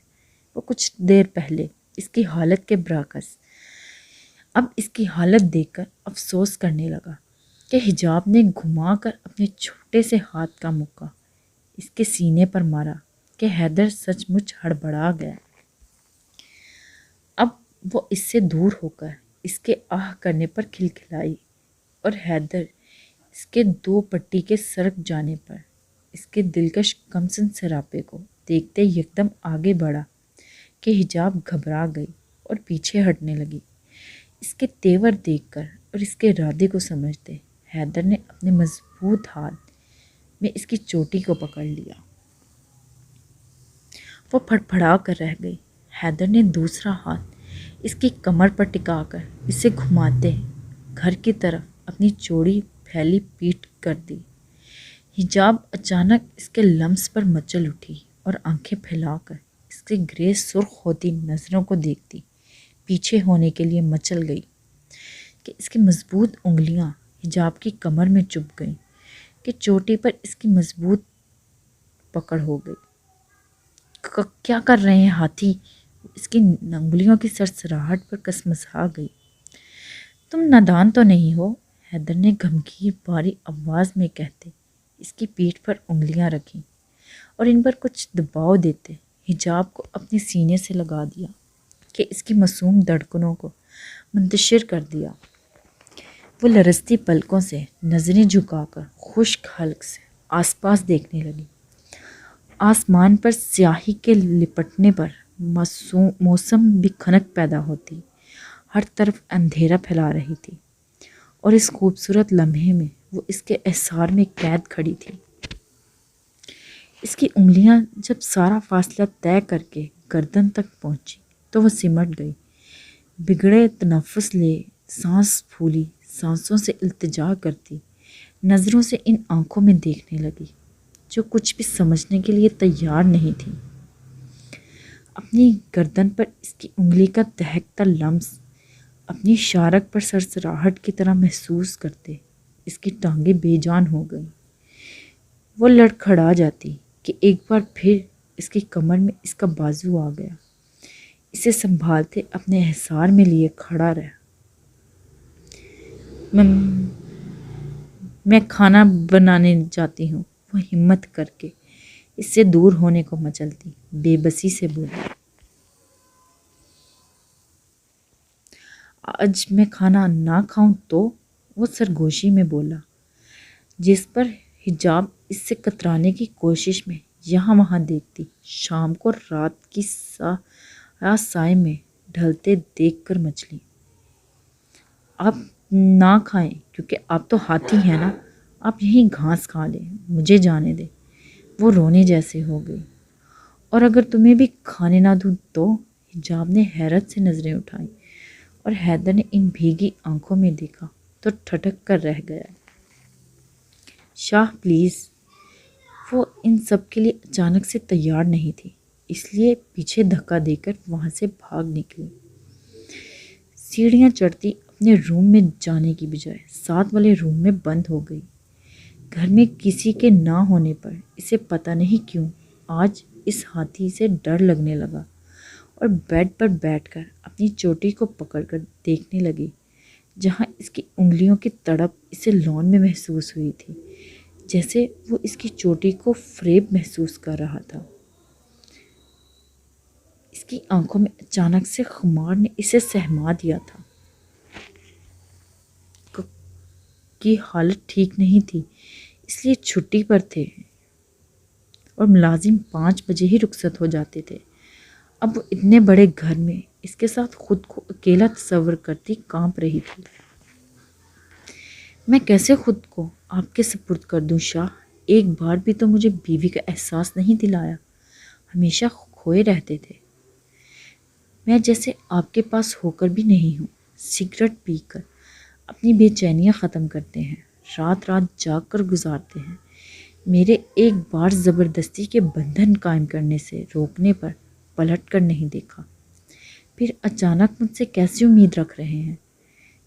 وہ کچھ دیر پہلے اس کی حالت کے برعکس اب اس کی حالت دیکھ کر افسوس کرنے لگا کہ حجاب نے گھما کر اپنے چھوٹے سے ہاتھ کا مکہ اس کے سینے پر مارا کہ حیدر سچ مچ ہڑبڑا گیا۔ اب وہ اس سے دور ہو کر اس کے آہ کرنے پر کھلکھلائی اور حیدر اس کے دو پٹی کے سرک جانے پر اس کے دلکش کمسن سراپے کو دیکھتے یکدم آگے بڑھا کہ حجاب گھبرا گئی اور پیچھے ہٹنے لگی۔ اس کے تیور دیکھ کر اور اس کے ارادے کو سمجھتے حیدر نے اپنے مضبوط ہاتھ میں اس کی چوٹی کو پکڑ لیا۔ وہ پھڑ پھڑا کر رہ گئی۔ حیدر نے دوسرا ہاتھ اس کی کمر پر ٹکا کر اسے گھماتے گھر کی طرف اپنی چوڑی پھیلی پیٹھ کر دی۔ حجاب اچانک اس کے لمس پر مچل اٹھی اور آنکھیں پھیلا کر اس کی گرے سرخ ہوتی نظروں کو دیکھتی پیچھے ہونے کے لیے مچل گئی کہ اس کی مضبوط انگلیاں حجاب کی کمر میں چبھ گئیں کہ چوٹی پر اس کی مضبوط پکڑ ہو گئی۔ کیا کر رہے ہیں ہاتھی؟ اس کی انگلیوں کی سرسراہٹ پر کسمسا گئی۔ تم نادان تو نہیں ہو؟ حیدر نے گھمگیر بھاری آواز میں کہتے اس کی پیٹھ پر انگلیاں رکھیں اور ان پر کچھ دباؤ دیتے حجاب کو اپنے سینے سے لگا دیا کہ اس کی معصوم دھڑکنوں کو منتشر کر دیا۔ وہ لرزتی پلکوں سے نظریں جھکا کر خشک حلق سے آس پاس دیکھنے لگی۔ آسمان پر سیاہی کے لپٹنے پر موسم بھی کھنک پیدا ہوتی، ہر طرف اندھیرا پھیلا رہی تھی، اور اس خوبصورت لمحے میں وہ اس کے احسار میں قید کھڑی تھی۔ اس کی انگلیاں جب سارا فاصلہ طے کر کے گردن تک پہنچی تو وہ سمٹ گئی، بگڑے تنفس لے، سانس پھولی، سانسوں سے التجا کرتی نظروں سے ان آنکھوں میں دیکھنے لگی جو کچھ بھی سمجھنے کے لیے تیار نہیں تھی۔ اپنی گردن پر اس کی انگلی کا دہکتا لمس اپنی شارک پر سرسراہٹ کی طرح محسوس کرتے اس کی ٹانگیں بے جان ہو گئیں۔ وہ لڑکھڑا جاتی کہ ایک بار پھر اس کی کمر میں اس کا بازو آ گیا، اسے سنبھالتے اپنے احسار میں لیے کھڑا رہا۔ میں کھانا بنانے جاتی ہوں، وہ ہمت کر کے اس سے دور ہونے کو مچلتی بے بسی سے بولی۔ آج میں کھانا نہ کھاؤں تو؟ وہ سرگوشی میں بولا، جس پر حجاب اس سے کترانے کی کوشش میں یہاں وہاں دیکھتی شام کو رات کی سائے میں ڈھلتے دیکھ کر مچلی۔ آپ نہ کھائیں کیونکہ آپ تو ہاتھی ہیں نا، آپ یہیں گھاس کھا لیں، مجھے جانے دیں۔ وہ رونے جیسے ہو گئی۔ اور اگر تمہیں بھی کھانے نہ دوں تو؟ حجاب نے حیرت سے نظریں اٹھائیں اور حیدر نے ان بھیگی آنکھوں میں دیکھا تو ٹھٹک کر رہ گیا۔ شاہ پلیز۔ وہ ان سب کے لیے اچانک سے تیار نہیں تھی، اس لیے پیچھے دھکا دے کر وہاں سے بھاگ نکلی۔ سیڑھیاں چڑھتی اپنے روم میں جانے کی بجائے ساتھ والے روم میں بند ہو گئی۔ گھر میں کسی کے نہ ہونے پر اسے پتہ نہیں کیوں آج اس ہاتھی سے ڈر لگنے لگا اور بیڈ پر بیٹھ کر اپنی چوٹی کو پکڑ کر دیکھنے لگی جہاں اس کی انگلیوں کی تڑپ اسے لان میں محسوس ہوئی تھی، جیسے وہ اس کی چوٹی کو فریب محسوس کر رہا تھا۔ اس کی آنکھوں میں اچانک سے خمار نے اسے سہما دیا تھا۔ کی حالت ٹھیک نہیں تھی، اس لیے چھٹی پر تھے اور ملازم 5 بجے ہی رخصت ہو جاتے تھے۔ اب وہ اتنے بڑے گھر میں اس کے ساتھ خود کو اکیلا تصور کرتی کانپ رہی تھی۔ میں کیسے خود کو آپ کے سپرد کر دوں شاہ؟ ایک بار بھی تو مجھے بیوی کا احساس نہیں دلایا، ہمیشہ کھوئے رہتے تھے۔ میں جیسے آپ کے پاس ہو کر بھی نہیں ہوں۔ سگریٹ پی کر اپنی بے چینیاں ختم کرتے ہیں، رات رات جاگ کر گزارتے ہیں، میرے ایک بار زبردستی کے بندھن قائم کرنے سے روکنے پر پلٹ کر نہیں دیکھا۔ پھر اچانک مجھ سے کیسی امید رکھ رہے ہیں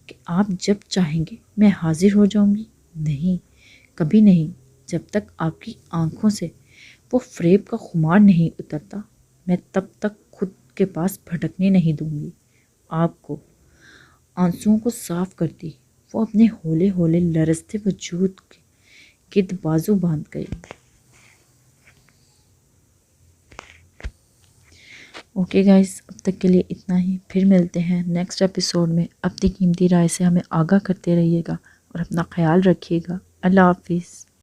کہ آپ جب چاہیں گے میں حاضر ہو جاؤں گی؟ نہیں، کبھی نہیں۔ جب تک آپ کی آنکھوں سے وہ فریب کا خمار نہیں اترتا، میں تب تک خود کے پاس بھٹکنے نہیں دوں گی آپ کو۔ آنسوؤں کو صاف کرتی وہ اپنے ہولے ہولے لرزتے وجود کے گرد بازو باندھ گئی۔ اوکے گائز، اب تک کے لیے اتنا ہی، پھر ملتے ہیں نیکسٹ ایپیسوڈ میں۔ اپنی قیمتی رائے سے ہمیں آگاہ کرتے رہیے گا اور اپنا خیال رکھیے گا۔ اللہ حافظ۔